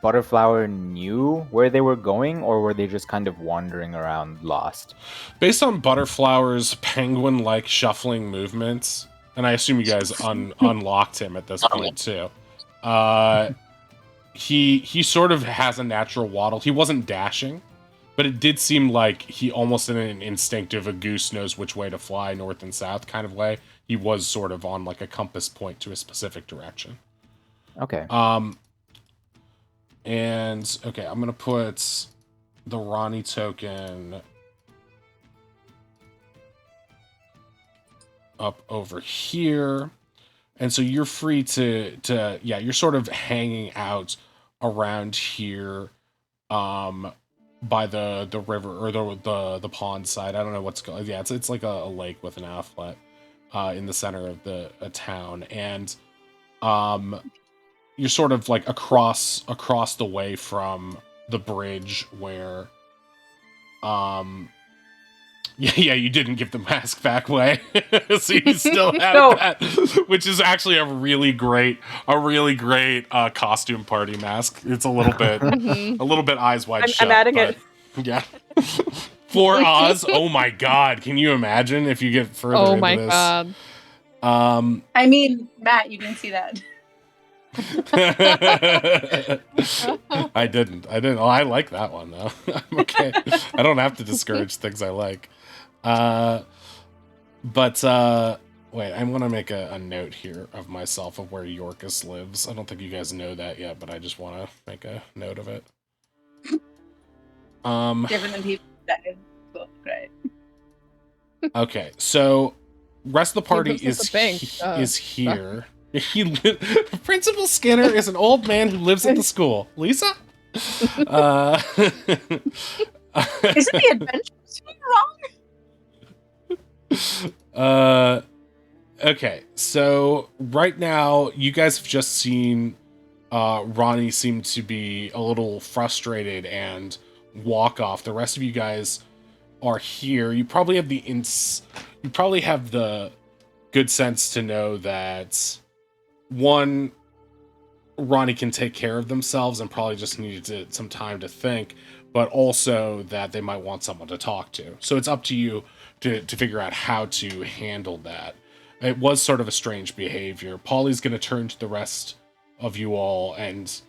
Butterflower knew where they were going, or were they just kind of wandering around lost? Based on Butterflower's penguin-like shuffling movements, and I assume you guys unlocked him at this point too. He sort of has a natural waddle. He wasn't dashing, but it did seem like he almost in an instinctive, a goose knows which way to fly, north and south kind of way. He was sort of on like a compass point to a specific direction. Okay. And okay, I'm gonna put the Ronnie token up over here, and so you're free to yeah, you're sort of hanging out around here, by the river or the pond side. I don't know what's going. Yeah, it's like a lake with an outlet, in the center of the town, and you're sort of like across the way from the bridge where yeah, you didn't give the mask back way. So you still have No. that, which is actually a really great costume party mask. It's a little bit eyes wide shut. I'm adding but, it. Yeah. For Oz, oh my god, can you imagine if you get further Oh into my this? god. I mean, Matt, you didn't see that. I didn't. Oh, I like that one though. I'm okay. I don't have to discourage things I like. But wait, I want to make a note here of myself of where Yorkus lives. I don't think you guys know that yet, but I just want to make a note of it. Different than people say. Cool, great. Okay, so rest of the party lives at the bank. is here. Principal Skinner is an old man who lives at the school. Lisa? Isn't the adventure scene wrong? Okay, so right now you guys have just seen Ronnie seem to be a little frustrated and walk off. The rest of you guys are here. You probably have the good sense to know that one, Ronnie can take care of themselves and probably just needed some time to think, but also that they might want someone to talk to. So it's up to you to figure out how to handle that. It was sort of a strange behavior. Polly's going to turn to the rest of you all and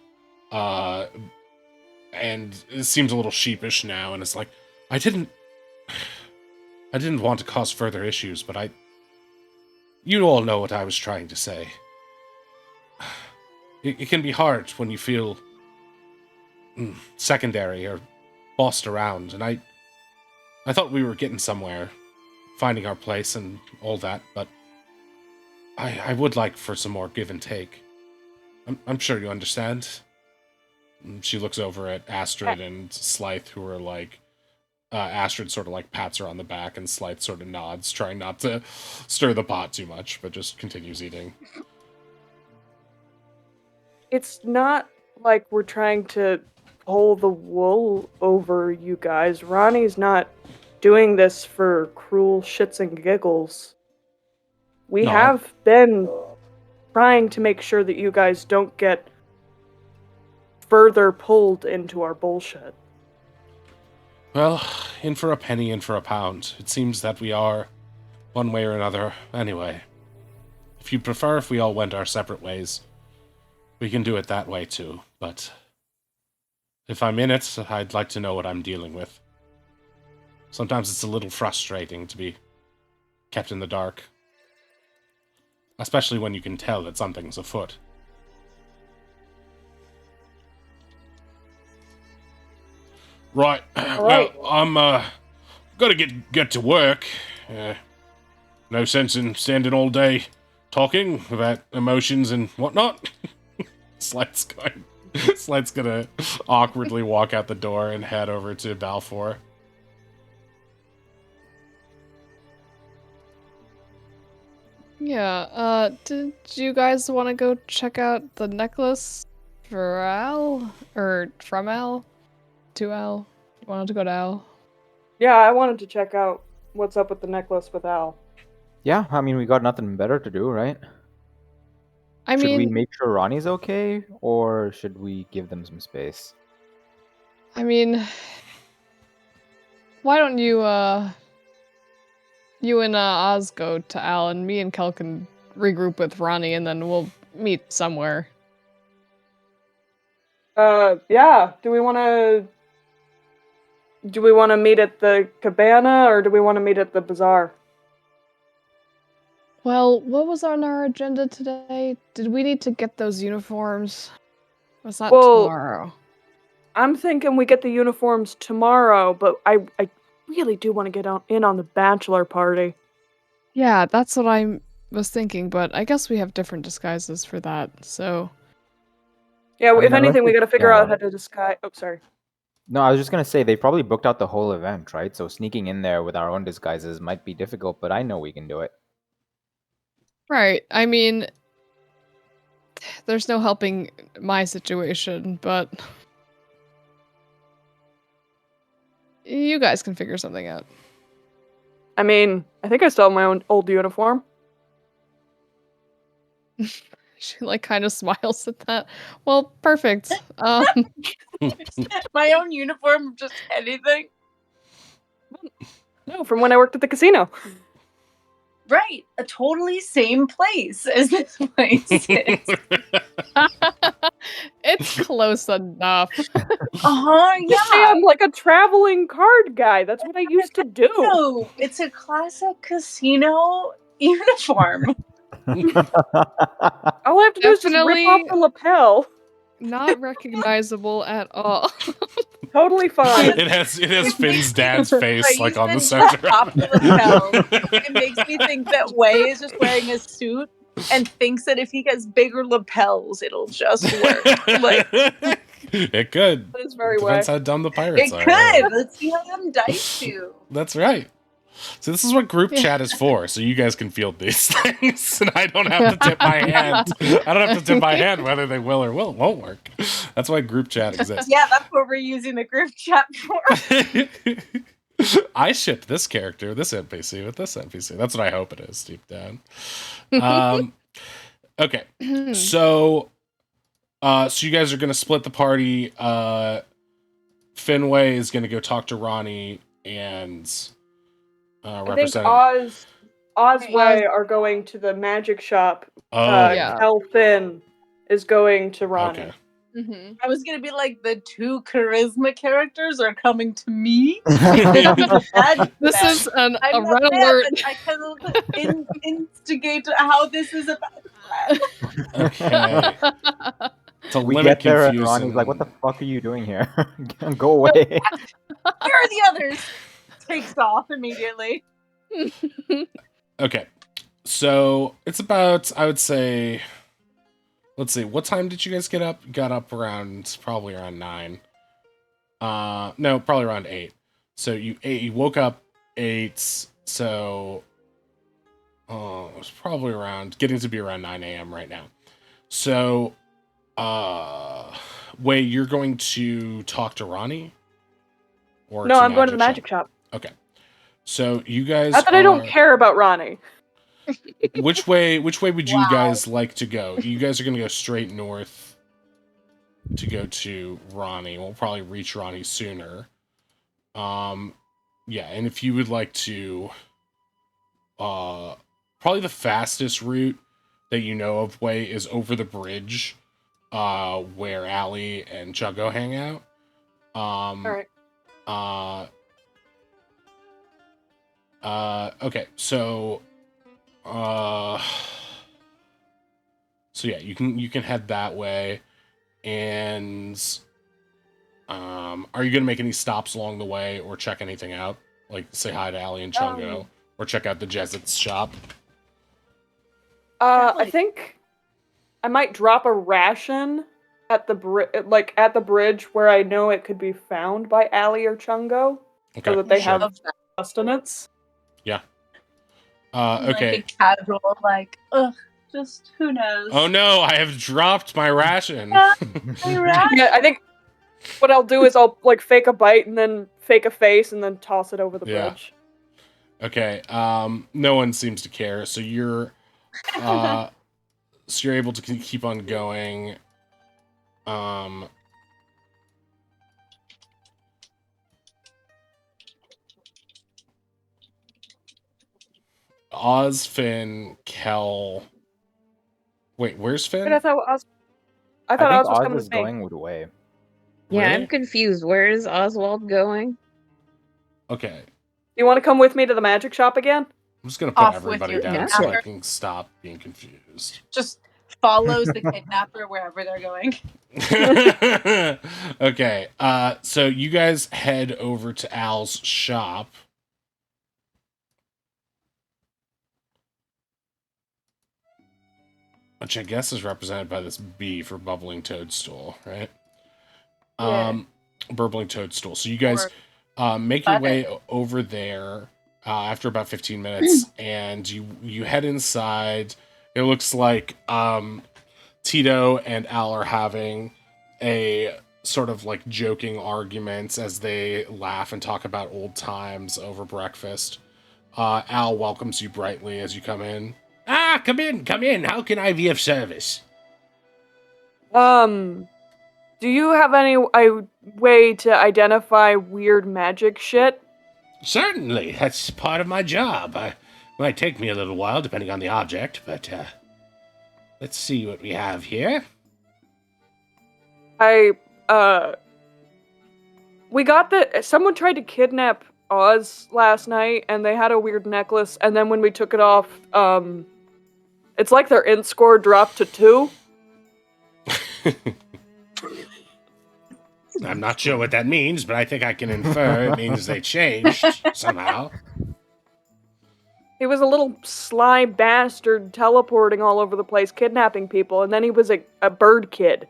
it seems a little sheepish now, and it's like, I didn't want to cause further issues, but you all know what I was trying to say. It can be hard when you feel secondary or bossed around, and I thought we were getting somewhere, finding our place and all that, but I would like for some more give and take. I'm sure you understand. And she looks over at Astrid and Slythe, who are like, Astrid sort of like pats her on the back, and Slythe sort of nods, trying not to stir the pot too much, but just continues eating. It's not like we're trying to pull the wool over you guys. Ronnie's not doing this for cruel shits and giggles. We No, have been trying to make sure that you guys don't get further pulled into our bullshit. Well, in for a penny, in for a pound. It seems that we are, one way or another, anyway. If you prefer, if we all went our separate ways, we can do it that way too. But if I'm in it, I'd like to know what I'm dealing with. Sometimes it's a little frustrating to be kept in the dark. Especially when you can tell that something's afoot. Right. right. Well, I'm gotta get to work. No sense in standing all day talking about emotions and whatnot. Slight's gonna awkwardly walk out the door and head over to Balfour. Yeah, did you guys want to go check out the necklace for Al? Or from Al? To Al? You wanted to go to Al? Yeah, I wanted to check out what's up with the necklace with Al. Yeah, I mean, we got nothing better to do, right? I Should we mean, make sure Ronnie's okay, or should we give them some space? why don't you, you and Oz go to Al, and me and Kel can regroup with Ronnie, and then we'll meet somewhere. Yeah. Do we want to meet at the cabana, or do we want to meet at the bazaar? Well, what was on our agenda today? Did we need to get those uniforms? Was that tomorrow? I'm thinking we get the uniforms tomorrow, but I really do want to get in on the bachelor party. Yeah, that's what I was thinking, but I guess we have different disguises for that, so... Yeah, I if mean, anything, we gotta figure yeah. out how to disguise. Oh, sorry. No, I was just gonna say they probably booked out the whole event, right? So sneaking in there with our own disguises might be difficult, but I know we can do it. Right, I mean... There's no helping my situation, but... You guys can figure something out. I mean, I think I still have my own old uniform. She, like, kind of smiles at that. Well, perfect. My own uniform, just anything. No, from when I worked at the casino. Right, a totally same place as this place is. It's close enough. Yeah. I'm like a traveling card guy. That's what I used to do. No, it's a classic casino uniform. All I have to do is just rip off Definitely- the lapel. Not recognizable at all. Totally fine. It has Finn's dad's face Right, like you on the said center. top of the lapel. It makes me think that Wei is just wearing a suit and thinks that if he has bigger lapels, it'll just work. Like, It could. That is very Depends way. how dumb the pirates it are. could. Let's see how them dice do. That's right. So this is what group chat is for, so you guys can field these things, and I don't have to tip my hand. I don't have to tip my hand whether they will or won't work. That's why group chat exists. Yeah, that's what we're using the group chat for. I ship this character, this NPC, with this NPC. That's what I hope it is, deep down. Okay, so you guys are gonna split the party. Finway is gonna go talk to Ronnie and I think representative. Osway are going to the magic shop. Yeah. Kel Finn is going to Ronnie. Okay. Mm-hmm. I was gonna be like, the two charisma characters are coming to me. This is a I'm red not alert. mad, but I can instigate how this is a bad plan. Okay. It's a We limit get there and confusing. Ronnie's like, "What the fuck are you doing here? Go away." Here are the others. Takes off immediately. Okay. So it's about, I would say, let's see, what time did you guys get up? Got up probably around 9. No, probably around 8. So you woke up 8, so it was probably getting to be around 9 a.m. right now. So, Wei, you're going to talk to Ronnie? Or No, I'm going to the magic shop. Okay. So you guys Not that I don't care about Ronnie. Which way would you guys like to go? You guys are gonna go straight north to go to Ronnie. We'll probably reach Ronnie sooner. Yeah, and if you would like to probably the fastest route that you know of way is over the bridge, where Allie and Chuggo hang out. All right. Okay, so yeah, you can head that way, and are you gonna make any stops along the way or check anything out? Like say hi to Allie and Chungo, or check out the Jesuit's shop? I think I might drop a ration at the at the bridge where I know it could be found by Allie or Chungo, Okay, so that they sure. have sustenance. Yeah. Like Okay. a casual, like, ugh, just who knows? Oh no, I have dropped my ration. Yeah, Yeah, I think what I'll do is I'll like fake a bite and then fake a face and then toss it over the Yeah. bridge. Okay. No one seems to care, so you're able to keep on going. Oz, Finn, Kel. Wait, where's Finn? But I thought Oz was Oz coming is with me. going with Way. Yeah, Really? I'm confused. Where is Oswald going? Okay. You want to come with me to the magic shop again? I'm just gonna put Off with everybody your down so I kidnapper. can stop being confused. Just follows the kidnapper wherever they're going. Okay, so you guys head over to Al's shop. Which I guess is represented by this B for bubbling toadstool, right? Yeah. Burbling toadstool. So you guys make your way over there after about 15 minutes, and you head inside. It looks like Tito and Al are having a sort of like joking arguments as they laugh and talk about old times over breakfast. Al welcomes you brightly as you come in. Ah, come in. How can I be of service? Do you have any way to identify weird magic shit? Certainly, that's part of my job. It might take me a little while, depending on the object, but let's see what we have here. We got someone tried to kidnap Oz last night, and they had a weird necklace, and then when we took it off, it's like their int score dropped to 2. I'm not sure what that means, but I think I can infer it means they changed somehow. He was a little sly bastard teleporting all over the place, kidnapping people, and then he was a bird kid.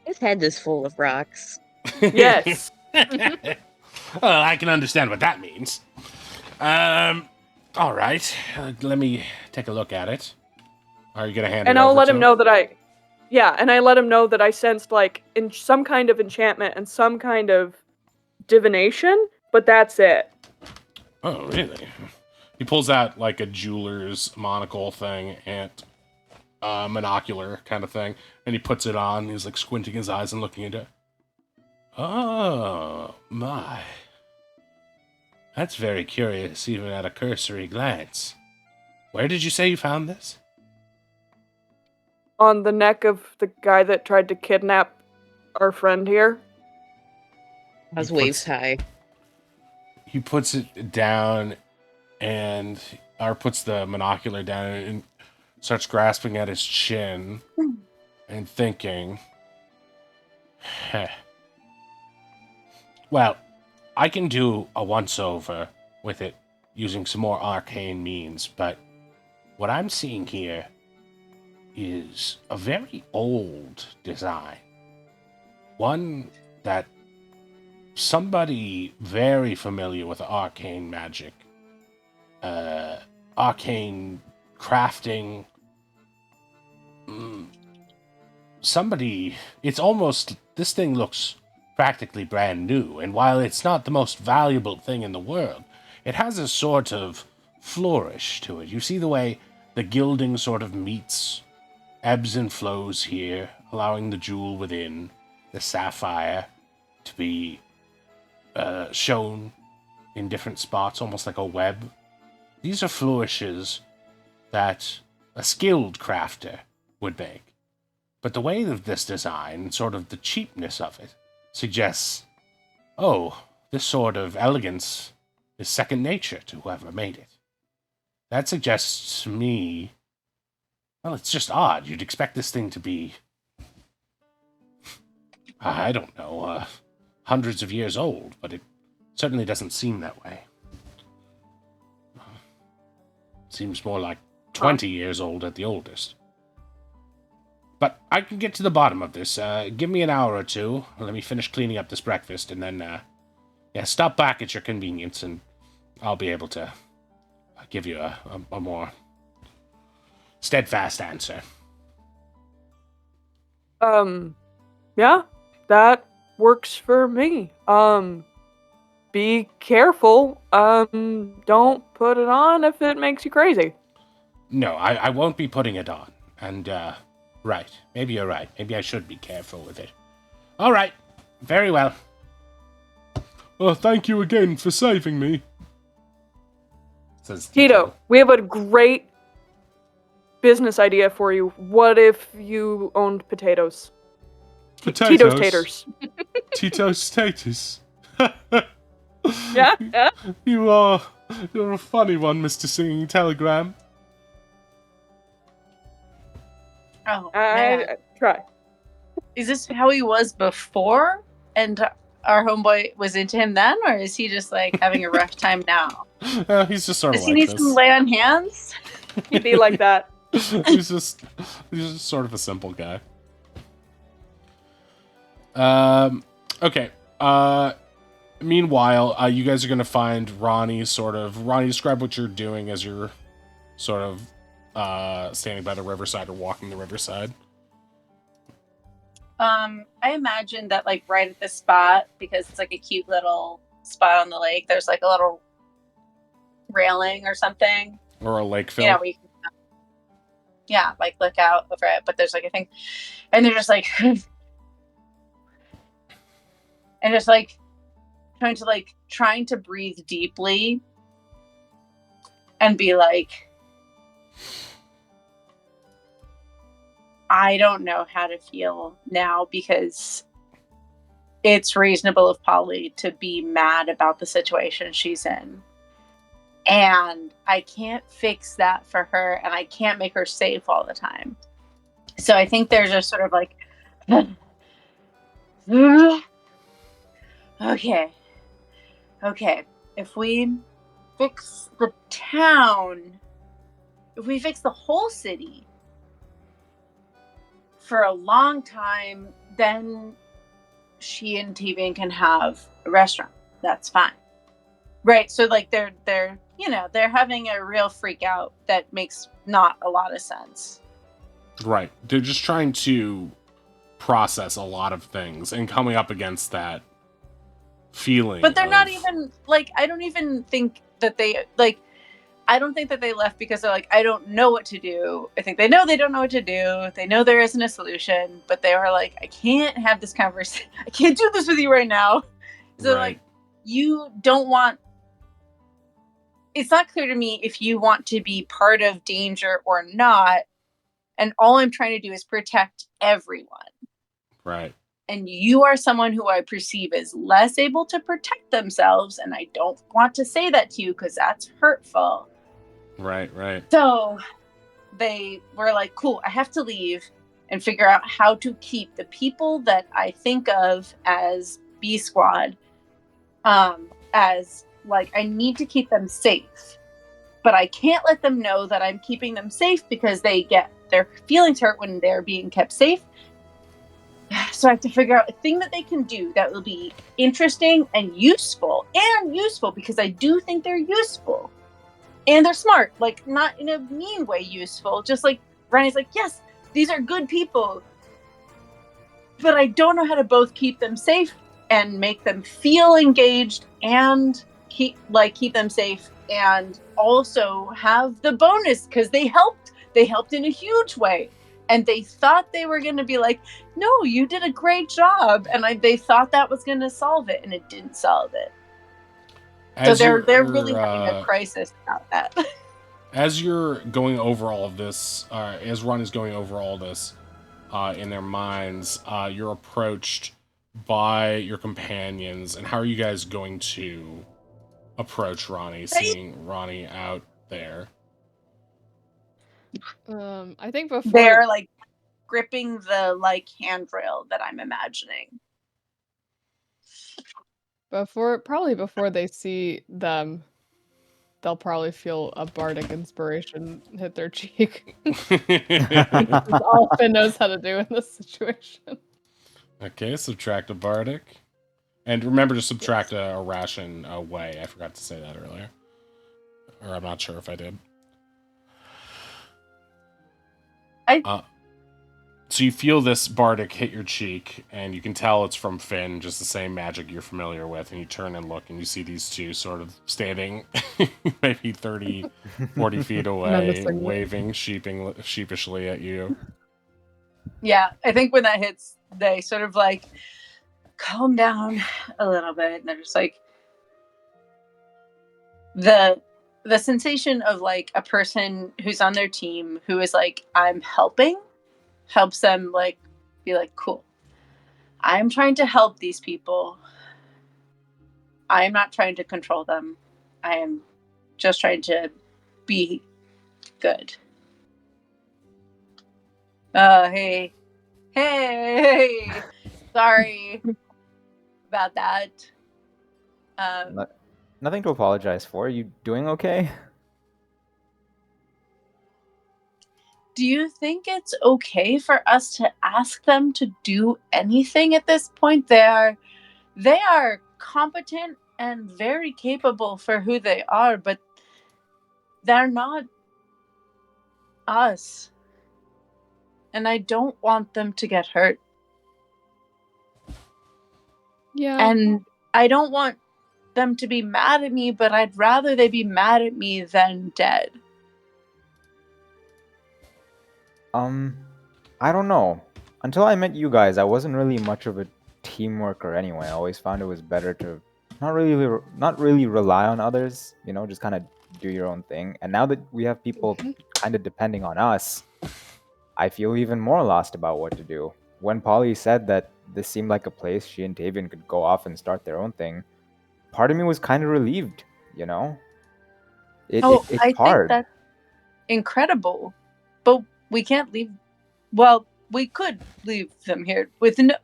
His head is full of rocks. Yes. Well, I can understand what that means. All right. Let me take a look at it. Are you gonna hand it over? And I'll let him know that I let him know that I sensed like in some kind of enchantment and some kind of divination, but that's it. Oh, really? He pulls out like a jeweler's monocle thing and monocular kind of thing, and he puts it on. He's like squinting his eyes and looking at it. Oh, my. That's very curious, even at a cursory glance. Where did you say you found this? On the neck of the guy that tried to kidnap our friend here. Oz waves high. He puts it down and puts the monocular down and starts grasping at his chin and thinking. Well, I can do a once-over with it using some more arcane means, but what I'm seeing here is a very old design. One that somebody very familiar with arcane magic, arcane crafting, this thing looks practically brand new, and while it's not the most valuable thing in the world, it has a sort of flourish to it. You see the way the gilding sort of meets, ebbs and flows here, allowing the jewel within, the sapphire, to be shown in different spots, almost like a web. These are flourishes that a skilled crafter would make. But the way of this design, sort of the cheapness of it, suggests, oh, this sort of elegance is second nature to whoever made it. That suggests to me, well, it's just odd. You'd expect this thing to be, I don't know, hundreds of years old, but it certainly doesn't seem that way. Seems more like 20 years old at the oldest. But I can get to the bottom of this. Give me an hour or two. Let me finish cleaning up this breakfast, and then, stop back at your convenience, and I'll be able to give you a more steadfast answer. Yeah, that works for me. Be careful. Don't put it on if it makes you crazy. No, I won't be putting it on. And, right. Maybe you're right. Maybe I should be careful with it. All right. Very well. Well, thank you again for saving me. Says Tito, we have a great business idea for you. What if you owned potatoes? Potatoes? Tito's taters. Tito's taters. Yeah? You're a funny one, Mr. Singing Telegram. Oh, man. Try. Is this how he was before? And our homeboy was into him then? Or is he just, like, having a rough time now? He's just sort of Does like he this. need some lay on hands? He'd be like that. he's just sort of a simple guy. Okay. Meanwhile, you guys are going to find Ronnie, describe what you're doing as you're sort of standing by the riverside or walking the riverside. I imagine that, like, right at this spot, because it's like a cute little spot on the lake, there's like a little railing or something. Or a lake fill. Yeah, where you can, like, look out over it. But there's like a thing, and they're just like, and just like trying to breathe deeply, and be like, I don't know how to feel now, because it's reasonable of Polly to be mad about the situation she's in. And I can't fix that for her, and I can't make her safe all the time. So I think they're just sort of like, okay. If we fix the town, if we fix the whole city for a long time, then she and Tavian can have a restaurant. That's fine. Right. So like they're having a real freak out that makes not a lot of sense. Right. They're just trying to process a lot of things and coming up against that feeling. But they're not even like, I don't think that they left because they're like, I don't know what to do. I think they know they don't know what to do. They know there isn't a solution, but they were like, I can't have this conversation. I can't do this with you right now. So right. like, you don't want, it's not clear to me if you want to be part of danger or not. And all I'm trying to do is protect everyone. Right. And you are someone who I perceive as less able to protect themselves. And I don't want to say that to you because that's hurtful. Right. So they were like, cool, I have to leave and figure out how to keep the people that I think of as B Squad, as like, I need to keep them safe. But I can't let them know that I'm keeping them safe because they get their feelings hurt when they're being kept safe. So I have to figure out a thing that they can do that will be interesting and useful because I do think they're useful. And they're smart, like not in a mean way useful. Just like Ronnie's like, yes, these are good people. But I don't know how to both keep them safe and make them feel engaged and keep them safe and also have the bonus because they helped in a huge way. And they thought they were going to be like, no, you did a great job. And they thought that was going to solve it, and it didn't solve it. So they're really having a crisis about that. as you're going over all of this, as Ron is going over all this in their minds, you're approached by your companions. And how are you guys going to approach Ronnie, seeing Ronnie out there? I think before They're like gripping the like handrail that I'm imagining. probably before they see them, they'll probably feel a bardic inspiration hit their cheek. That's all Finn knows how to do in this situation. Okay, subtract a bardic. And remember to subtract a ration away. I forgot to say that earlier. Or I'm not sure if I did. So you feel this bardic hit your cheek, and you can tell it's from Finn, just the same magic you're familiar with, and you turn and look, and you see these two sort of standing maybe 30, 40 feet away, waving sheepishly at you. Yeah, I think when that hits, they sort of like calm down a little bit, and they're just like the sensation of like a person who's on their team who is like, I'm helping, helps them like be like, cool, I'm trying to help these people. I am not trying to control them. I am just trying to be good. Hey, sorry about that. Nothing to apologize for. Are you doing okay? Do you think it's okay for us to ask them to do anything at this point? They are competent and very capable for who they are, but they're not us. And I don't want them to get hurt. Yeah. And I don't want them to be mad at me, but I'd rather they be mad at me than dead. I don't know. Until I met you guys, I wasn't really much of a team worker anyway. I always found it was better to not really rely on others, just kind of do your own thing. And now that we have people kind of depending on us, I feel even more lost about what to do. When Polly said that this seemed like a place she and Tavian could go off and start their own thing, part of me was kind of relieved, you know? It's I hard. think that's incredible. But we can't leave. Well, we could leave them here with no.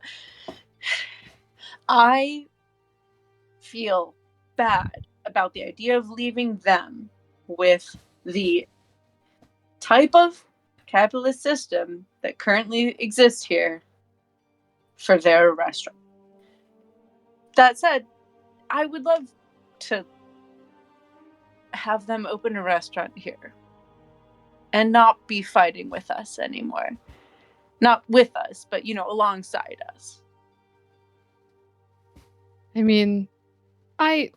I feel bad about the idea of leaving them with the type of capitalist system that currently exists here for their restaurant. That said, I would love to have them open a restaurant here and not be fighting with us anymore. Not with us, but alongside us. I mean, I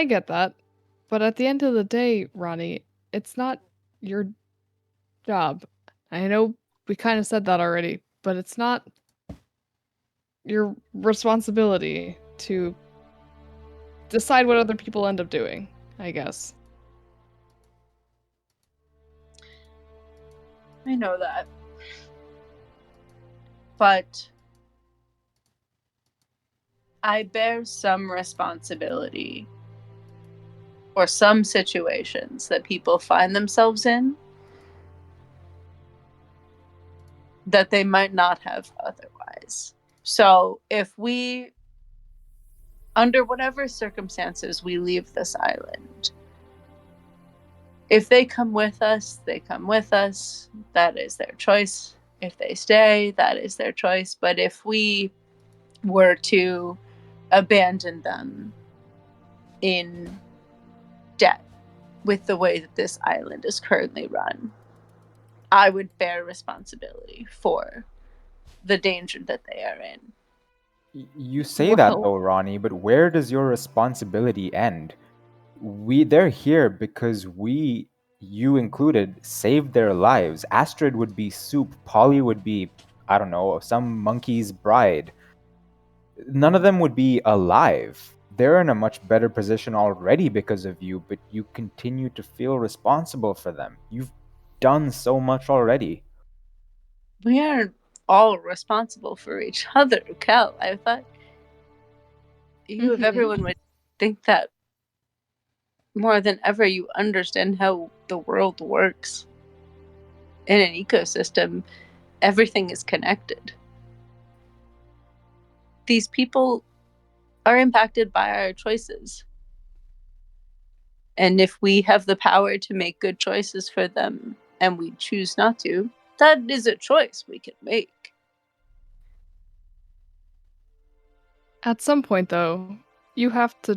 get that, but at the end of the day, Ronnie, it's not your job. I know we kind of said that already, but it's not your responsibility to decide what other people end up doing, I guess. I know that. But I bear some responsibility for some situations that people find themselves in that they might not have otherwise. So if we, under whatever circumstances we leave this island, if they come with us, they come with us. That is their choice. If they stay, that is their choice. But if we were to abandon them in debt with the way that this island is currently run, I would bear responsibility for the danger that they are in. You say that though, Ronnie, but where does your responsibility end? They're here because we, you included, saved their lives. Astrid would be soup, Polly would be, I don't know, some monkey's bride. None of them would be alive. they're in a much better position already because of you, but you continue to feel responsible for them. You've done so much already. We are all responsible for each other, Cal. I thought you, if everyone would think that more than ever, you understand how the world works. In an ecosystem, everything is connected. These people are impacted by our choices. And if we have the power to make good choices for them and we choose not to, that is a choice we can make. At some point, though, you have to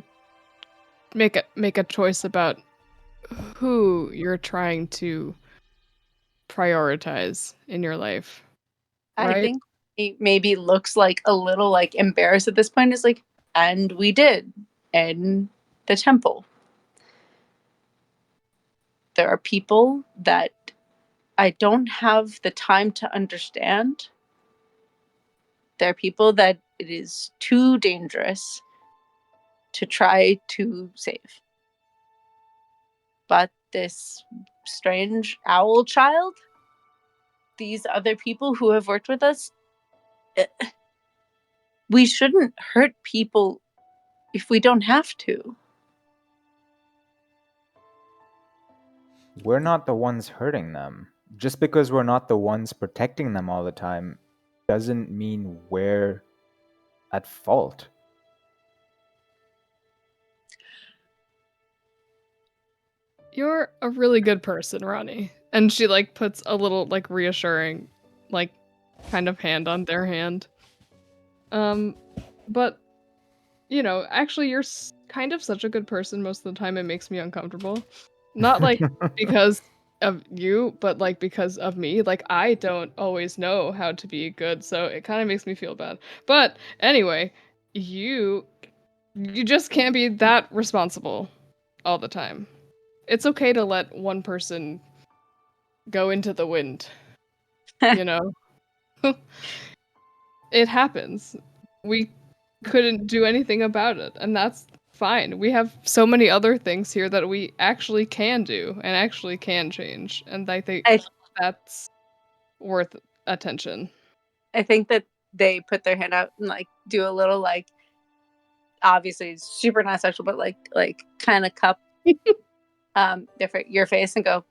make a choice about who you're trying to prioritize in your life. Right? I think it maybe looks like a little like embarrassed at this point. Is like, and we did in the temple. There are people that I don't have the time to understand. There are people that it is too dangerous to try to save. But this strange owl child, these other people who have worked with us, we shouldn't hurt people if we don't have to. We're not the ones hurting them. Just because we're not the ones protecting them all the time doesn't mean we're at fault. You're a really good person, Ronnie. And she like puts a little like reassuring like kind of hand on their hand. But you know, actually you're kind of such a good person most of the time it makes me uncomfortable. Not like because of you, but like because of me. Like I don't always know how to be good, so it kind of makes me feel bad. But anyway, you just can't be that responsible all the time. It's okay to let one person go into the wind. You know? It happens. We couldn't do anything about it, and that's fine. We have so many other things here that we actually can do and actually can change, and I think that's worth attention. I think that they put their hand out and like do a little like, obviously super not sexual, but like kind of cup your face and go,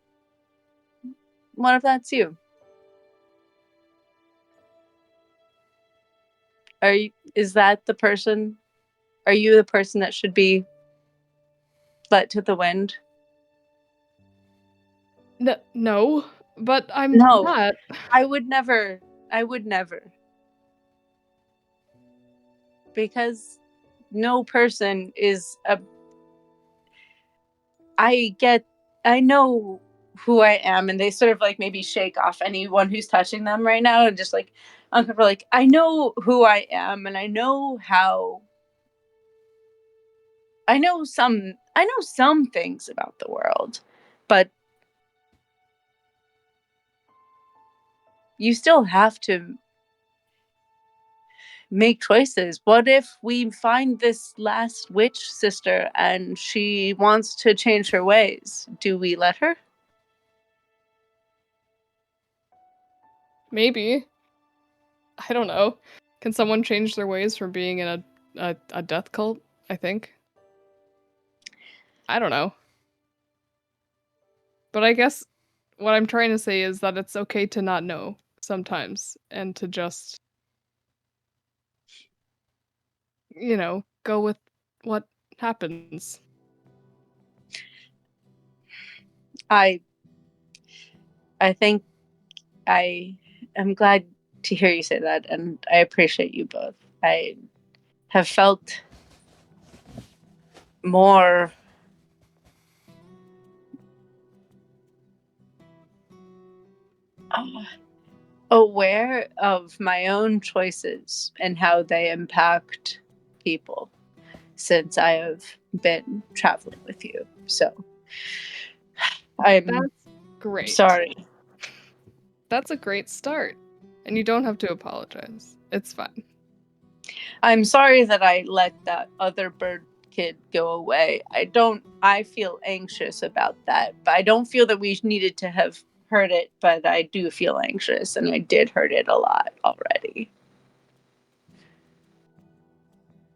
what if that's you? Is that the person? Are you the person that should be let to the wind? No, but I'm No. not. I would never. Because no person is a. I know who I am, and they sort of like maybe shake off anyone who's touching them right now and just like uncomfortable. Like, I know who I am, and I know how. I know some things about the world, but you still have to make choices. What if we find this last witch sister and she wants to change her ways? Do we let her? Maybe. I don't know. Can someone change their ways from being in a death cult? I think. I don't know. But I guess what I'm trying to say is that it's okay to not know sometimes and to just, you know, go with what happens. I think I am glad to hear you say that, and I appreciate you both. I have felt more aware of my own choices and how they impact people since I have been traveling with you. So I'm That's great. sorry. That's a great start. And you don't have to apologize. It's fine. I'm sorry that I let that other bird kid go away. I feel anxious about that, but I don't feel that we needed to have heard it, but I do feel anxious, and I did heard it a lot already.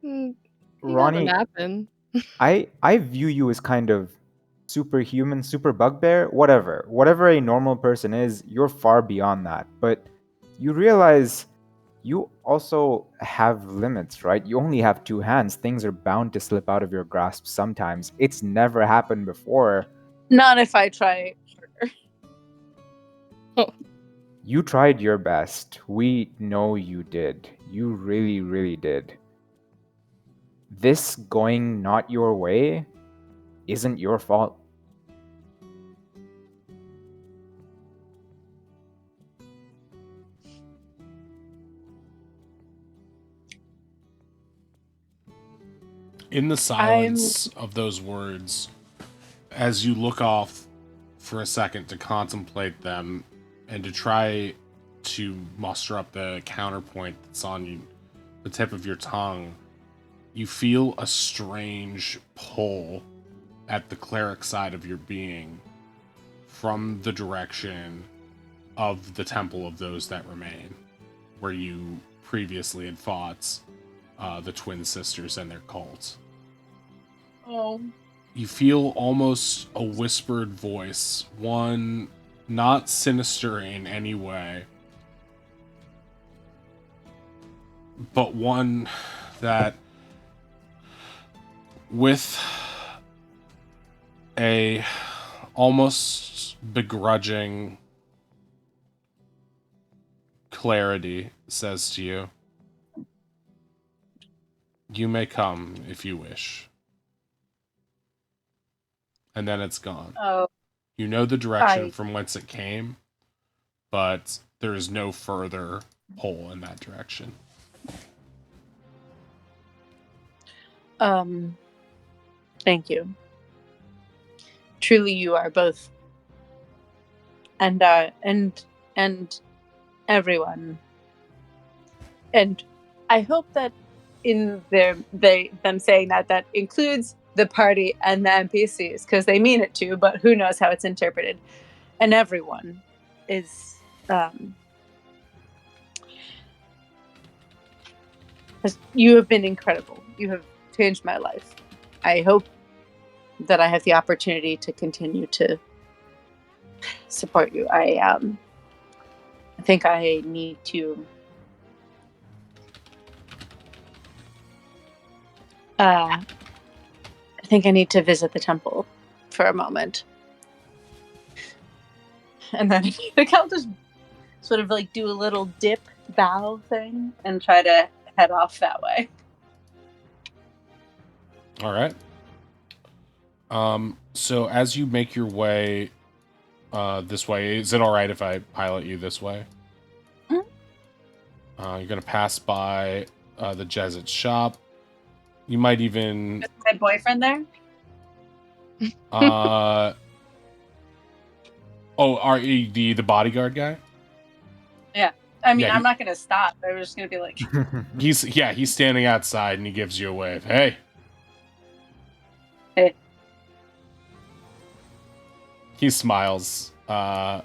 It Ronnie, doesn't happen. I view you as kind of superhuman, super bugbear, whatever a normal person is. You're far beyond that, but you realize you also have limits, right? You only have two hands. Things are bound to slip out of your grasp sometimes. It's never happened before. Not if I try harder. You tried your best. We know you did. You really, really did. This going not your way isn't your fault. In the silence of those words, as you look off for a second to contemplate them and to try to muster up the counterpoint that's on the tip of your tongue, you feel a strange pull at the cleric side of your being from the direction of the Temple of Those That Remain, where you previously had fought the twin sisters and their cult. Oh. You feel almost a whispered voice, one not sinister in any way, but one that, with a almost begrudging clarity, says to you, "You may come if you wish." And then it's gone. Oh. You know the direction from whence it came, but there is no further pull in that direction. Thank you. Truly, you are both, and everyone, and I hope that in them saying that includes the party and the NPCs, because they mean it to, but who knows how it's interpreted. And everyone is you have been incredible. You have changed my life. I hope that I have the opportunity to continue to support you. I think I need to I think I need to visit the temple for a moment. And then I think I'll just sort of like do a little dip bow thing and try to head off that way. All right. So as you make your way this way, is it all right if I pilot you this way? Mm-hmm. You're gonna pass by the Jesuit shop. You might even Is my boyfriend there? are you the bodyguard guy? Yeah. I mean, Yeah, I'm not gonna stop. I'm just gonna be like, he's standing outside and he gives you a wave. Hey. Hey. He smiles. It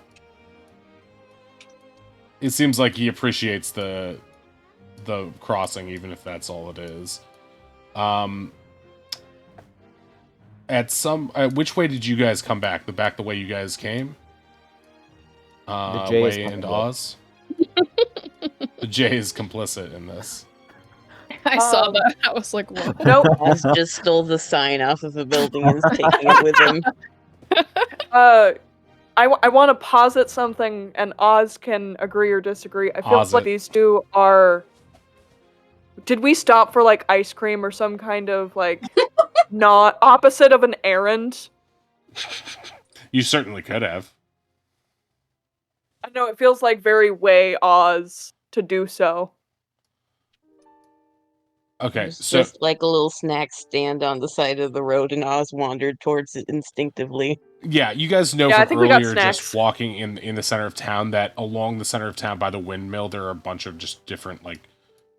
seems like he appreciates the crossing, even if that's all it is. Which way did you guys come back? The way you guys came? The J is Way coming into back. Oz? The J is complicit in this. I saw that. I was like, what? Nope. Oz just stole the sign off of the building and is taking it with him. I want to posit something, and Oz can agree or disagree. I feel Oz like it. these two are. Did we stop for like ice cream or some kind of like not opposite of an errand? You certainly could have. I know it feels like very way Oz to do so. Okay, It's so just like a little snack stand on the side of the road, and Oz wandered towards it instinctively. yeah, you guys know Yeah, I from think we got earlier just snacks. walking in the center of town that along the center of town by the windmill there are a bunch of just different like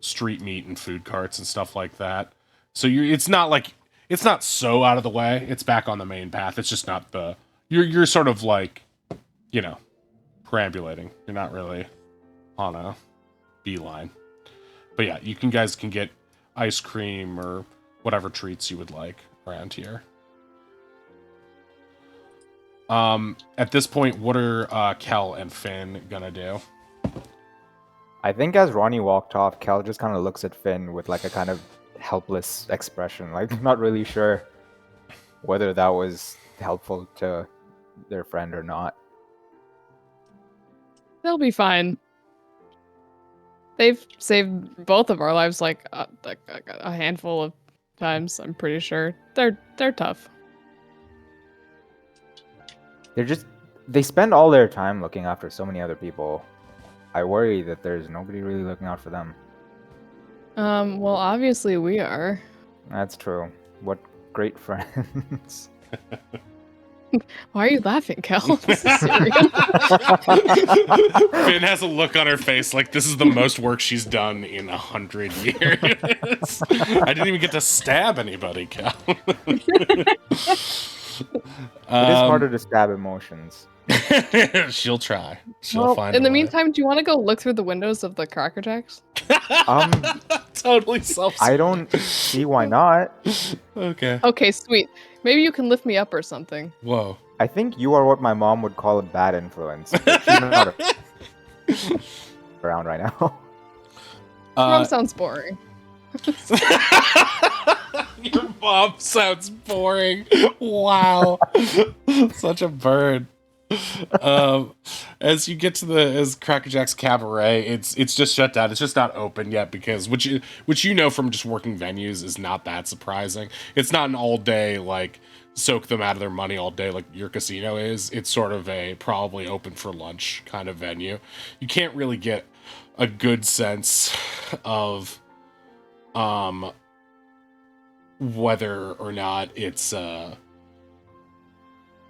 street meat and food carts and stuff like that. So it's not like it's not so out of the way. It's back on the main path. It's just not the you're sort of like, you know, perambulating. You're not really on a beeline. But yeah, you guys can get ice cream or whatever treats you would like around here. At this point, what are Kel and Finn gonna do? I think as Ronnie walked off, Kel just kind of looks at Finn with like a kind of helpless expression, like not really sure whether that was helpful to their friend or not. They'll be fine. They've saved both of our lives like a handful of times. I'm pretty sure they're tough. They spend all their time looking after so many other people. I worry that there's nobody really looking out for them. Well, obviously we are. That's true. What great friends. Why are you laughing, Kel? This is serious. Finn has a look on her face like this is the most work she's done in 100 years. I didn't even get to stab anybody, Kel. It is harder to stab emotions. She'll try. She'll find. In the a way. meantime, do you want to go look through the windows of the Cracker Jacks? Totally self. I don't see why not. Okay. Okay, sweet. Maybe you can lift me up or something. Whoa. I think you are what my mom would call a bad influence. But she's not around right now. Mom sounds boring. Your mom sounds boring. Wow. Such a bird. As you get to as Cracker Jack's Cabaret, it's just shut down. It's just not open yet because which you know from just working venues is not that surprising. It's not an all day like soak them out of their money all day like your casino is. It's sort of a probably open for lunch kind of venue. You can't really get a good sense of whether or not it's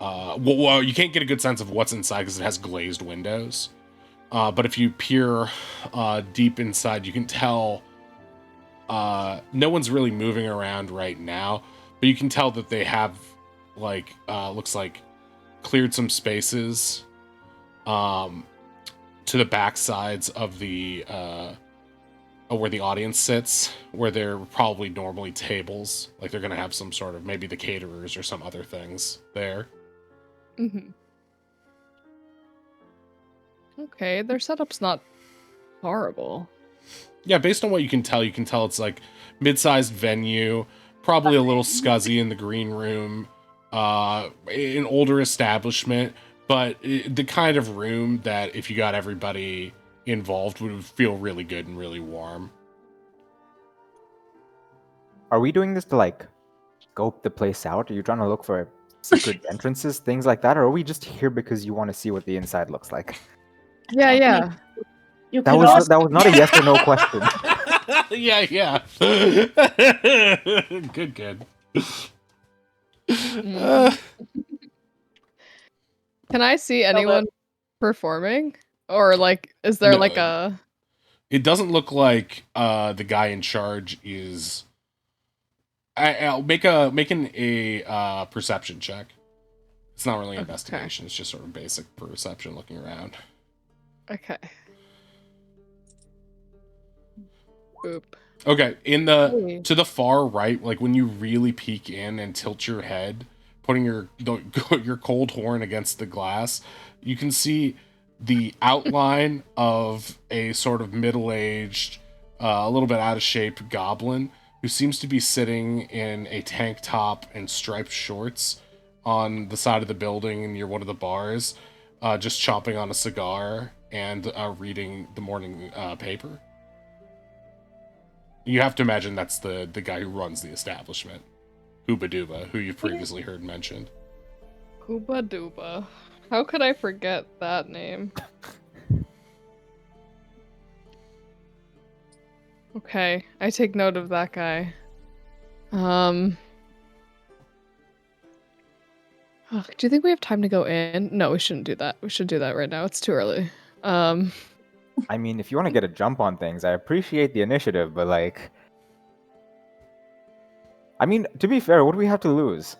well, you can't get a good sense of what's inside because it has glazed windows. But if you peer deep inside, you can tell no one's really moving around right now, but you can tell that they have like looks like cleared some spaces to the back sides of the where the audience sits, where there are probably normally tables. Like they're gonna have some sort of maybe the caterers or some other things there. Mm-hmm. Okay, their setup's not horrible. Yeah, based on what you can tell it's like mid-sized venue, probably a little scuzzy in the green room, an older establishment, but the kind of room that if you got everybody involved would feel really good and really warm. Are we doing this to like scope the place out? Are you trying to look for secret entrances, things like that, or are we just here because you want to see what the inside looks like? Yeah. That was not a yes or no question. Yeah. Good. Can I see anyone performing? Or like, is there No. like a... It doesn't look like the guy in charge is. I'll make a perception check. It's not really investigation. It's just sort of basic perception, looking around. Okay. Boop. Okay, to the far right, like when you really peek in and tilt your head, putting your cold horn against the glass, you can see the outline of a sort of middle-aged, a little bit out of shape goblin who seems to be sitting in a tank top and striped shorts on the side of the building near one of the bars, just chomping on a cigar and reading the morning paper. You have to imagine that's the guy who runs the establishment, Hooba Dooba, who you've previously heard mentioned. Hooba Dooba. How could I forget that name? Okay, I take note of that guy. Do you think we have time to go in? No, we shouldn't do that. We should do that right now. It's too early. I mean, if you want to get a jump on things, I appreciate the initiative, but like, I mean, to be fair, what do we have to lose?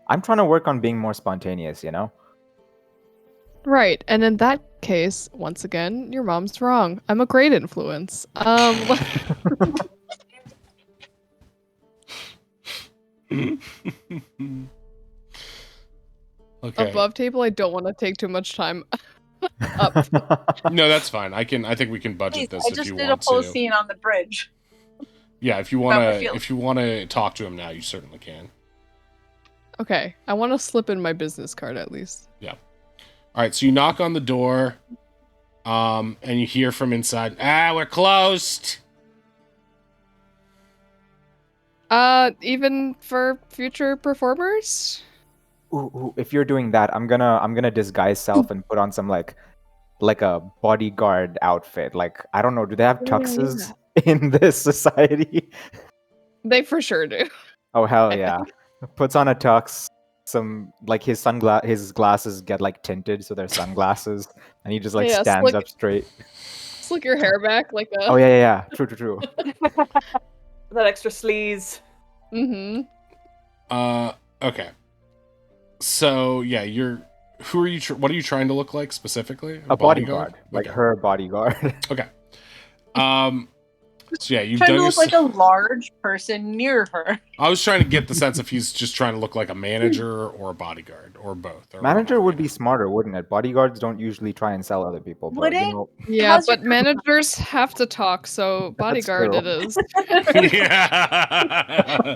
I'm trying to work on being more spontaneous, you know? Right, and in that case, once again, your mom's wrong. I'm a great influence. Okay. Above table, I don't want to take too much time up. No, that's fine. I think we can budget Please, this I if just you did a want whole to. scene on the bridge. Yeah, if you About my wanna feelings. if you wanna talk to him now, you certainly can. Okay, I want to slip in my business card at least. All right, so you knock on the door, and you hear from inside, we're closed. Even for future performers? Ooh, if you're doing that, I'm gonna disguise self and put on some like a bodyguard outfit. Like, I don't know, do they have tuxes in this society? They for sure do. Oh hell yeah. Puts on a tux, some like his glasses get like tinted so they're sunglasses, and he just like Yeah, stands up straight. Slick your hair back like a. Oh yeah. True. That extra sleaze. Mm-hmm. Okay. So yeah, who are you? What are you trying to look like specifically? A bodyguard, like Okay. her bodyguard. Okay. So yeah, you've Trying done to your. look like a large person near her. I was trying to get the sense if he's just trying to look like a manager or a bodyguard or both. Or Manager would whatever, be smarter, wouldn't it? Bodyguards don't usually try and sell other people, but Would you it? know, Yeah, How's your but managers have to talk, so bodyguard true. it is. Yeah.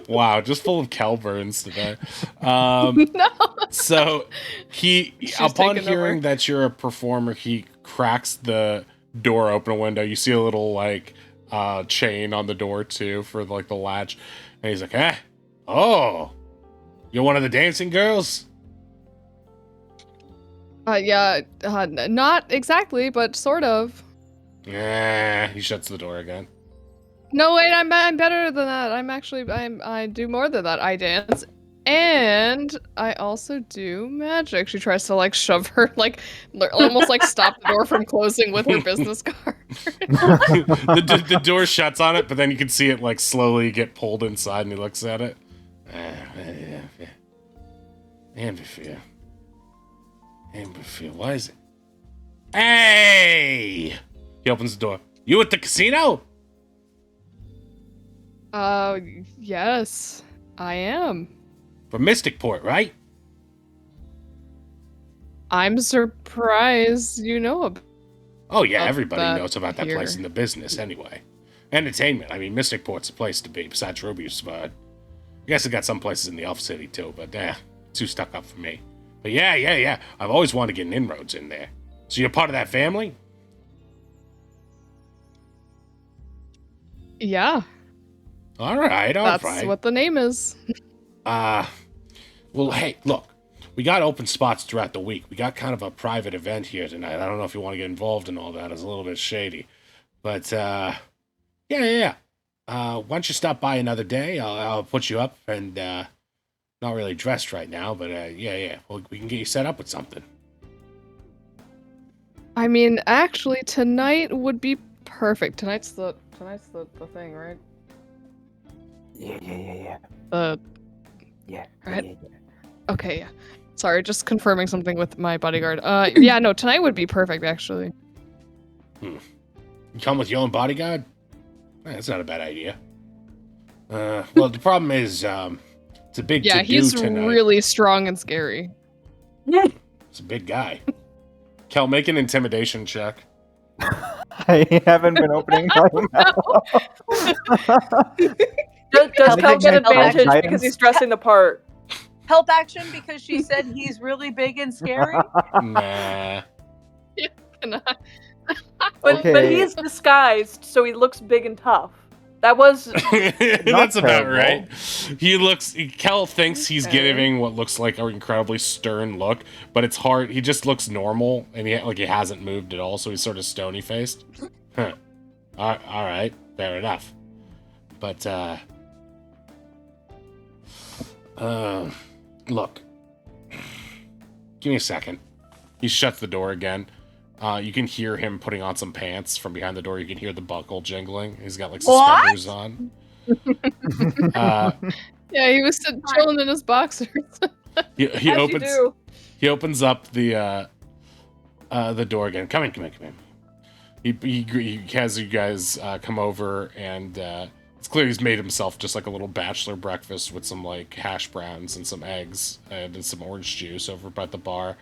Wow, just full of Kelburns today. No. So he, She's upon taken hearing over. that you're a performer, he cracks the door open a window. You see a little like chain on the door too for like the latch, and he's like, oh, you're one of the dancing girls? Yeah, not exactly, but sort of. He shuts the door again. No, wait, I'm better than that. I do more than that. I dance, and I also do magic. She tries to like shove her, like almost like stop the door from closing with her business card. The door shuts on it, but then you can see it like slowly get pulled inside, and he looks at it. Amberfield, why is it? Hey! He opens the door. You at the casino? Yes, I am. From Mysticport, right? I'm surprised you know about. Oh yeah, About everybody that knows about that here. place in the business anyway. Entertainment. I mean, Mysticport's a place to be, besides Ruby's, but I guess it got some places in the Elf City too, but too stuck up for me. But yeah. I've always wanted to get an inroads in there. So you're part of that family? Yeah, All right. that's what the name is. Well, hey, look. We got open spots throughout the week. We got kind of a private event here tonight. I don't know if you want to get involved in all that. It's a little bit shady. But, yeah. Why don't you stop by another day? I'll put you up and, not really dressed right now, but, yeah. Well, we can get you set up with something. I mean, actually, tonight would be perfect. Tonight's the thing, right? Yeah. Yeah. Right. Yeah. Okay, yeah. Sorry, just confirming something with my bodyguard. Yeah, no, tonight would be perfect, actually. You come with your own bodyguard? That's not a bad idea. Well, the problem is, it's a big Yeah, to-do he's tonight. really strong and scary. It's a big guy. Kel, make an intimidation check. I haven't been opening my mouth. Does Help Kel get action, help advantage action. because he's dressing the part? Help action because she said he's really big and scary. Nah. And But Okay. he is disguised, so he looks big and tough. That was That's about terrible. right. Kel thinks he's Okay. giving what looks like an incredibly stern look, but it's hard. He just looks normal, and he hasn't moved at all, so he's sort of stony faced. Huh. All right, fair enough. But look, give me a second. He shuts the door again. You can hear him putting on some pants from behind the door. You can hear the buckle jingling. He's got like What? suspenders on. Yeah, he was chilling in his boxers. He As you opens do. he opens up the door again. Come in. He has you guys come over, and it's clear he's made himself just like a little bachelor breakfast with some like hash browns and some eggs and some orange juice over by the bar.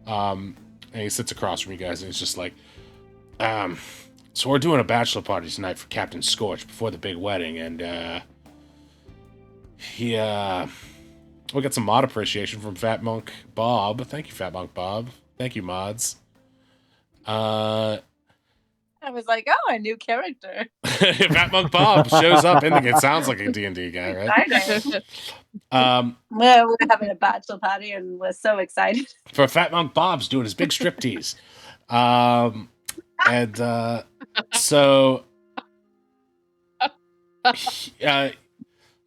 And he sits across from you guys, and he's just like, so we're doing a bachelor party tonight for Captain Scorch before the big wedding, and we got some mod appreciation from Fat Monk Bob. Thank you, Fat Monk Bob. Thank you, mods. I was like, oh, a new character. Fat Monk Bob shows up in the game. Sounds like a D&D guy, right? Exciting. Um, We're having a bachelor party and we're so excited. for Fat Monk Bob's doing his big striptease. So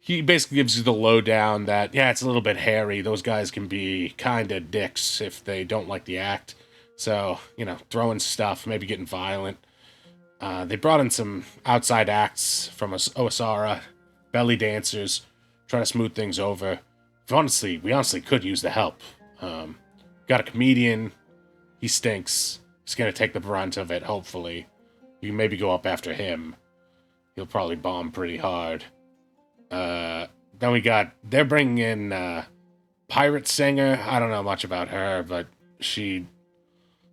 he basically gives you the lowdown that, yeah, it's a little bit hairy. Those guys can be kind of dicks if they don't like the act. So, throwing stuff, maybe getting violent. They brought in some outside acts from Osara, belly dancers, trying to smooth things over. We honestly could use the help. Got a comedian. He stinks. He's going to take the brunt of it, hopefully. You can maybe go up after him. He'll probably bomb pretty hard. Then they're bringing in pirate singer. I don't know much about her, but she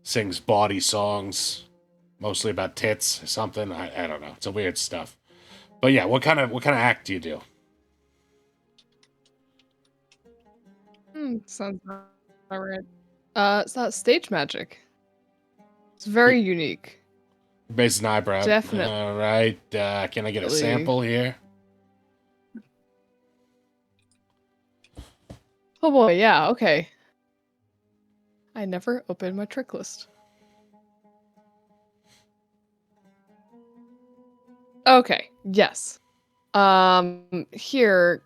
sings bawdy songs, mostly about tits or something. I don't know. It's a weird stuff. But yeah, what kind of act do you do? Sounds alright. It's not stage magic. It's very unique. Raise an eyebrow. Definitely. All right. Can I get a sample here? Oh boy, yeah, okay. I never opened my trick list. Okay, yes. Here,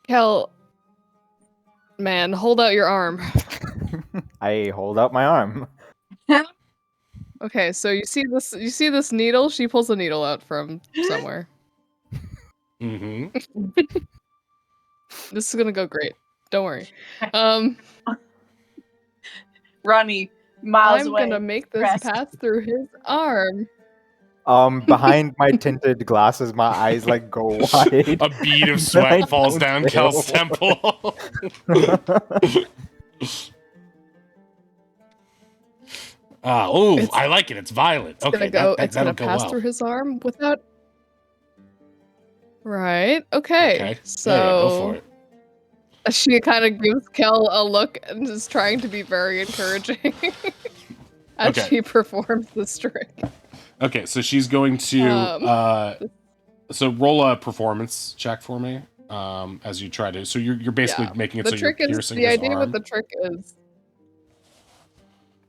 Kel, man, hold out your arm. I hold out my arm. Okay, so you see this needle? She pulls the needle out from somewhere. Mm-hmm. This is gonna go great. Don't worry. Ronnie, miles I'm away. gonna make this Rest. pass through his arm. Behind my tinted glasses, my eyes like go wide. A bead of sweat falls down Kel's temple. I like it. It's violet. It's gonna go. It's gonna pass through his arm without. Right. Okay. So yeah, go for it. She kind of gives Kel a look and is trying to be very encouraging as she performs this trick. Okay, so she's going to so roll a performance check for me as you try to. So you're basically making it so you're piercing his arm. The idea with the trick is,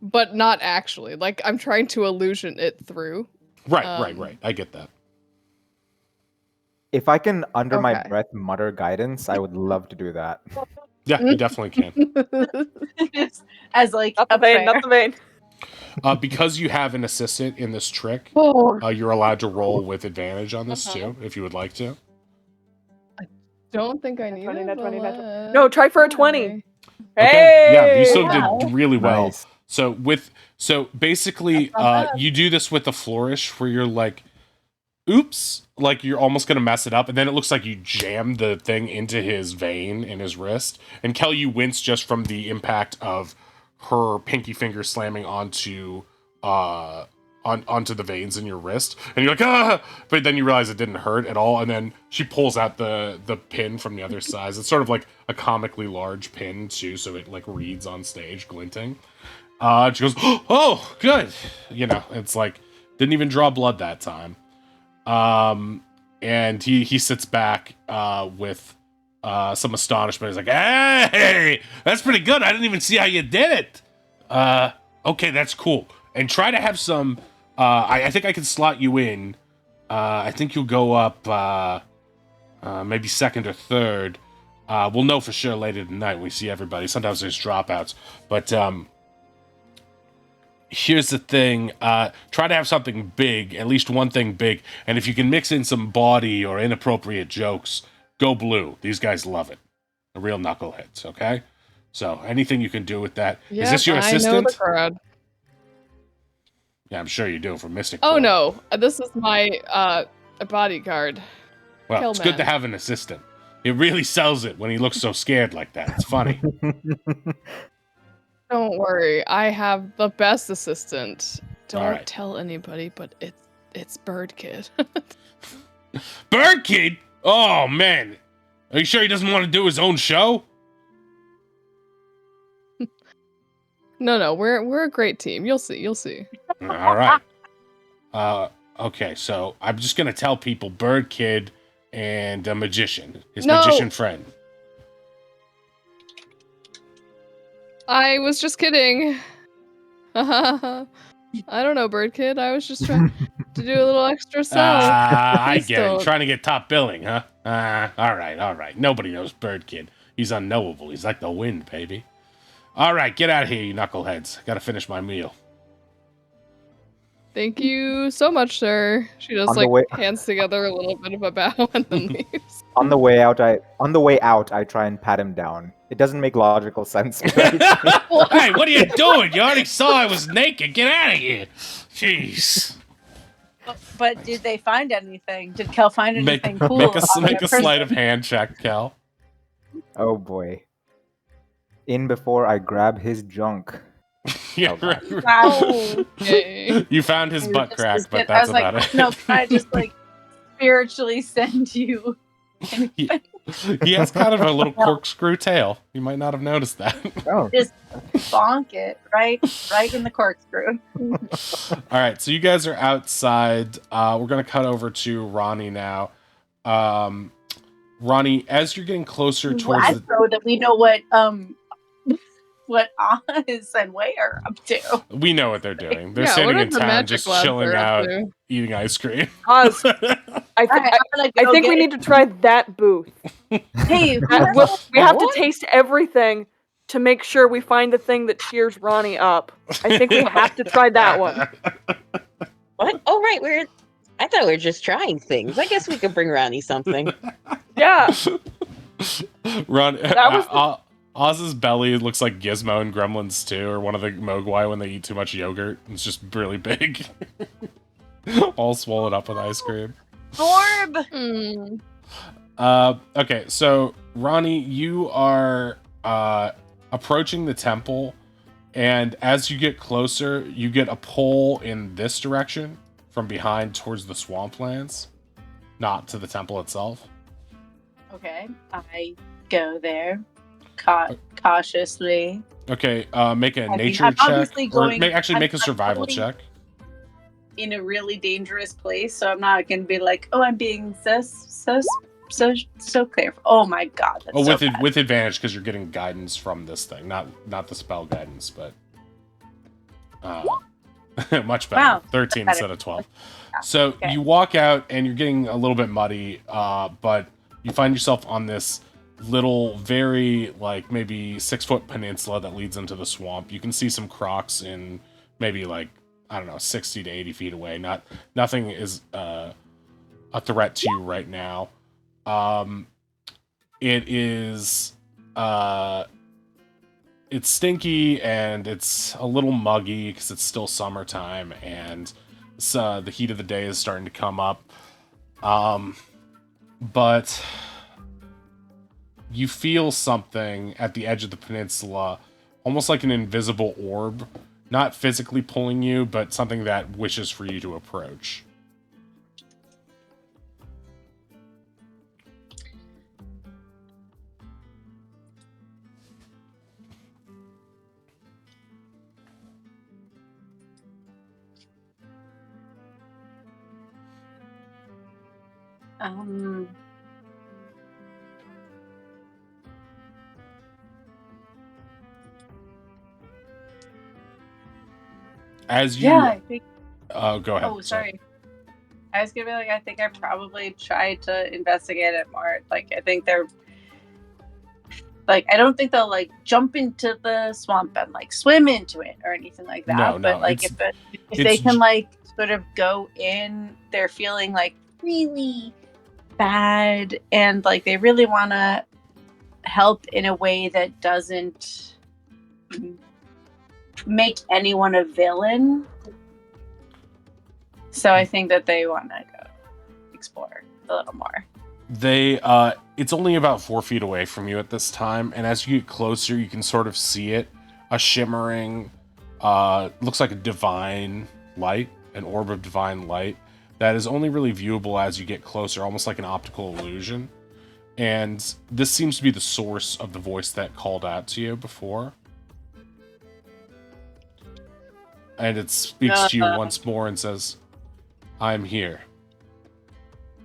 but not actually. Like I'm trying to illusion it through. Right. I get that. If I can, under my breath, mutter guidance, I would love to do that. Yeah, you definitely can. As like not the vein. Because you have an assistant in this trick, you're allowed to roll with advantage on this too, if you would like to. I don't think I need 20, it. 20. No, try for a 20. Okay. Hey! Yeah, you still did really well. Nice. So basically, you do this with a flourish where you're like, oops, like you're almost gonna mess it up, and then it looks like you jam the thing into his vein in his wrist, and Kel, you wince just from the impact of her pinky finger slamming onto onto the veins in your wrist, and you're like, ah, but then you realize it didn't hurt at all, and then she pulls out the pin from the other side. It's sort of like a comically large pin too, so it like reads on stage glinting. She goes, oh, good. It's like didn't even draw blood that time. And he sits back with some astonishment. He's like, hey, that's pretty good. I didn't even see how you did it. Okay, that's cool. And try to have some, I think I can slot you in. I think you'll go up maybe second or third. We'll know for sure later tonight when we see everybody. Sometimes there's dropouts. But here's the thing. Try to have something big, at least one thing big. And if you can mix in some bawdy or inappropriate jokes, go blue. These guys love it. The real knuckleheads, okay? So anything you can do with that. Is Yep, this your I know assistant? the crowd. Yeah, I'm sure you do for Mystic Oh Boy. no, this is my bodyguard. Well, it's good to Killman. have an assistant. It really sells it when he looks so scared like that. It's funny. Don't worry, I have the best assistant. Don't Alright. tell anybody, but it's Bird Kid. Bird Kid? Oh, man. Are you sure he doesn't want to do his own show? No, we're a great team. You'll see. All right. Okay, so I'm just going to tell people Bird Kid and a magician. His No. magician friend. I was just kidding. I don't know, Bird Kid. I was just trying to do a little extra sell. I Please get it. don't. Trying to get top billing, huh? All right. Nobody knows Bird Kid. He's unknowable. He's like the wind, baby. All right, get out of here, you knuckleheads. Got to finish my meal. Thank you so much, sir. She just On the way- hands together a little bit of a bow and then leaves. On the way out, I try and pat him down. It doesn't make logical sense. But Hey, what are you doing? You already saw I was naked. Get out of here. Jeez. But did they find anything? Did Kel find Make anything cool? a about that sleight of person? hand check, Cal. oh boy. In before I grab his junk. Yeah, Oh, right. Wow. Okay. You found his butt Just- crack, just but get- that's I was about like, it. no, can I just spiritually send you? He has kind of a little corkscrew tail. You might not have noticed that. Oh. Bonk it right in the corkscrew. All right, so you guys are outside. We're gonna cut over to Ronnie now. Ronnie, as you're getting closer towards the, So that we know what Oz and Way are up to. we know what they're doing. They're Yeah, sitting what in are the town, magic just lads chilling are up out, to? eating ice cream. Oz, I think Alright, I'm gonna I go think we get- need to try that booth. Hey, who That- has we have to What? taste everything to make sure we find the thing that cheers Ronnie up. I think we have to try that one. What? Oh, right. I thought we were just trying things. I guess we could bring Ronnie something. Yeah. Ron, That was Oz's belly looks like Gizmo in Gremlins 2, or one of the Mogwai when they eat too much yogurt. It's just really big. All swollen up with ice cream. Orb? Hmm. Okay, so Ronnie, you are approaching the temple, and as you get closer, you get a pull in this direction from behind towards the swamplands, not to the temple itself. Okay, I go there cautiously. Okay, make a I mean, nature I'm check, obviously or going- make a I'm survival totally- check. In a really dangerous place, so I'm not gonna be like, oh, I'm being so careful. Oh my god, that's Oh, so with bad. with advantage because you're getting guidance from this thing, not the spell guidance, but much better. Wow, 13 better. instead of 12. So Okay. you walk out and you're getting a little bit muddy, but you find yourself on this little, very maybe 6-foot peninsula that leads into the swamp. You can see some crocs in maybe 60 to 80 feet away. Nothing is a threat to you right now. It is it's stinky and it's a little muggy because it's still summertime and the heat of the day is starting to come up. But you feel something at the edge of the peninsula, almost like an invisible orb, not physically pulling you, but something that wishes for you to approach. As you Yeah, I think. go ahead. Oh, sorry. I was gonna be like, I think I probably tried to investigate it more. I think they're like I don't think they'll like jump into the swamp and like swim into it or anything like that. No, but like it's if they it's can like sort of go in, they're feeling like really bad and like they really want to help in a way that doesn't make anyone a villain. So I think that they want to go explore a little more. They it's only about 4 feet away from you at this time, and as you get closer you can sort of see it, a shimmering looks like a divine light, an orb of divine light that is only really viewable as you get closer, almost like an optical illusion. And this seems to be the source of the voice that called out to you before. And it speaks to you once more and says, I'm here.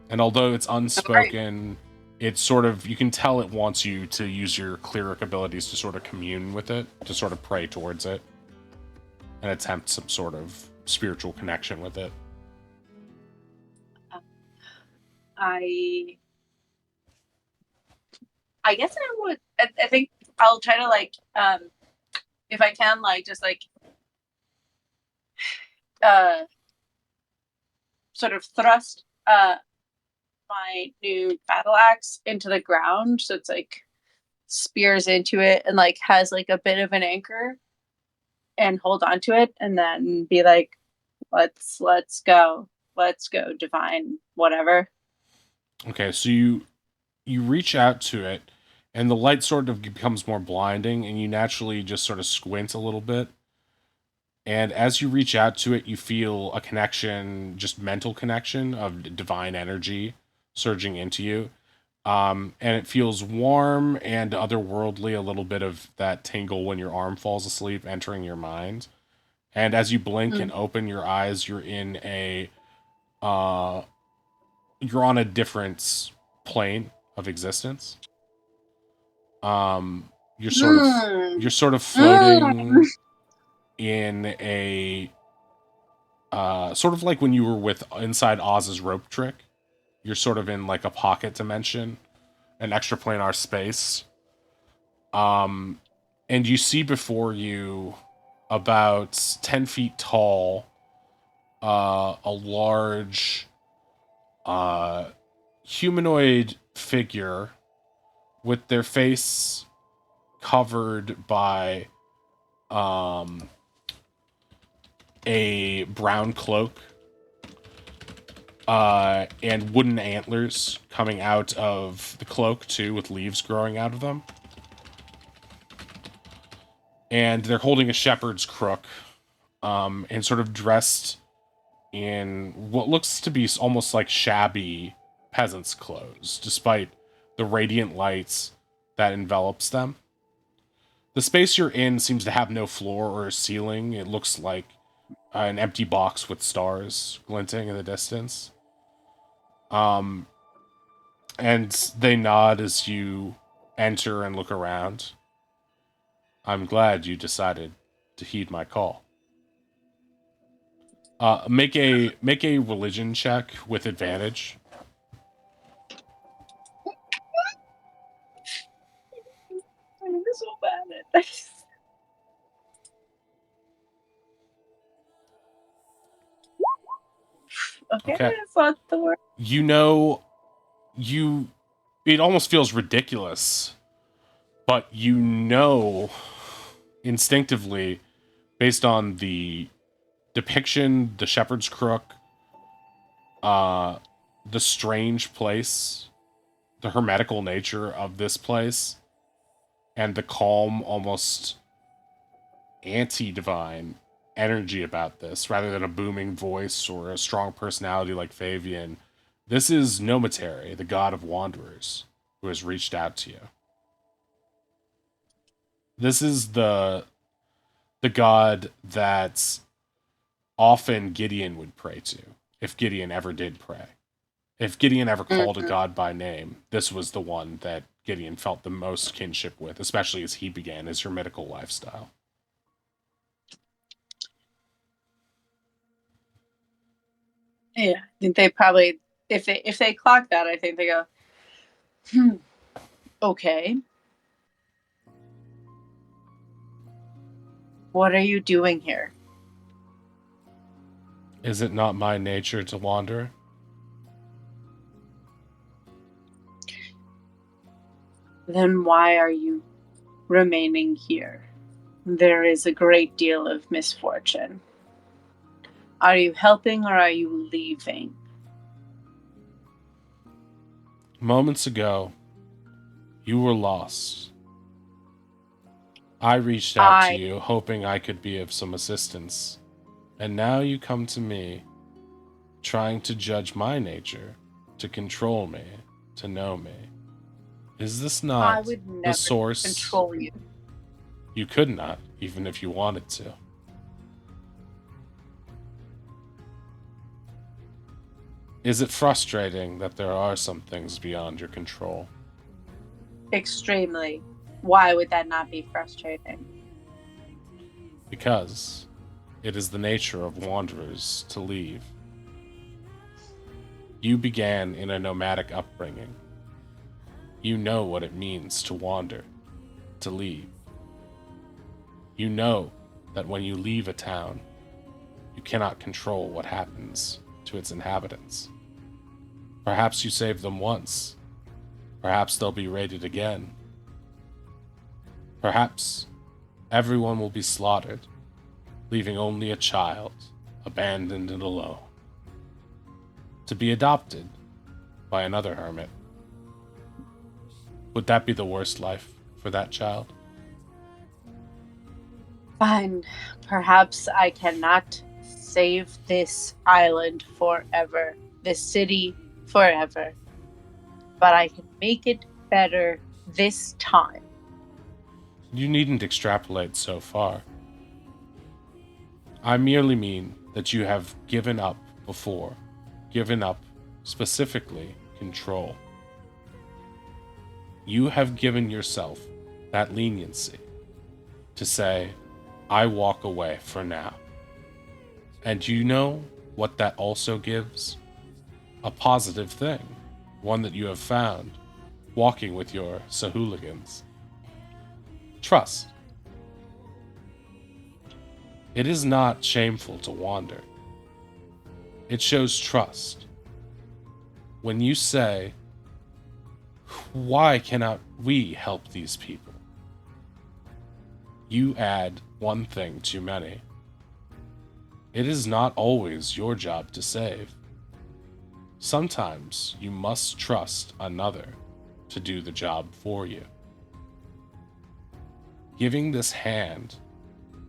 And although it's unspoken, it's sort of, you can tell it wants you to use your cleric abilities to sort of commune with it, to sort of pray towards it, and attempt some sort of spiritual connection with it. I guess I would. I think I'll try to like, if I can, like just like, sort of thrust my new battle axe into the ground, so it's like spears into it and like has like a bit of an anchor, and hold on to it, and then be like, let's go, divine, whatever. Okay, so you reach out to it, and the light sort of becomes more blinding, and you naturally just sort of squint a little bit. And as you reach out to it, you feel a connection, just mental connection of divine energy surging into you. And it feels warm and otherworldly, a little bit of that tingle when your arm falls asleep entering your mind. And as you blink and open your eyes, you're in a you're on a different plane of existence. You're sort of floating in a sort of like when you were with inside Oz's rope trick. You're sort of in like a pocket dimension, an extraplanar space. And you see before you, about 10 feet tall, a large humanoid figure with their face covered by a brown cloak and wooden antlers coming out of the cloak too, with leaves growing out of them. And they're holding a shepherd's crook, and sort of dressed in what looks to be almost like shabby peasant's clothes, despite the radiant lights that envelops them. The space you're in seems to have no floor or ceiling. It looks like an empty box with stars glinting in the distance. And they nod as you enter and look around. I'm glad you decided to heed my call. Make a religion check with advantage. I'm so bad at this. Okay, that's not the word. You know, it almost feels ridiculous, but you know instinctively, based on the depiction, the shepherd's crook, the strange place, the hermetical nature of this place, and the calm, almost anti-divine energy about this, rather than a booming voice or a strong personality like Fabian. This is Nometary, the god of wanderers, who has reached out to you. This is the god that often Gideon would pray to, if Gideon ever did pray. If Gideon ever called a god by name, this was the one that Gideon felt the most kinship with, especially as he began his hermetical lifestyle. Yeah, I think they probably, if they clock that, I think they go, okay. What are you doing here? Is it not my nature to wander? Then why are you remaining here? There is a great deal of misfortune. Are you helping or are you leaving? Moments ago, you were lost. I reached out to you, hoping I could be of some assistance. And now you come to me, trying to judge my nature, to control me, to know me. Is this I not would the never source? control you. You could not, even if you wanted to. Is it frustrating that there are some things beyond your control? Extremely. Why would that not be frustrating? Because it is the nature of wanderers to leave. You began in a nomadic upbringing. You know what it means to wander, to leave. You know that when you leave a town, you cannot control what happens to its inhabitants. Perhaps you save them once. Perhaps they'll be raided again. Perhaps everyone will be slaughtered, leaving only a child, abandoned and alone, to be adopted by another hermit. Would that be the worst life for that child? Fine. Perhaps I cannot save this island forever, this city forever, but I can make it better this time. You needn't extrapolate so far. I merely mean that you have given up before, given up specifically control. You have given yourself that leniency to say, I walk away for now. And you know what that also gives? A positive thing, one that you have found walking with your Sahooligans. Trust. It is not shameful to wander. It shows trust. When you say, why cannot we help these people? You add one thing too many. It is not always your job to save. Sometimes you must trust another to do the job for you. Giving this hand,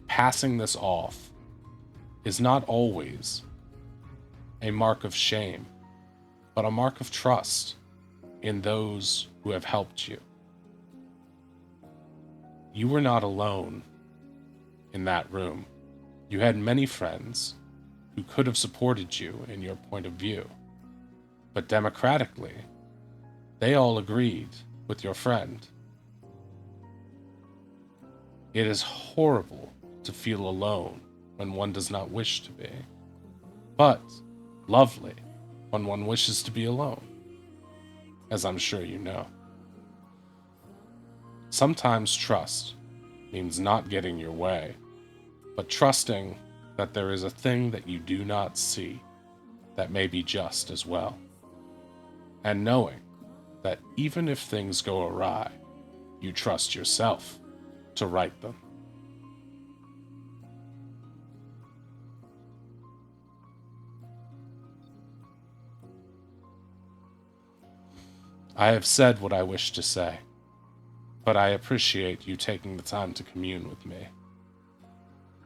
passing this off, is not always a mark of shame, but a mark of trust in those who have helped you. You were not alone in that room. You had many friends who could have supported you in your point of view, but democratically, they all agreed with your friend. It is horrible to feel alone when one does not wish to be, but lovely when one wishes to be alone, as I'm sure you know. Sometimes trust means not getting your way, but trusting that there is a thing that you do not see that may be just as well, and knowing that even if things go awry, you trust yourself to right them. I have said what I wish to say, but I appreciate you taking the time to commune with me.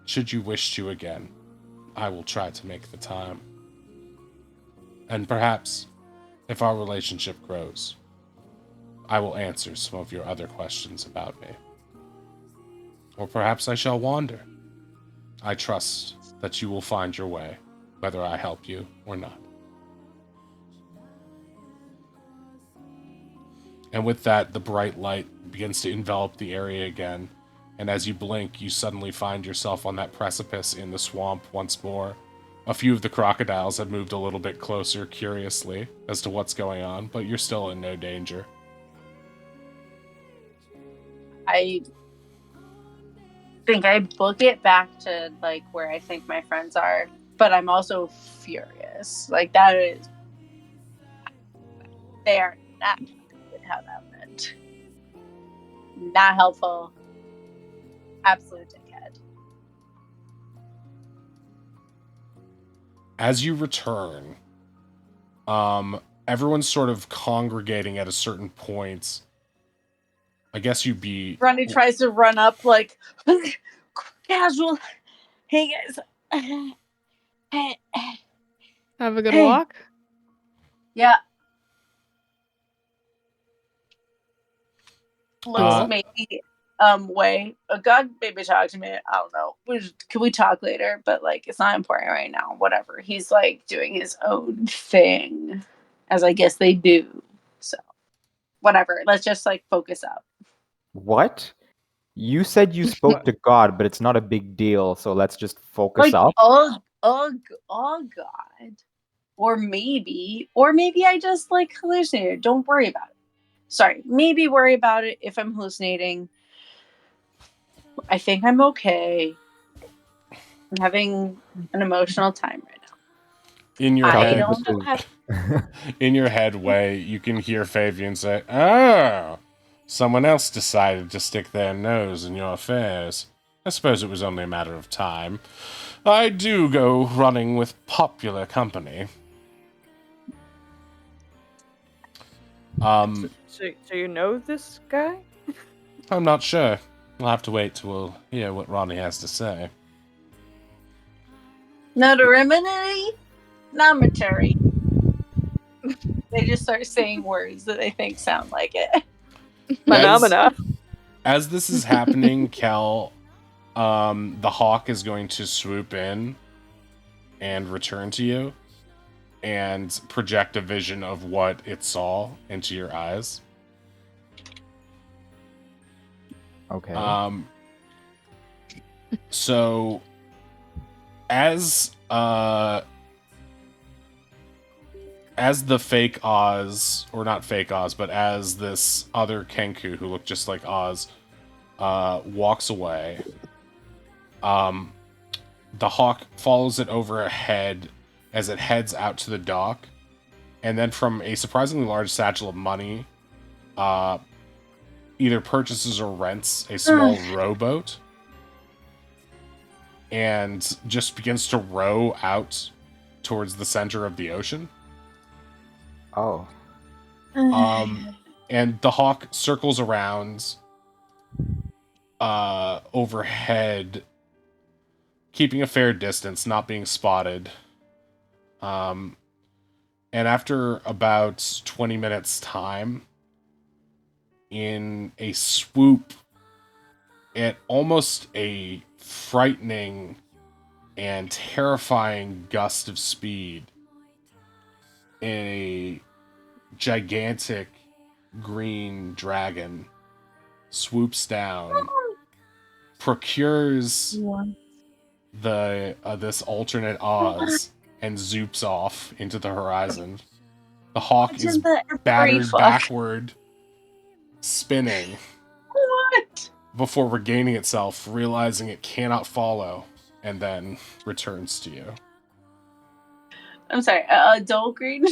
Should you wish to again, I will try to make the time. And perhaps, if our relationship grows, I will answer some of your other questions about me. Or perhaps I shall wander. I trust that you will find your way, whether I help you or not. And with that, the bright light begins to envelop the area again, and as you blink, you suddenly find yourself on that precipice in the swamp once more. A few of the crocodiles have moved a little bit closer, curiously, as to what's going on, but you're still in no danger. think I book it back to like where I think my friends are, but I'm also furious. Like that is, they are not happy with how that went. Not helpful. Absolute dickhead. As you return, everyone's sort of congregating at a certain point. I guess you'd be... Ronnie tries to run up like casual. Hey guys. Hey. Have a good Hey. walk. Yeah. Looks maybe way. God maybe talk to me. I don't know. Can we talk later? But like it's not important right now. Whatever. He's like doing his own thing. As I guess they do. So whatever. Let's just like focus up. What? You said you spoke to God, but it's not a big deal, so let's just focus Like up. oh God. Or maybe I just like hallucinated. Don't worry about it. Sorry. Maybe worry about it if I'm hallucinating. I think I'm okay. I'm having an emotional time right now. In your I head, don't have. in your head, Way, you can hear Fabian say, "Oh, someone else decided to stick their nose in your affairs. I suppose it was only a matter of time. I do go running with popular company." So you know this guy? I'm not sure. We'll have to wait till we'll hear what Ronnie has to say. Notoriety, nomentary. They just start saying words that they think sound like it. Phenomena. As this is happening, Kel, the hawk is going to swoop in and return to you and project a vision of what it saw into your eyes. Okay. So as the fake Oz, or not fake Oz, but as this other Kenku who looked just like Oz walks away, the hawk follows it over ahead as it heads out to the dock, and then from a surprisingly large satchel of money, either purchases or rents a small rowboat and just begins to row out towards the center of the ocean. Oh. And the hawk circles around overhead, keeping a fair distance, not being spotted. And after about 20 minutes time, in a swoop at almost a frightening and terrifying gust of speed, a gigantic green dragon swoops down, procures the this alternate Oz, and zoops off into the horizon. The hawk is battered backward, spinning. What? Before regaining itself, realizing it cannot follow, and then returns to you. I'm sorry, dull green?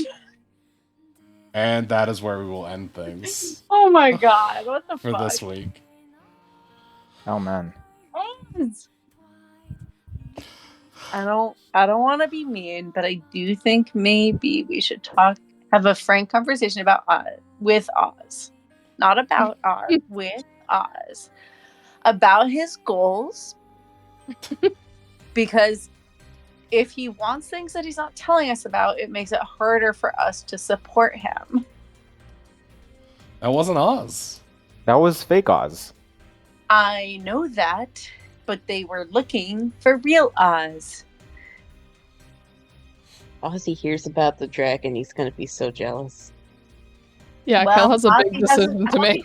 And that is where we will end things. Oh my god, what the for fuck? this week. Oh man. I don't want to be mean, but I do think maybe we should have a frank conversation about with Oz. Not about Oz, with Oz. About his goals. Because if he wants things that he's not telling us about, it makes it harder for us to support him. That wasn't Oz. That was fake Oz. I know that, but they were looking for real Oz. Ozzy hears about the dragon, he's gonna be so jealous. Yeah, Well, Kel has a big Ozzy decision to make.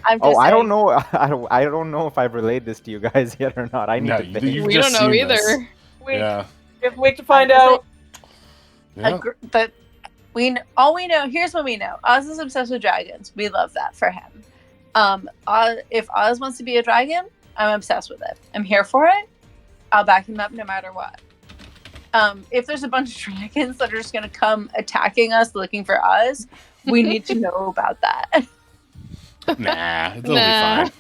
I don't know. I don't know if I've relayed this to you guys yet or not. I need to think. We don't know either. Yeah. We have a week to find out. Yeah. All we know. Here's what we know: Oz is obsessed with dragons. We love that for him. If Oz wants to be a dragon, I'm obsessed with it. I'm here for it. I'll back him up no matter what. If there's a bunch of dragons that are just gonna come attacking us looking for Oz, we need to know about that. Nah, it'll Nah. be fine.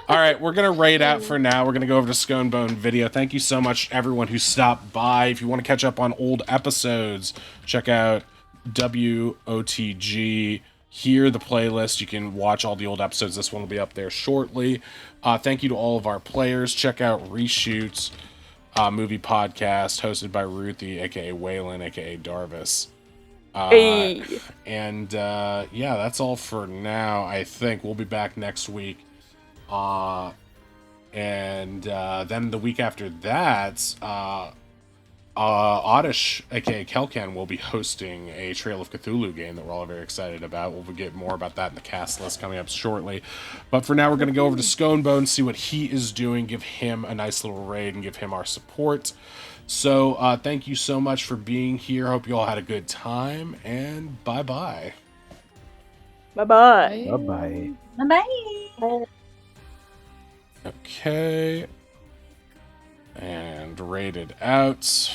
All right, we're going to raid out for now. We're going to go over to Scone Bone Video. Thank you so much, everyone who stopped by. If you want to catch up on old episodes, check out WOTG. Hear the playlist. You can watch all the old episodes. This one will be up there shortly. Thank you to all of our players. Check out Reshoots movie podcast hosted by Ruthie, a.k.a. Waylon, a.k.a. Darvis. Hey. And yeah, that's all for now. I think we'll be back next week. And then the week after that, Oddish, aka Kelkan, will be hosting a Trail of Cthulhu game that we're all very excited about. We'll get more about that in the cast list coming up shortly. But for now, we're going to go over to Sconebone, see what he is doing, give him a nice little raid, and give him our support. So thank you so much for being here. Hope you all had a good time, and bye-bye. Bye-bye. Bye-bye. Bye. Okay. And rated out.